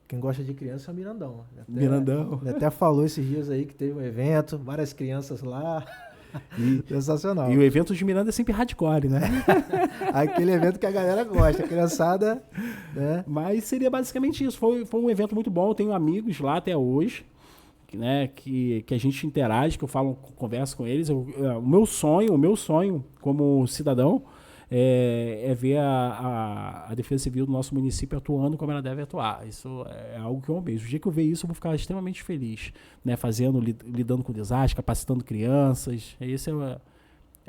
Quem gosta de criança é o Mirandão. Mirandão. Ele até falou esses dias aí que teve um evento, várias crianças lá. Sensacional. E o evento de Miranda é sempre hardcore, né? Aquele evento que a galera gosta, a criançada, né? Mas seria basicamente isso. Foi um evento muito bom. Eu tenho amigos lá até hoje, né, que a gente interage, que eu converso com eles. O meu sonho como cidadão é ver a Defesa Civil do nosso município atuando como ela deve atuar. Isso é algo que eu almejo. O dia que eu ver isso, eu vou ficar extremamente feliz, né? Lidando com desastre, capacitando crianças.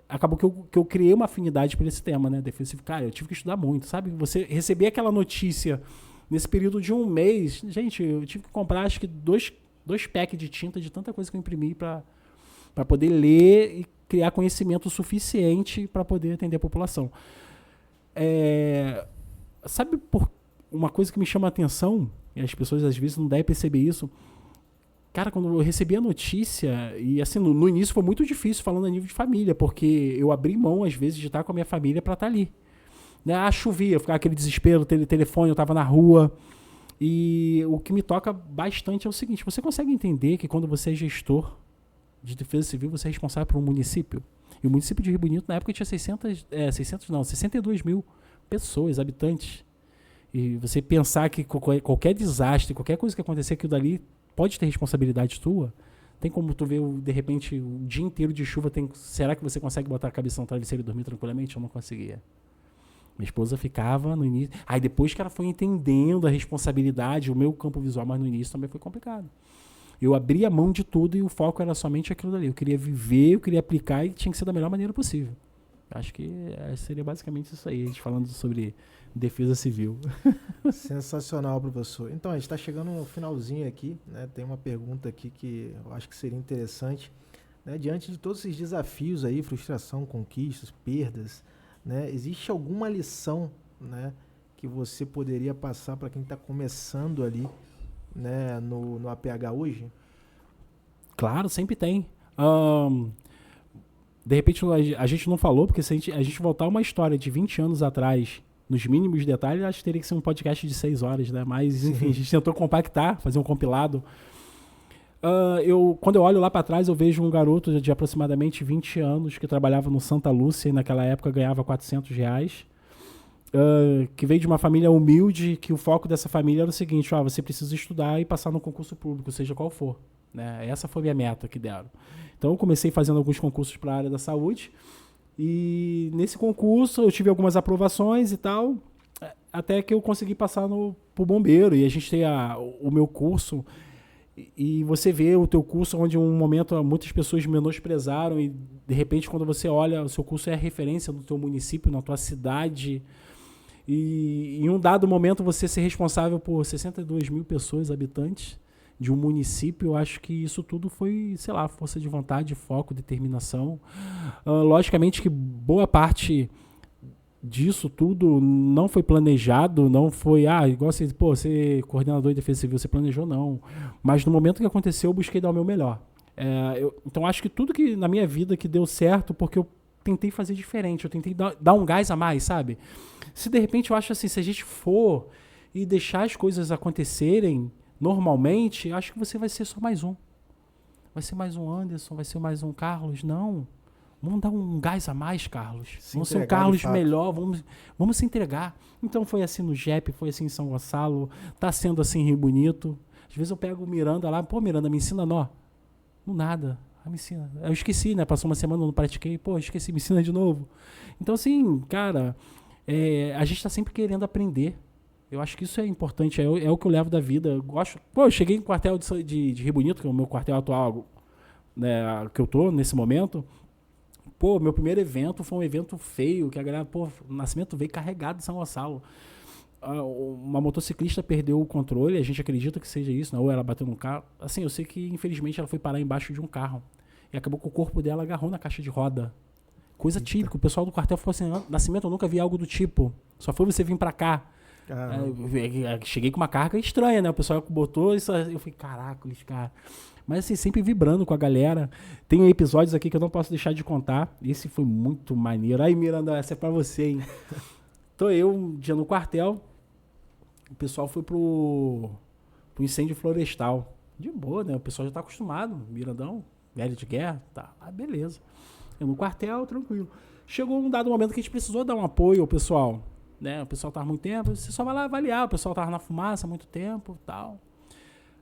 Acabou que eu criei uma afinidade por esse tema, né? Defesa Civil. Cara, eu tive que estudar muito, sabe? Você receber aquela notícia nesse período de 1 mês. Gente, eu tive que comprar, acho que, dois packs de tinta de tanta coisa que eu imprimi para poder ler e criar conhecimento suficiente para poder atender a população. Sabe uma coisa que me chama a atenção, e as pessoas às vezes não devem perceber isso, cara, quando eu recebi a notícia, e assim, no início foi muito difícil falando a nível de família, porque eu abri mão às vezes de estar com a minha família para estar ali. Né? Chovia, ficava aquele desespero, telefone, eu estava na rua. E o que me toca bastante é o seguinte, você consegue entender que quando você é gestor de Defesa Civil, você é responsável por um município. E o município de Rio Bonito, na época, tinha 62 mil pessoas, habitantes. E você pensar que qualquer desastre, qualquer coisa que acontecer aquilo dali, pode ter responsabilidade tua. Tem como tu ver, de repente, o dia inteiro de chuva, será que você consegue botar a cabeça no travesseiro e dormir tranquilamente? Eu não conseguia. Minha esposa ficava no início. Aí depois que ela foi entendendo a responsabilidade, o meu campo visual, mas no início também foi complicado. Eu abria a mão de tudo e o foco era somente aquilo dali. Eu queria viver, eu queria aplicar e tinha que ser da melhor maneira possível. Acho que seria basicamente isso aí, a gente falando sobre defesa civil. Sensacional, professor. Então, a gente está chegando no finalzinho aqui, né? Tem uma pergunta aqui que eu acho que seria interessante. Né? Diante de todos esses desafios aí, frustração, conquistas, perdas, né? Existe alguma lição, né, que você poderia passar para quem está começando ali, né, no APH hoje? Claro, sempre tem. De repente a gente não falou, porque se a gente voltar uma história de 20 anos atrás, nos mínimos detalhes, acho que teria que ser um podcast de 6 horas, né? Mas, enfim, a gente tentou compactar, fazer um compilado. Quando eu olho lá para trás, eu vejo um garoto de aproximadamente 20 anos que trabalhava no Santa Lúcia e naquela época ganhava R$ 400, que veio de uma família humilde, que o foco dessa família era o seguinte: você precisa estudar e passar no concurso público, seja qual for. Né? Essa foi a minha meta que deram. Então eu comecei fazendo alguns concursos para a área da saúde e nesse concurso eu tive algumas aprovações e tal, até que eu consegui passar pro bombeiro. E a gente tem o meu curso e você vê o teu curso onde um momento muitas pessoas menosprezaram e de repente quando você olha, o seu curso é a referência no teu município, na tua cidade. E em um dado momento você ser responsável por 62 mil pessoas, habitantes de um município, eu acho que isso tudo foi, sei lá, força de vontade, foco, determinação. Logicamente que boa parte disso tudo não foi planejado, não foi, igual você, ser coordenador de defesa civil, você planejou, não. Mas no momento que aconteceu, eu busquei dar o meu melhor. Então acho que tudo que na minha vida que deu certo, porque eu tentei fazer diferente, eu tentei dar um gás a mais, sabe? Se de repente eu acho assim, se a gente for e deixar as coisas acontecerem normalmente, acho que você vai ser só mais um. Vai ser mais um Anderson, vai ser mais um Carlos. Não. Vamos dar um gás a mais, Carlos. Vamos ser um Carlos melhor, vamos se entregar. Então foi assim no JEP, foi assim em São Gonçalo, tá sendo assim em Rio Bonito. Às vezes eu pego o Miranda lá, Miranda, me ensina nó. No nada. Me ensina. Eu esqueci, né? Passou uma semana, eu não pratiquei. Esqueci, me ensina de novo. Então assim, cara, a gente tá sempre querendo aprender. Eu acho que isso é importante, é o que eu levo da vida. Eu gosto. Eu cheguei no quartel de Rio Bonito, que é o meu quartel atual, né, que eu tô nesse momento. Meu primeiro evento foi um evento feio, que a galera, o Nascimento veio carregado de São Gonçalo. Uma motociclista perdeu o controle, a gente acredita que seja isso, né? Ou ela bateu num carro. Assim, eu sei que infelizmente ela foi parar embaixo de um carro. E acabou que o corpo dela agarrou na caixa de roda. Coisa típica. O pessoal do quartel falou assim: Nascimento, eu nunca vi algo do tipo. Só foi você vir pra cá. Cheguei com uma carga estranha, né? O pessoal botou isso. Eu falei, caraca, cara. Mas assim, sempre vibrando com a galera. Tem episódios aqui que eu não posso deixar de contar. Esse foi muito maneiro. Aí, Miranda, essa é pra você, hein? Tô eu um dia no quartel. O pessoal foi pro incêndio florestal. De boa, né? O pessoal já tá acostumado. Mirandão, velho de guerra. Tá, beleza. Eu no quartel, tranquilo. Chegou um dado momento que a gente precisou dar um apoio ao pessoal. Né? O pessoal tava há muito tempo, você só vai lá avaliar, o pessoal tava na fumaça há muito tempo, tal.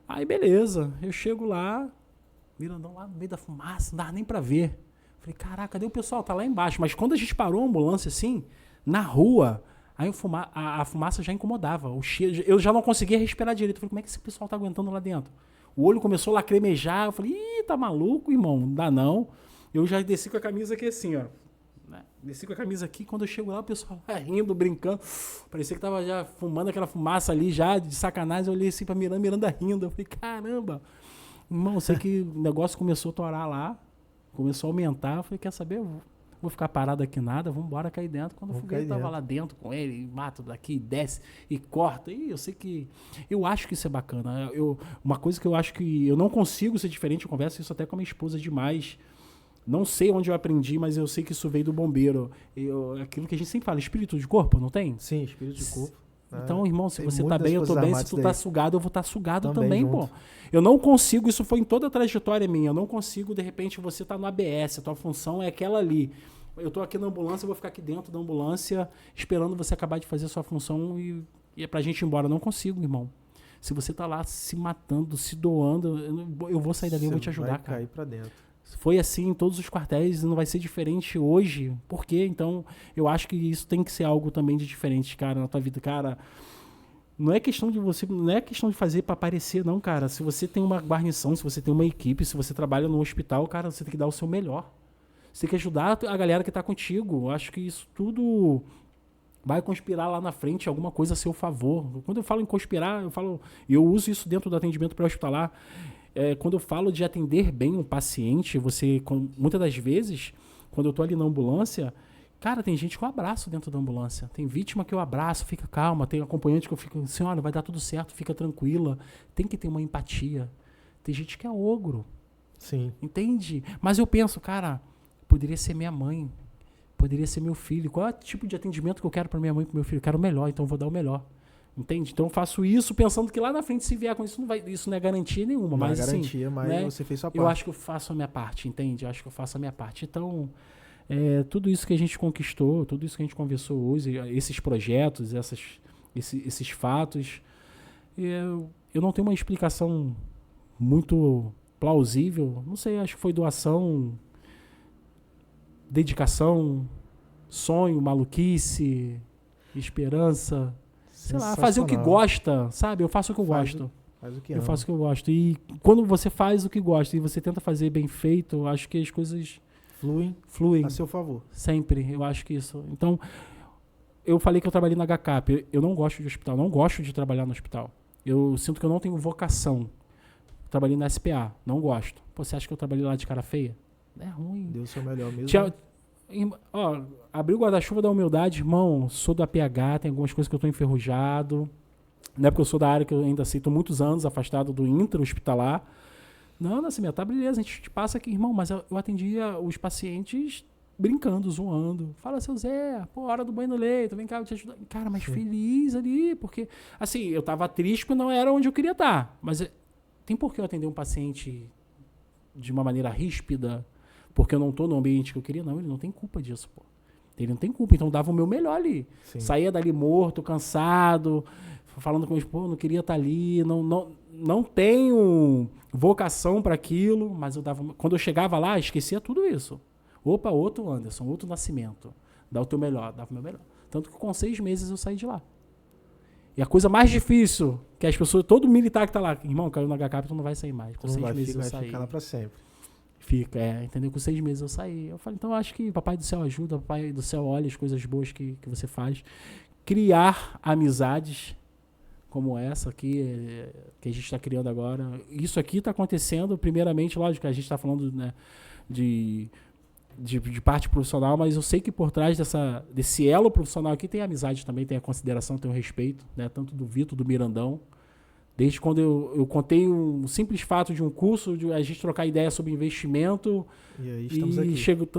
Aí beleza, eu chego lá, Mirandão lá no meio da fumaça, não dava nem pra ver. Falei, caraca, cadê o pessoal? Tá lá embaixo. Mas quando a gente parou a ambulância assim, na rua, aí a fumaça já incomodava, o cheiro, eu já não conseguia respirar direito. Eu falei, como é que esse pessoal tá aguentando lá dentro? O olho começou a lacrimejar, eu falei, tá maluco, irmão, não dá não. Eu já desci com a camisa aqui assim, ó. Desci com a camisa aqui, quando eu chego lá, o pessoal rindo, brincando. Parecia que tava já fumando aquela fumaça ali, já de sacanagem. Eu olhei assim pra Miranda rindo. Eu falei, caramba. Irmão, eu sei que o negócio começou a torar lá, começou a aumentar. Eu falei, quer saber? Eu vou ficar parado aqui nada, vamos embora cair dentro. Quando eu fui, eu tava lá dentro com ele, mata daqui, desce e corta. E eu sei que... Eu acho que isso é bacana. Uma coisa que eu acho que eu não consigo ser diferente, eu converso isso até com a minha esposa demais. Não sei onde eu aprendi, mas eu sei que isso veio do bombeiro. Aquilo que a gente sempre fala, espírito de corpo, não tem? Sim, espírito de corpo. Então, irmão, se você tá bem, eu tô bem. Se tu tá sugado, eu vou estar sugado também, pô. Eu não consigo, isso foi em toda a trajetória minha, eu não consigo, de repente, você tá no ABS, a tua função é aquela ali. Eu tô aqui na ambulância, eu vou ficar aqui dentro da ambulância, esperando você acabar de fazer a sua função e é pra gente ir embora. Eu não consigo, irmão. Se você tá lá se matando, se doando, eu vou sair dali, eu vou te ajudar, cara. Cair pra dentro. Foi assim em todos os quartéis e não vai ser diferente hoje. Por quê? Então, eu acho que isso tem que ser algo também de diferente, cara, na tua vida. Cara, não é questão de fazer para aparecer, não, cara. Se você tem uma guarnição, se você tem uma equipe, se você trabalha no hospital, cara, você tem que dar o seu melhor. Você tem que ajudar a galera que tá contigo. Eu acho que isso tudo vai conspirar lá na frente alguma coisa a seu favor. Quando eu falo em conspirar, eu uso isso dentro do atendimento pré-hospitalar. Quando eu falo de atender bem um paciente, muitas das vezes, quando eu tô ali na ambulância, cara, tem gente que eu abraço dentro da ambulância. Tem vítima que eu abraço, fica calma. Tem acompanhante que eu fico, senhora, vai dar tudo certo, fica tranquila. Tem que ter uma empatia. Tem gente que é ogro. Sim. Entende? Mas eu penso, cara, poderia ser minha mãe, poderia ser meu filho. Qual é o tipo de atendimento que eu quero para minha mãe e para meu filho? Eu quero o melhor, então eu vou dar o melhor. Entende? Então eu faço isso pensando que lá na frente, se vier com isso, isso não é garantia nenhuma. Não mas, é assim, garantia, mas né, você fez sua parte. eu acho que eu faço a minha parte, entende? Eu acho que eu faço a minha parte. Então, tudo isso que a gente conquistou, tudo isso que a gente conversou hoje, esses projetos, esses fatos, eu não tenho uma explicação muito plausível. Não sei, acho que foi doação, dedicação, sonho, maluquice, esperança. Sei lá, fazer o que gosta, sabe? Eu faço o que eu gosto. Faz o que eu ama. faço o que eu gosto. E quando você faz o que gosta e você tenta fazer bem feito, eu acho que as coisas fluem a seu favor. sempre. Eu acho que isso. Então, eu falei que eu trabalhei na HCAP. Eu não gosto de hospital, não gosto de trabalhar no hospital. Eu sinto que eu não tenho vocação. Trabalhei na SPA, não gosto. Pô, você acha que eu trabalhei lá de cara feia? É ruim. Deu o seu melhor mesmo. Abri o guarda-chuva da humildade, irmão, sou da PH, tem algumas coisas que eu tô enferrujado. Não é porque eu sou da área que eu ainda sei, tô muitos anos afastado do intra-hospitalar. Não, Nascimento, tá beleza, a gente te passa aqui, irmão, mas eu atendia os pacientes brincando, zoando. Fala, seu Zé, pô, hora do banho no leito, vem cá, eu te ajudar. Cara, mas feliz ali, porque, assim, eu tava triste porque não era onde eu queria estar. Mas tem por que eu atender um paciente de uma maneira ríspida, porque eu não tô no ambiente que eu queria? Não, ele não tem culpa disso, pô. Ele não tem culpa, então eu dava o meu melhor ali. Sim. Saía dali morto, cansado, falando com eles, pô, não queria estar ali, não tenho vocação para aquilo, mas eu dava. Quando eu chegava lá, esquecia tudo isso. Opa, outro Anderson, outro Nascimento. Dá o teu melhor, dava o meu melhor. Tanto que com 6 meses eu saí de lá. E a coisa mais difícil, que as pessoas, todo militar que tá lá, irmão, caiu na HCAP, tu não vai sair mais. Com 6 meses eu saí. Vai ficar lá pra sempre. Fica, entendeu? Com 6 meses eu saí. Eu falei, então eu acho que Papai do Céu ajuda, Papai do Céu olha as coisas boas que você faz. Criar amizades como essa aqui, que a gente está criando agora. Isso aqui está acontecendo, primeiramente, lógico, a gente está falando, né, de parte profissional, mas eu sei que por trás desse elo profissional aqui tem amizade também, tem a consideração, tem o respeito, né, tanto do Vitor, do Mirandão. Desde quando eu contei um simples fato de um curso, de a gente trocar ideia sobre investimento. E aí estamos aqui.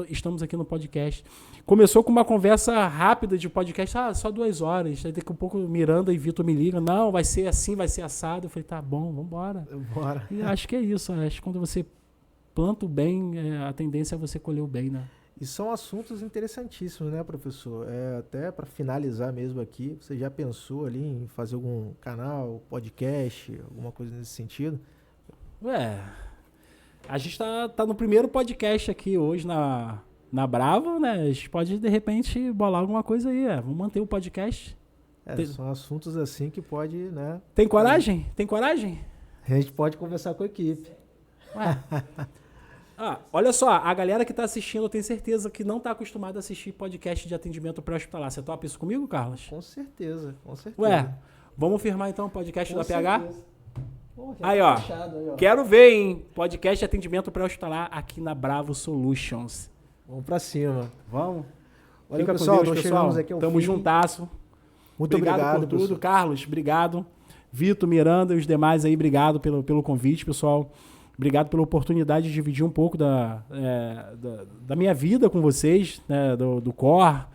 Estamos aqui no podcast. Começou com uma conversa rápida de podcast, só 2 horas. Aí daqui a pouco Miranda e Vitor me ligam, não, vai ser assim, vai ser assado. Eu falei, tá bom, vambora. Bora. E acho que é isso. Acho que quando você planta o bem, a tendência é você colher o bem, né? E são assuntos interessantíssimos, né, professor? Até para finalizar mesmo aqui, você já pensou ali em fazer algum canal, podcast, alguma coisa nesse sentido? A gente tá no primeiro podcast aqui hoje na Bravo, né? A gente pode, de repente, bolar alguma coisa aí. Vamos manter o podcast. São assuntos assim que pode, né? Tem coragem? Tem coragem? A gente pode conversar com a equipe. Olha só, a galera que está assistindo, eu tenho certeza que não está acostumada a assistir podcast de atendimento pré-hospitalar. Você topa isso comigo, Carlos? Com certeza, com certeza. Vamos firmar então o podcast da PH? Aí, ó. Quero ver, hein? Podcast de atendimento pré-hospitalar aqui na Bravo Solutions. Vamos pra cima. Vamos. Olha, Fica pessoal, com Deus, nós pessoal. chegamos aqui ao Tamo fim. juntasso. Muito obrigado por tudo. pessoal. Carlos, obrigado. Vitor, Miranda e os demais aí, obrigado pelo convite, pessoal. Obrigado pela oportunidade de dividir um pouco da minha vida com vocês, né, do COR,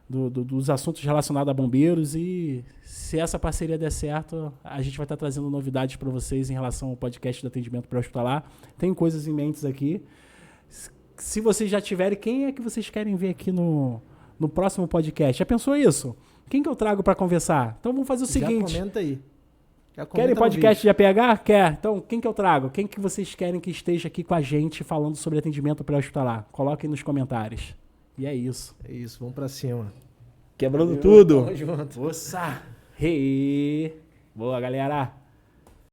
dos assuntos relacionados a bombeiros. E se essa parceria der certo, a gente vai estar trazendo novidades para vocês em relação ao podcast de atendimento pré-hospitalar. Tem coisas em mente aqui. Se vocês já tiverem, quem é que vocês querem ver aqui no próximo podcast? Já pensou isso? Quem que eu trago para conversar? Então vamos fazer o seguinte. Já comenta aí. Querem podcast de APH? Quer? Então, quem que eu trago? Quem que vocês querem que esteja aqui com a gente falando sobre atendimento pré-hospitalar? Coloquem nos comentários. E é isso. É isso, vamos pra cima. Quebrando tudo. Tamo junto. Boa, galera.